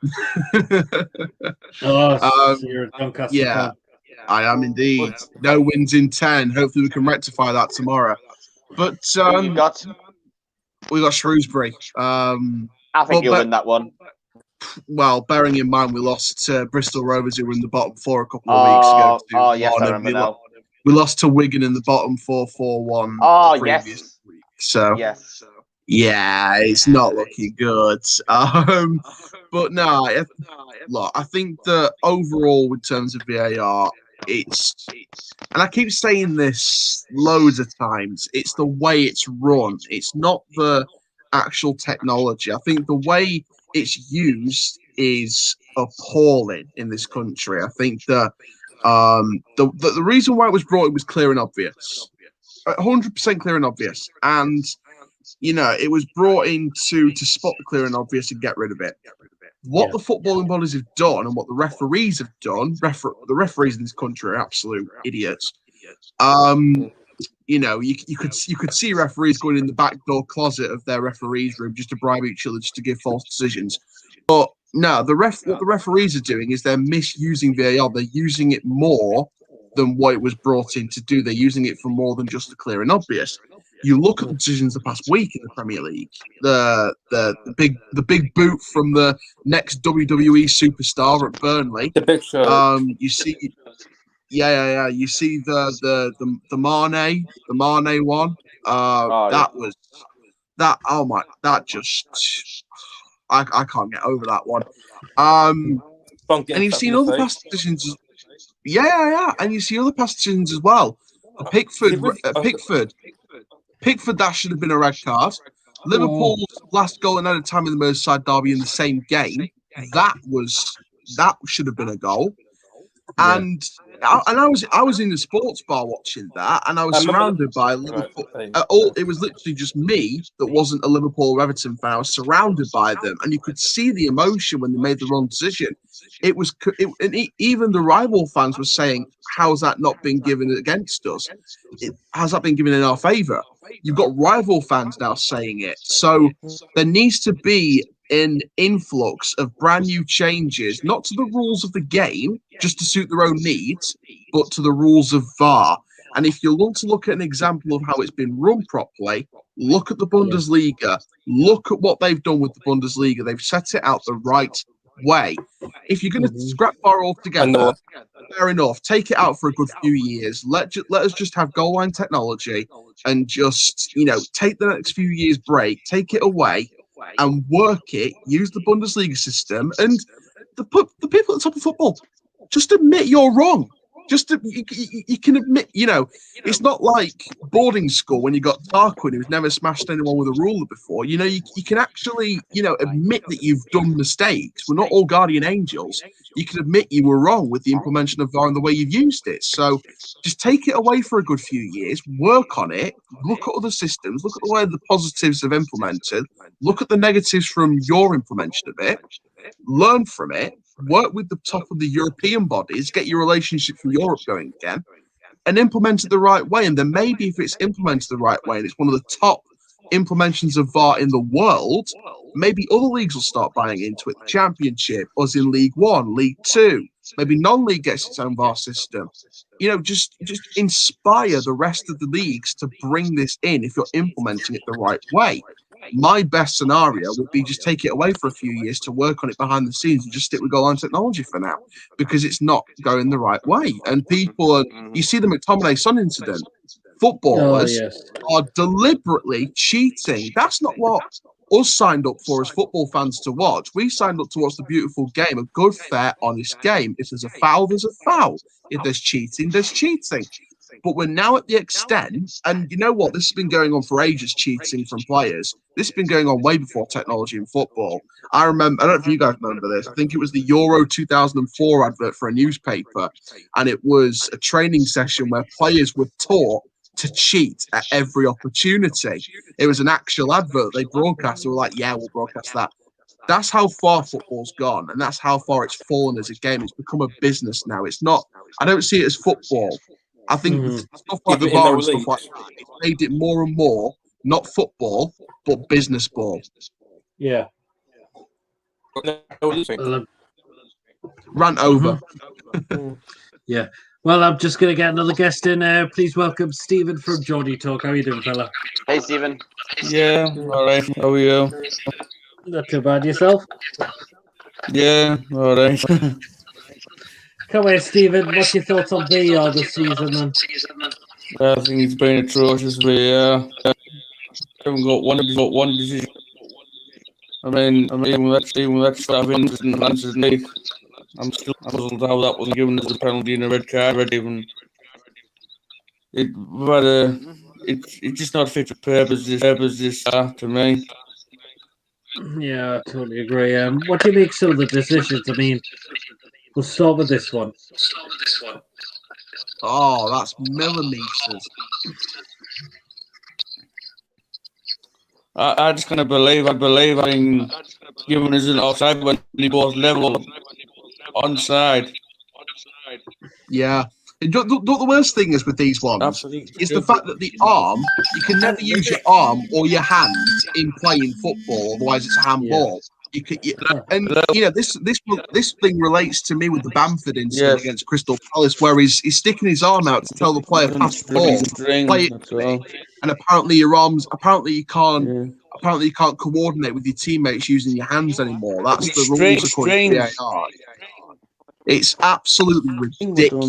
So you're a Doncaster fan. I am indeed. No wins in 10. Hopefully we can rectify that tomorrow. But we got Shrewsbury. I think you'll win that one. Well, bearing in mind we lost to Bristol Rovers, who were in the bottom four a couple of weeks ago. Yes, I remember now. We lost to Wigan in the bottom 4-4-1. Oh, yes. So, yes. Yeah, it's not looking good. But no, look, I think that overall, in terms of VAR, it's, and I keep saying this loads of times, it's the way it's run. It's not the actual technology. I think the way it's used is appalling in this country. I think that the reason why it was brought in was clear and obvious, 100% clear and obvious, and it was brought in to spot the clear and obvious and get rid of it. What the footballing bodies have done and what the referees have done, the referees in this country are absolute idiots. You could see referees going in the back door closet of their referees' room just to bribe each other, just to give false decisions. But no, what the referees are doing is they're misusing VAR. They're using it more than what it was brought in to do. They're using it for more than just the clear and obvious. You look at the decisions the past week in the Premier League. The big boot from the next WWE superstar at Burnley. The big show. You see, You see the Mane one. I can't get over that one. And you've seen other past decisions. And you see other past decisions as well. Pickford, that should have been a red card. Liverpool's last goal and added time in the Merseyside derby in the same game. That should have been a goal. And I was in the sports bar watching that, and I was surrounded by Liverpool. It was literally just me that wasn't a Liverpool or Everton fan. I was surrounded by them, and you could see the emotion when they made the wrong decision. Even the rival fans were saying, "How's that not been given against us? Has that been given in our favour?" You've got rival fans now saying it. So there needs to be an influx of brand new changes, not to the rules of the game, just to suit their own needs, but to the rules of VAR. And if you want to look at an example of how it's been run properly, look at the Bundesliga. Look at what they've done with the Bundesliga. They've set it out the right way. If you're going to scrap VAR altogether, fair enough. Take it out for a good few years. Let us just have goal line technology and just, take the next few years break, take it away and work it, use the Bundesliga system, and the people at the top of football, just admit you're wrong. You can admit, it's not like boarding school when you got Tarquin who's never smashed anyone with a ruler before. You can actually, admit that you've done mistakes. We're not all guardian angels. You can admit you were wrong with the implementation of VAR and the way you've used it. So just take it away for a good few years, work on it, look at other systems, look at the way the positives have implemented, look at the negatives from your implementation of it, learn from it, work with the top of the European bodies, get your relationship from Europe going again, and implement it the right way. And then maybe if it's implemented the right way and it's one of the top implementations of VAR in the world, maybe other leagues will start buying into it. The Championship, us in League One, League Two, maybe non-league gets its own VAR system. Just inspire the rest of the leagues to bring this in if you're implementing it the right way. My best scenario would be just take it away for a few years to work on it behind the scenes and just stick with goal line technology for now, because it's not going the right way. And people you see the McTominay Son incident. Footballers are deliberately cheating. That's not what us signed up for as football fans to watch. We signed up to watch the beautiful game, a good, fair, honest game. If there's a foul, there's a foul. If there's cheating, there's cheating. But we're now at the extent, and you know what? This has been going on for ages, cheating from players. This has been going on way before technology in football. I remember, I don't know if you guys remember this, I think it was the Euro 2004 advert for a newspaper, and it was a training session where players were taught to cheat at every opportunity. It was an actual advert they broadcast. They were like, yeah, we'll broadcast that. That's how far football's gone, and that's how far it's fallen as a game. It's become a business now. It's not, I don't see it as football. I think stuff like the VAR and stuff like that, it's made it more and more not football, but business ball. Yeah. Rant over. Yeah. Well, I'm just going to get another guest in. Please welcome Stephen from Geordie Talk. How are you doing, fella? Hey, Stephen. Yeah, all right. How are you? Not too bad. Yourself? Yeah, all right. Come here, Stephen. What's your thoughts on VAR this season, then? I think it's been atrocious. VAR. Haven't got one decision. I mean, even with that stuff in Lancers League, I'm still puzzled how that wasn't given as a penalty and a red card. Even it's just not fit for purpose. This to me. Yeah, I totally agree. What do you make some of the decisions? I mean, we'll start with this one. Oh, that's millimeters. I just can't believe having given us an offside when they both level onside. Yeah. The worst thing is with these ones is the fact that the arm, you can never use your arm or your hand in playing football, otherwise it's a handball. This thing relates to me with the Bamford incident against Crystal Palace, where he's sticking his arm out to tell the player pass the ball, play it, and apparently your arms, you can't coordinate with your teammates using your hands anymore. That's the rules according to VAR. It's absolutely ridiculous.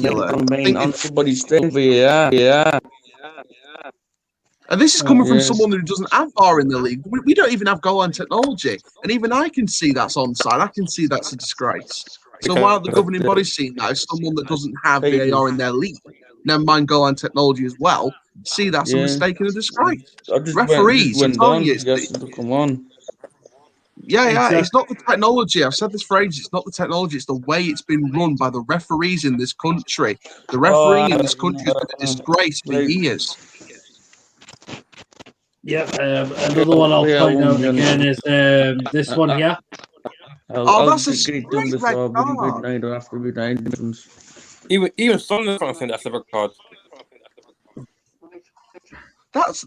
And this is coming from someone who doesn't have VAR in the league. We don't even have goal line technology. And even I can see that's onside. I can see that's a disgrace. So why aren't the governing bodies seeing that as someone that doesn't have VAR in their league, never mind goal line technology as well, see that's a mistake and a disgrace? Referees are telling you come on. Yeah. It's not the technology. I've said this for ages. It's not the technology. It's the way it's been run by the referees in this country. The refereeing in this country has been a disgrace for years. Yep. Another one I'll point out again is this one here. I'll that's a get it straight done red before card. midnight or after midnight. Even Sunderland think that's a red card. That's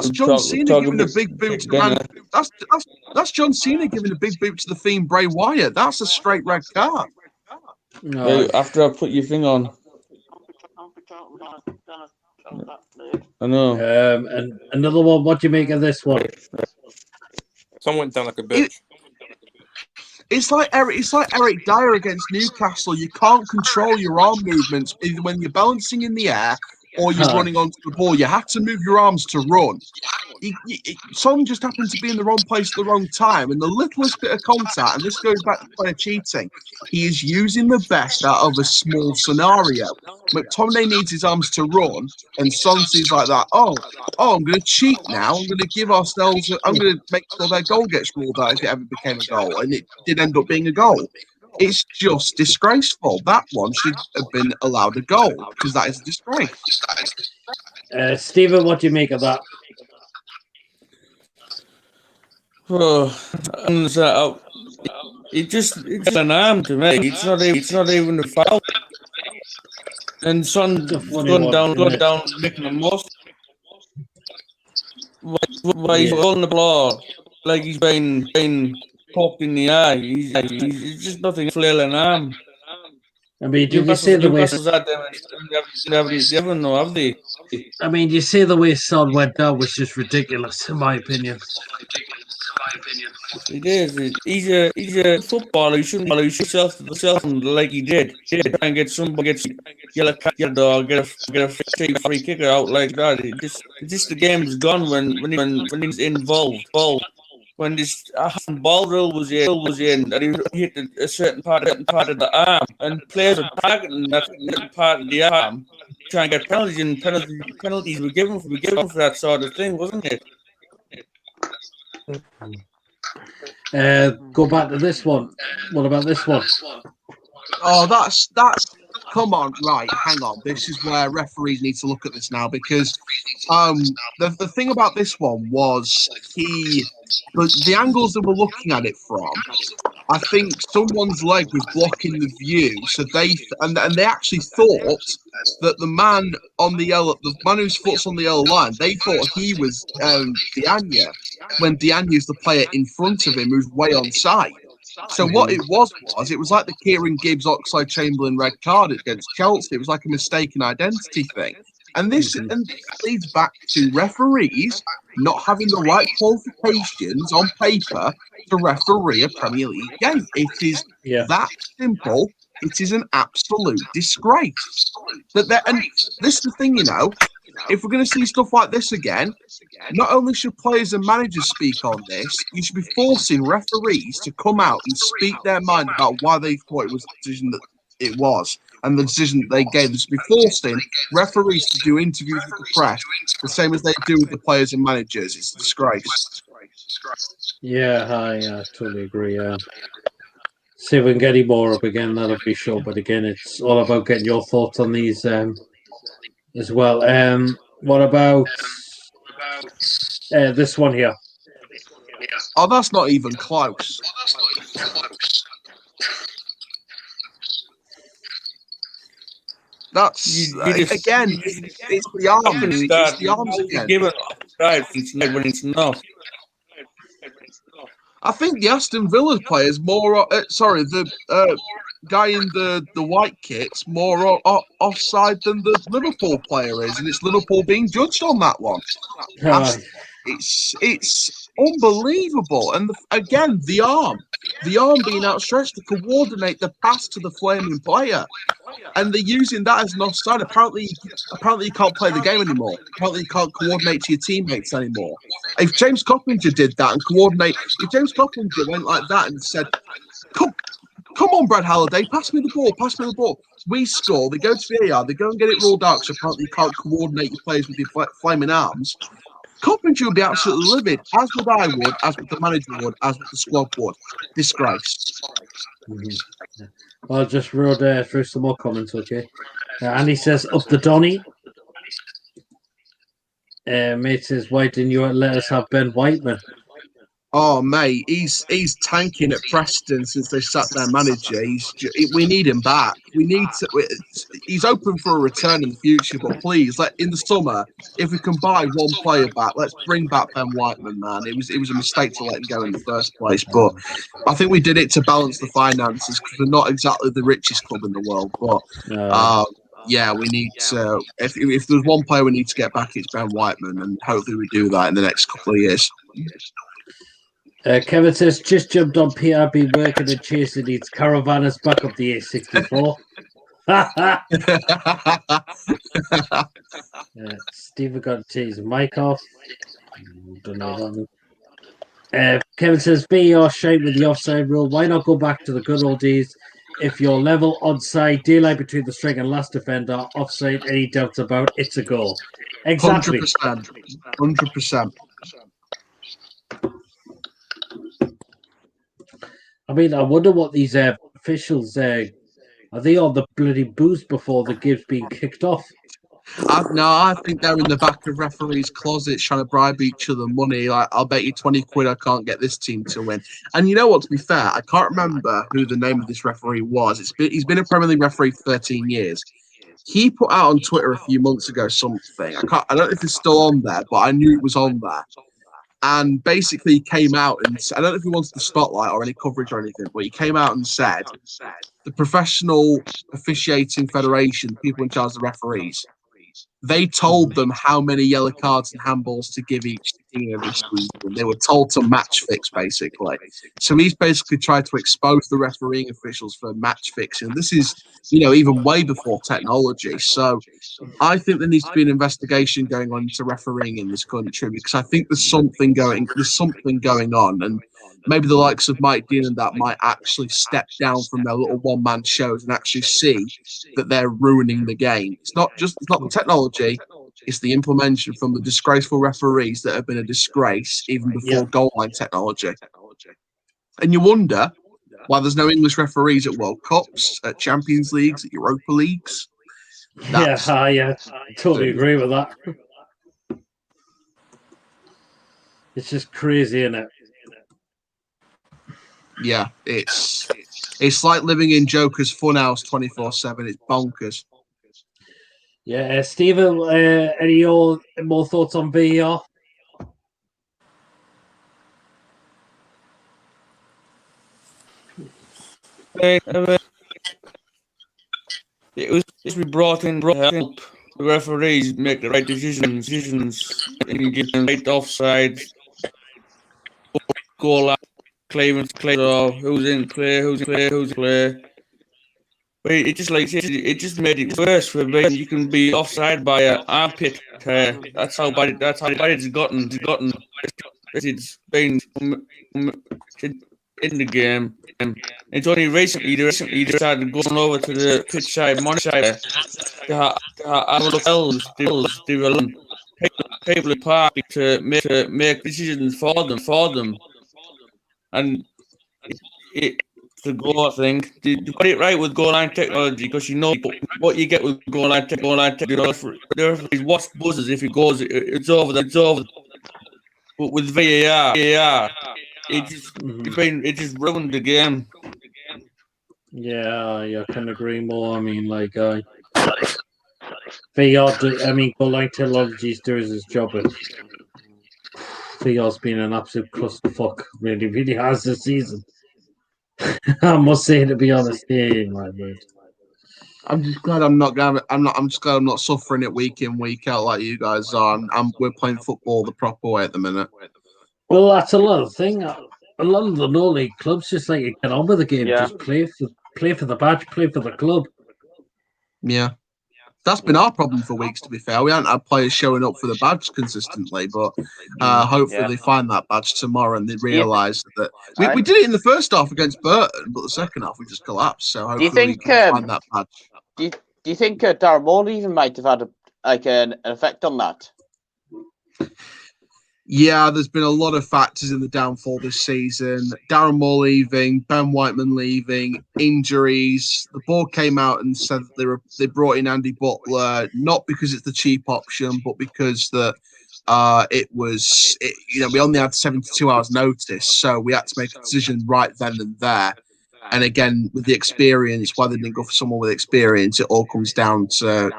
John Cena giving a big boot to the man. That's John Cena giving a big boot to the Fiend Bray Wyatt. That's a straight red card. No. After I put your thing on. I know. And another one. What do you make of this one? Someone went down like a bitch. It's like Eric Dyer against Newcastle. You can't control your arm movements either when you're balancing in the air or you're running onto the ball. You have to move your arms to run. Son just happened to be in the wrong place at the wrong time, and the littlest bit of contact, and this goes back to player cheating, he is using the best out of a small scenario. McTominay needs his arms to run, and Son sees like that, oh, I'm going to cheat now. I'm going to make sure their goal gets ruled out if it ever became a goal, and it did end up being a goal. It's just disgraceful. That one should have been allowed a goal, because that is a disgrace. Stephen, what do you make of that? It's an arm to me. It's not even a foul. And Son gone down, making a most. Why he's on the floor like he's been poked in the eye. He's just nothing flailing arm. I mean, did you see the way? Have they? I mean, you see the way Son went down was just ridiculous, in my opinion. It is. He's a footballer. He shouldn't himself like he did. Try and get somebody yellow card or get a free kicker out like that. Just the game's gone when he's involved. When this ball rule was in, and he hit a certain part of the arm, and players are targeting that part of the arm, trying to get penalties, and penalties were given for that sort of thing, wasn't it? Go back to this one. What about this one? Oh, that's. Come on, right? Hang on. This is where referees need to look at this now, because the thing about this one was the angles that we're looking at it from. I think someone's leg was blocking the view, so they actually thought that the man whose foot's on the yellow line, they thought he was Diagne, when Diagne's the player in front of him who's way on side. So what it was like the Kieran Gibbs Oxlade Chamberlain red card against Chelsea. It was like a mistaken identity thing. And this leads back to referees not having the right qualifications on paper to referee a Premier League game. It is that simple. It is an absolute disgrace. And this is the thing, if we're going to see stuff like this again, not only should players and managers speak on this, you should be forcing referees to come out and speak their mind about why they thought it was the decision that it was, and the decision that they gave. They should be forcing referees to do interviews with the press, the same as they do with the players and managers. It's a disgrace. Yeah, I totally agree. See if we can get any more up again, that'll be sure. But again, it's all about getting your thoughts on these as well. What about this one here? Oh, that's not even close. That's again. It's the arms. It's the arms again. Give it when it's not. I think the Aston Villa player is more. The guy in the white kit's more offside than the Liverpool player is, and it's Liverpool being judged on that one. It's unbelievable. And again, the arm being outstretched to coordinate the pass to the flaming player, and they're using that as an offside. Apparently you can't play the game anymore. Apparently you can't coordinate to your teammates anymore. If James Coppinger did that and if James Coppinger went like that and said, Come on, Brad Halliday, pass me the ball. We score, they go to VAR, they go and get it ruled out because apparently you can't coordinate your players with your flaming arms. Coventry would be absolutely livid, as would I would, as would the manager would, as would the squad would. Disgrace. I'll just read through some more comments, okay? Andy says, up the Donny. Mate says, why didn't you let us have Ben Whiteman? Oh, mate, he's tanking at Preston since they sacked their manager. We need him back. We need to. He's open for a return in the future, but please, in the summer, if we can buy one player back, let's bring back Ben Whiteman, man. It was a mistake to let him go in the first place, but I think we did it to balance the finances because we're not exactly the richest club in the world. But yeah, we need to. If there's one player we need to get back, it's Ben Whiteman, and hopefully we do that in the next couple of years. Kevin says, just jumped on PRB working and chasing needs Caravana's back up the A64. Steve got to take his mic off. Don't know that. Kevin says, VAR shite with the offside rule. Why not go back to the good old days? If you're level, onside, daylight between the string and last defender, offside, any doubts about, it's a goal. Exactly. 100%. I mean, I wonder what these officials are they on the bloody booze before the game's being kicked off? I think they're in the back of referees' closets trying to bribe each other money. I'll bet you 20 quid I can't get this team to win. And you know what? To be fair, I can't remember who the name of this referee was. He's been a Premier League referee for 13 years. He put out on Twitter a few months ago something. I don't know if it's still on there, but I knew it was on there. And basically came out and I don't know if he wanted the spotlight or any coverage or anything, but he came out and said the professional officiating federation, people in charge of the referees, they told them how many yellow cards and handballs to give each team every season. They were told to match fix, basically. So he's basically tried to expose the refereeing officials for match fixing. This is, even way before technology. So I think there needs to be an investigation going on into refereeing in this country because I think there's something going on, and maybe the likes of Mike Dean and that might actually step down from their little one-man shows and actually see that they're ruining the game. It's not the technology, it's the implementation from the disgraceful referees that have been a disgrace even before goal line technology. And you wonder why there's no English referees at World Cups, at Champions Leagues, at Europa Leagues. I totally agree with that. It's just crazy, isn't it? Yeah, it's like living in Joker's funhouse 24/7. It's bonkers. Yeah, Stephen, any more thoughts on VAR? It was brought in to help the referees make the right decisions and get the right offside, goal out, claimants, who's in play. But it just made it worse for me. You can be offside by an armpit hair. That's how bad it's gotten. It's been in the game. It's only recently they started going over to the pitch side monitor to have people in park to make decisions for them. And it's a goal, I think. You got it right with goal line technology because you know what you get with goal line technology. The referee watch buzzes if it goes, it's over. But with VAR, it just ruined the game. Yeah, I couldn't agree more. I mean, VAR, goal line technology is doing his job. VAR's been an absolute clusterfuck. Really has this season. I must say, to be honest, my word. I'm just glad I'm just glad I'm not suffering it week in, week out like you guys are. We're playing football the proper way at the minute. Well, that's another thing. A lot of the non-league clubs just get on with the game. Yeah. Just play for the badge, play for the club. Yeah. That's been our problem for weeks, to be fair. We haven't had players showing up for the badge consistently, but hopefully they find that badge tomorrow and they realise that we did it in the first half against Burton, but the second half we just collapsed. So hopefully we can find that badge. Do you think Darren Moore even might have had an effect on that? Yeah, there's been a lot of factors in the downfall this season. Darren Moore leaving, Ben Whiteman leaving, injuries. The board came out and said that they brought in Andy Butler not because it's the cheap option, but because that we only had 72 hours notice, so we had to make a decision right then and there. And again, with the experience, why they didn't go for someone with experience, it all comes down to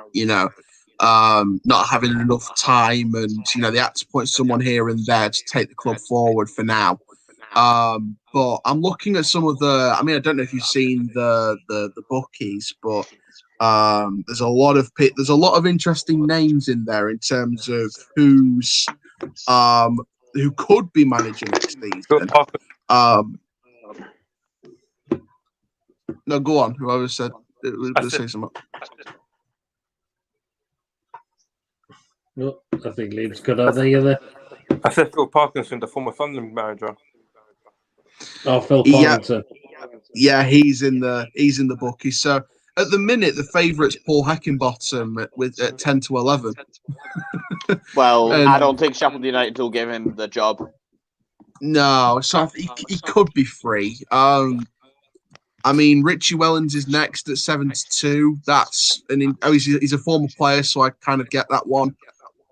not having enough time, and they had to put someone here and there to take the club forward for now. But I'm looking at some of the. I mean, I don't know if you've seen the bookies, but there's a lot of interesting names in there in terms of who could be managing next season. No, go on. Whoever said it was say something. No, I think Liam's got out there. I said Phil Parkinson, the former Sunderland manager. Oh, Phil Parkinson. Yeah, he's in the bookies. So at the minute, the favourite's Paul Heckingbottom at 10 to 11. Well, I don't think Sheffield United will give him the job. No, so he could be free. I mean, Richie Wellens is next at 7 to 2. He's a former player, so I kind of get that one.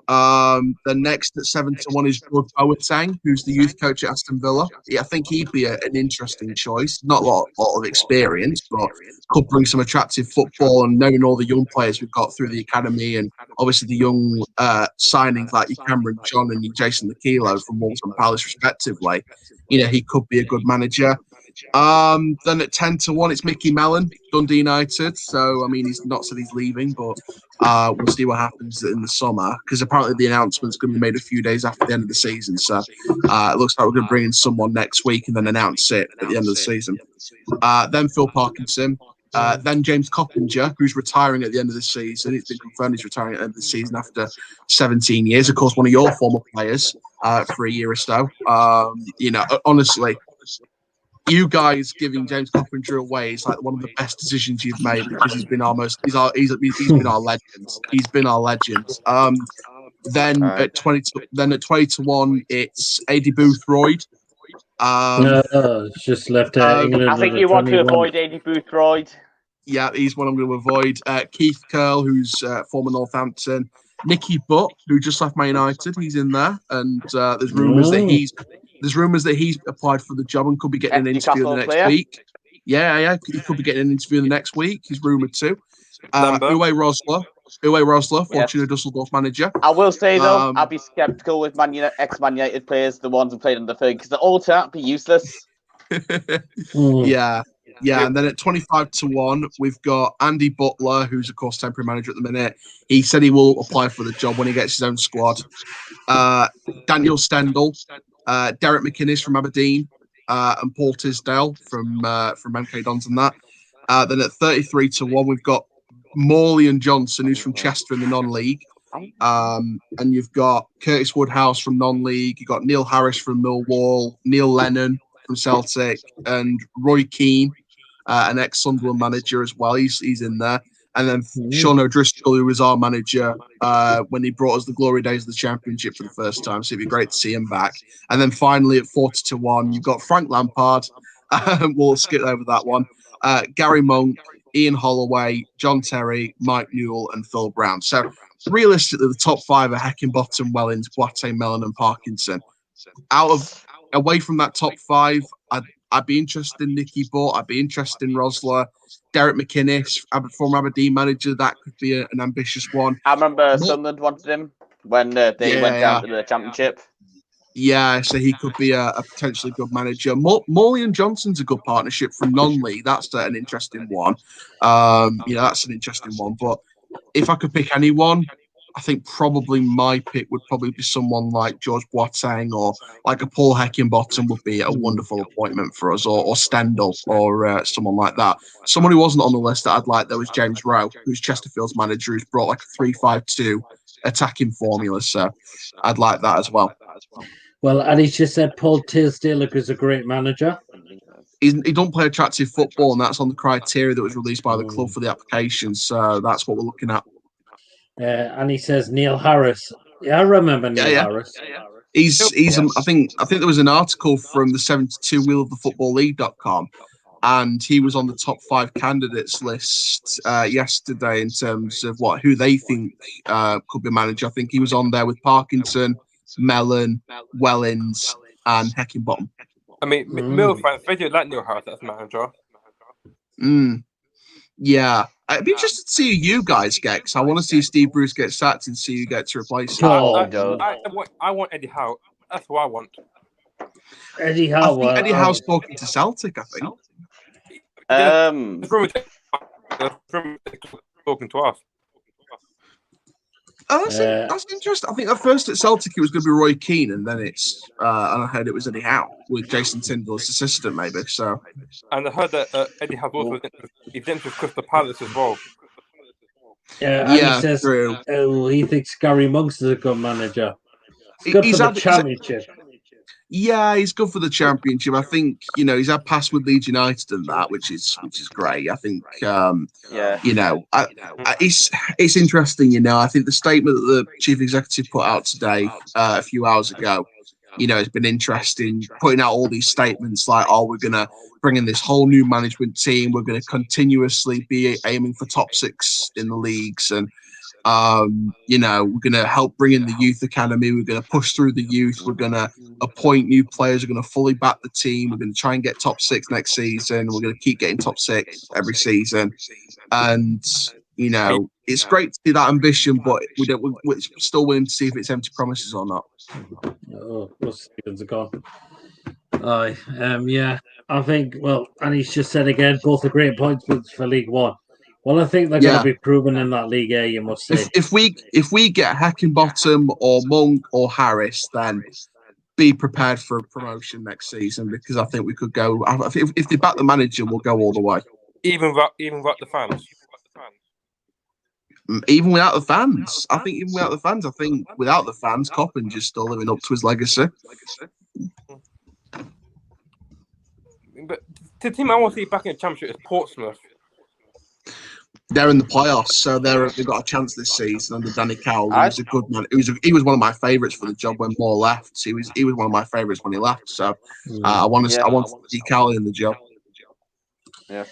The next at 7 to 1 is George Boateng, who's the youth coach at Aston Villa. Yeah, I think he'd be an interesting choice. Not a lot of experience, but could bring some attractive football. And knowing all the young players we've got through the academy, and obviously the young signings like your Cameron John and your Jason Aquilo from Wolves and Palace, respectively, he could be a good manager. Then at 10 to 1, it's Mickey Mellon, Dundee United. So, I mean, he's not said he's leaving, but we'll see what happens in the summer, because apparently the announcement's going to be made a few days after the end of the season. So, it looks like we're going to bring in someone next week and then announce it at the end of the season. Then Phil Parkinson. Then James Coppinger, who's retiring at the end of the season. It's been confirmed he's retiring at the end of the season after 17 years. Of course, one of your former players for a year or so. Honestly, you guys giving James Coppinger away is like one of the best decisions you've made, because he's been our legend. He's been our legend. Then at 20 to 1, it's Adi Boothroyd. Just left England. I think you want to avoid Adi Boothroyd. Yeah, he's one I'm going to avoid. Keith Curle, who's former Northampton. Nicky Butt, who just left Man United, he's in there, and there's rumours that he's applied for the job and could be getting an interview in the next week. Yeah, he could be getting an interview in the next week. He's rumoured too. Uwe Rosler, Fortuna Dusseldorf manager. I will say though, I'll be sceptical with ex-Man United players, the ones who played in the third, because they're all to be useless. Yeah, and then at 25 to 1, we've got Andy Butler, who's of course temporary manager at the minute. He said he will apply for the job when he gets his own squad. Daniel Stendel, Derek McInnes from Aberdeen, and Paul Tisdale from MK Dons and that. Then at 33 to 1, we've got Morley and Johnson, who's from Chester in the non-league. And you've got Curtis Woodhouse from non-league. You've got Neil Harris from Millwall, Neil Lennon from Celtic, and Roy Keane, an ex-Sunderland manager as well. He's in there. And then Sean O'Driscoll, who was our manager when he brought us the glory days of the Championship for the first time. So it'd be great to see him back. And then finally at 40 to 1, you've got Frank Lampard. We'll skip over that one. Gary Monk, Ian Holloway, John Terry, Mike Newell, and Phil Brown. So realistically, the top 5 are Heckingbottom, Wellens, Boateng, Mellon, and Parkinson. Away from that top 5, I'd be interested in Nicky Butt. I'd be interested in Rosler. Derek McInnes, former Aberdeen manager, that could be an ambitious one. I remember Sunderland wanted him when they went down to the Championship. Yeah, so he could be a potentially good manager. Morley and Johnson's a good partnership from non-league. That's an interesting one. That's an interesting one. But if I could pick anyone, I think probably my pick would probably be someone like George Boateng, or like a Paul Heckingbottom would be a wonderful appointment for us, or Stendel, or someone like that. Someone who wasn't on the list that I'd like, though, is James Rowe, who's Chesterfield's manager, who's brought like a 3-5-2 attacking formula. So I'd like that as well. Well, and he's just said Paul Tisdale is a great manager. He don't play attractive football, and that's on the criteria that was released by the club for the application. So that's what we're looking at. And he says Neil Harris. Yeah, I remember Neil Harris. I think there was an article from the 72 wheel of the football league.com, and he was on the top 5 candidates list yesterday in terms of who they think could be manager. I think he was on there with Parkinson, Mellon, Wellens, and Heckingbottom. I mean, Mill fans, they do like Newhouse as manager. Yeah. It'd be interesting to see who you guys get, because I want to see Steve Bruce get sacked and see who gets replaced. I want Eddie Howe. That's what I want. Eddie Howe. I think Eddie Howe's spoken to Celtic, I think. Talking to us. Oh, that's interesting. I think at first at Celtic it was going to be Roy Keane, and then and I heard it was Eddie Howe with Jason Tyndall as assistant, maybe. So, and I heard that Eddie Howe also events with Crystal Palace as well. Yeah, and he says he thinks Gary Monks is a good manager. He's good for the Championship. Yeah, he's good for the Championship. I think he's had pass with Leeds United and that, which is great. I think it's interesting. I think the statement that the chief executive put out today a few hours ago, has been interesting. Putting out all these statements like, we're gonna bring in this whole new management team. We're gonna continuously be aiming for top 6 in the leagues, and we're going to help bring in the youth academy. We're going to push through the youth. We're going to appoint new players. We're going to fully back the team. We're going to try and get top 6 next season. We're going to keep getting top 6 every season. And, it's great to see that ambition, but we're still willing to see if it's empty promises or not. Oh, those seasons are gone. Yeah, I think, and he's just said again, both are great points for League One. Well, I think they're going to be proven in that League A, you must say. If we get Heckingbottom or Monk or Harris, then be prepared for a promotion next season, because I think we could go. If they back the manager, we'll go all the way. Even without the fans. Even without the fans, I think without the fans, Coppinger's still living up to his legacy. But the team I want to see back in the Championship is Portsmouth. They're in the playoffs, so they've got a chance this season under Danny Cowell. He was a good man. He was one of my favourites for the job when Moore left. He was one of my favourites when he left. So I want to see Cowell in the job. Yeah.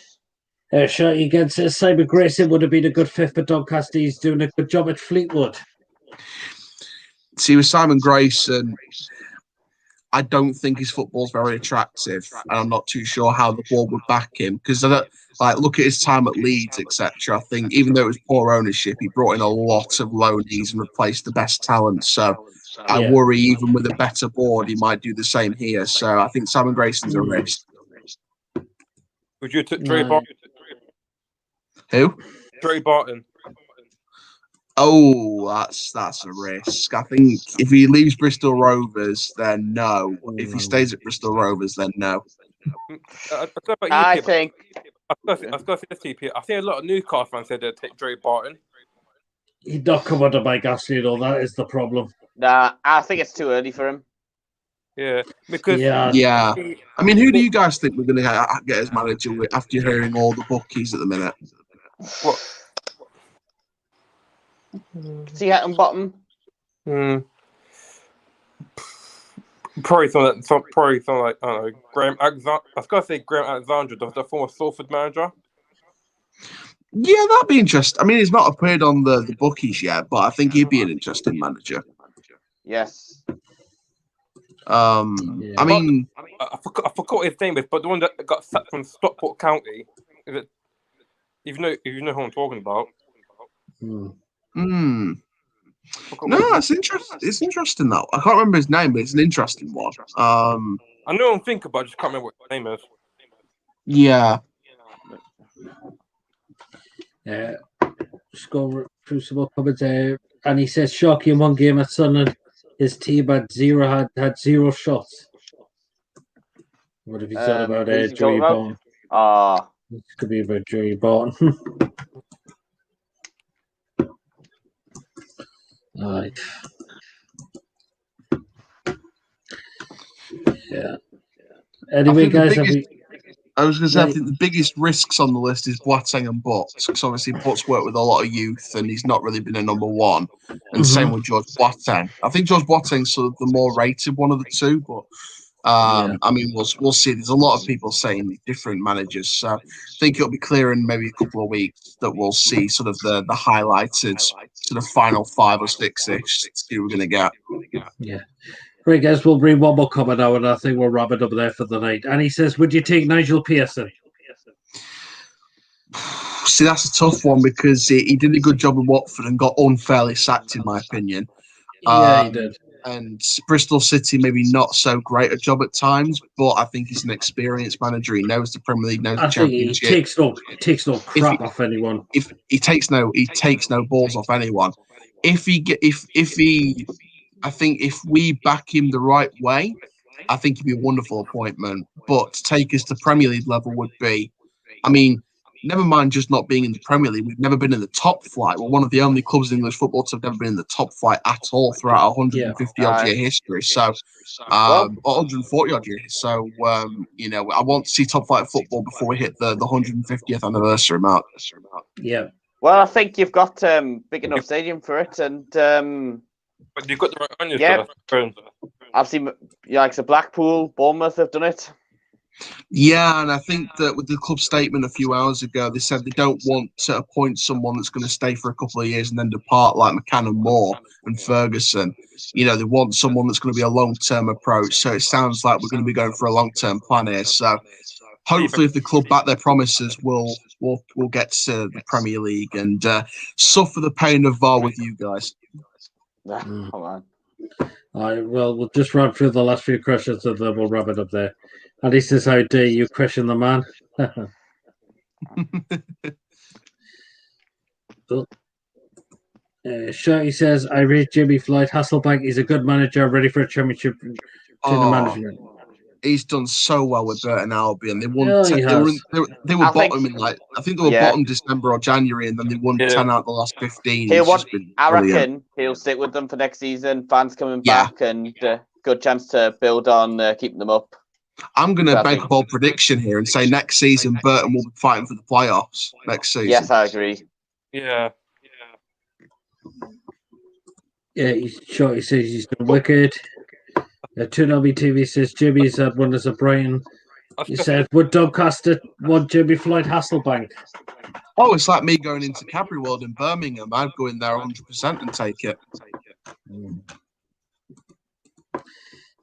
Shorty against Simon Grayson would have been a good fit for Doncaster. He's doing a good job at Fleetwood. See, with Simon Grayson, I don't think his football's very attractive, and I'm not too sure how the board would back him, because look at his time at Leeds, etc. I think even though it was poor ownership, he brought in a lot of loanees and replaced the best talent. So I worry, even with a better board, he might do the same here. So I think Simon Grayson's a risk. Would you take Dre Barton? Who? Dre Barton. Oh, that's a risk. I think if he leaves Bristol Rovers, then no. If he stays at Bristol Rovers, then no. I think I think a lot of Newcastle fans said they'd take Dre Barton. He'd not come under Mike Ashley, though. That is the problem. Nah, I think it's too early for him. Yeah, because I mean, who do you guys think we're going to get as manager after hearing all the bookies at the minute? What? See Heckingbottom? Probably something like, I don't know, Graham Alexander. I was going to say Graham Alexander, the former Salford manager. Yeah, that'd be interesting. I mean, he's not appeared on the bookies yet, but I think he'd be an interesting manager. Yes. I mean, I forgot his name, but the one that got sacked from Stockport County. Is it? If you know who I'm talking about. No, it's interesting. It's interesting though. I can't remember his name, but it's an interesting one. I know I'm thinking about, I just can't remember what his name is. Yeah. Just go through some more comments there. And he says, shocking, one game at Sunderland, his team had zero shots. What have you said about Joey Barton? This could be about Joey Barton. All right. I Anyway, guys, I was going to say, I think the biggest risks on the list is Boateng and Butts, because obviously Butts worked with a lot of youth and he's not really been a number one. And same with George Boateng. I think George Boateng's sort of the more rated one of the two, but I mean, we'll see. There's a lot of people saying different managers, so I think it'll be clear in maybe a couple of weeks that we'll see sort of the highlighted sort of final 5 or 6-ish. See who we're going to get. Yeah. Right, guys, we'll bring one more comment now, and I think we'll wrap it up there for the night. And he says, would you take Nigel Pearson? See, that's a tough one because he did a good job with Watford and got unfairly sacked, in my opinion. Yeah, he did. And Bristol City maybe not so great a job at times, but I think he's an experienced manager. He knows the Premier League, knows the Championship. He takes no crap off anyone. If he takes no balls off anyone. I think if we back him the right way, I think he'd be a wonderful appointment. But to take us to Premier League level would be, I mean, never mind just not being in the Premier League. We've never been in the top flight. We're one of the only clubs in English football to have never been in the top flight at all throughout our 150-odd year history. So, 140-odd years. So, I want to see top flight football before we hit the 150th anniversary mark. Yeah. Well, I think you've got big enough stadium for it, and but you've got the right on your I've seen like Blackpool, Bournemouth have done it. Yeah, and I think that with the club statement a few hours ago, they said they don't want to appoint someone that's going to stay for a couple of years and then depart like McCann and Moore and Ferguson. They want someone that's going to be a long-term approach. So it sounds like we're going to be going for a long-term plan here. So hopefully if the club back their promises, we'll get to the Premier League and suffer the pain of VAR with you guys. Come on. All right, well, we'll just run through the last few questions and then we'll wrap it up there. And he says, how dare you question the man? Shirty says, I rate Jimmy Floyd Hasselbank. He's a good manager, ready for a championship management. He's done so well with Burton Albion. They won. They were bottom in I think they were bottom December or January, and then they won 10 out of the last 15. I reckon he'll stick with them for next season. Fans coming back, and good chance to build on keeping them up. I'm going to make a bold prediction here and say next season Burton will be fighting for the playoffs next season. Yes, I agree. Yeah. Yeah, he says he's been wicked. Tunobi TV says Jimmy's had wonders of Brighton. He said, would Doncaster want Jimmy Floyd Hasselbank? Oh, it's like me going into Cadbury World in Birmingham. I'd go in there 100% and take it.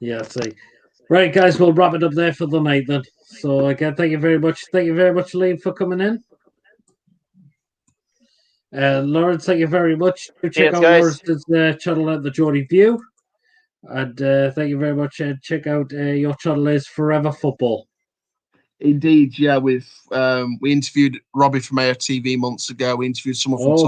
Yeah, I'd say. Right, guys, we'll wrap it up there for the night then. So again, thank you very much. Thank you very much, Liam, for coming in. Lawrence, thank you very much. Check out Lawrence's channel at the Geordie View. And thank you very much. Check out your channel is Forever Football. Indeed, yeah. We interviewed Robbie from AFTV months ago. We interviewed someone from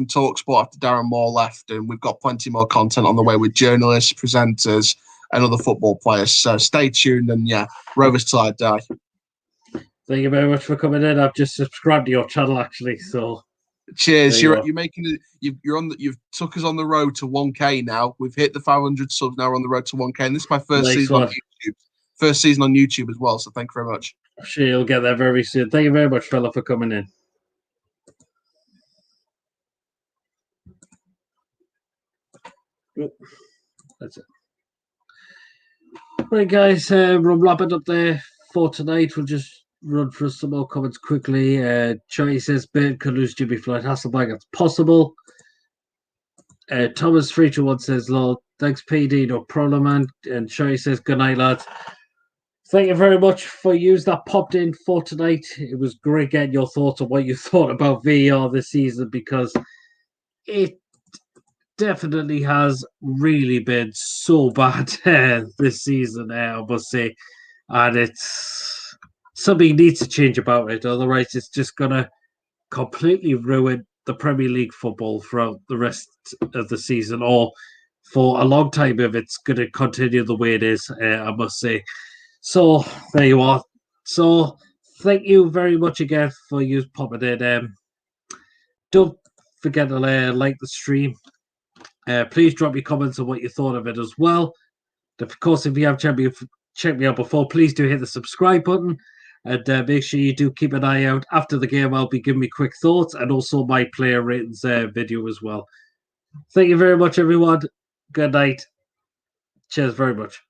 TalkSport after Darren Moore left, and we've got plenty more content on the way with journalists, presenters, and other football players. So stay tuned, and Rovers till I die. Thank you very much for coming in. I've just subscribed to your channel actually, so. Cheers! You're making it. You've took us on the road to 1K now. We've hit the 500 subs. Now we're on the road to 1K, and this is my first season on YouTube. First season on YouTube as well. So thank you very much. I'm sure you'll get there very soon. Thank you very much, fella, for coming in. That's it. Right, guys. We'll wrap it up there for tonight. We'll just run through some more comments quickly. Charlie says Burton could lose Jimmy Floyd Hasselbank. It's possible. Thomas 321 says, lol, thanks PD, no problem, man. And Charlie says, good night, lads. Thank you very much for using that popped in for tonight. It was great getting your thoughts on what you thought about VAR this season, because it definitely has really been so bad this season, I must say. And it's something needs to change about it, otherwise it's just going to completely ruin the Premier League football throughout the rest of the season, or for a long time if it's going to continue the way it is, I must say. So, there you are. So, thank you very much again for you popping in. Don't forget to like the stream. Please drop your comments on what you thought of it as well. Of course, if you have checked me out before, please do hit the subscribe button. And make sure you do keep an eye out. After the game, I'll be giving me quick thoughts and also my player ratings video as well. Thank you very much, everyone. Good night. Cheers very much.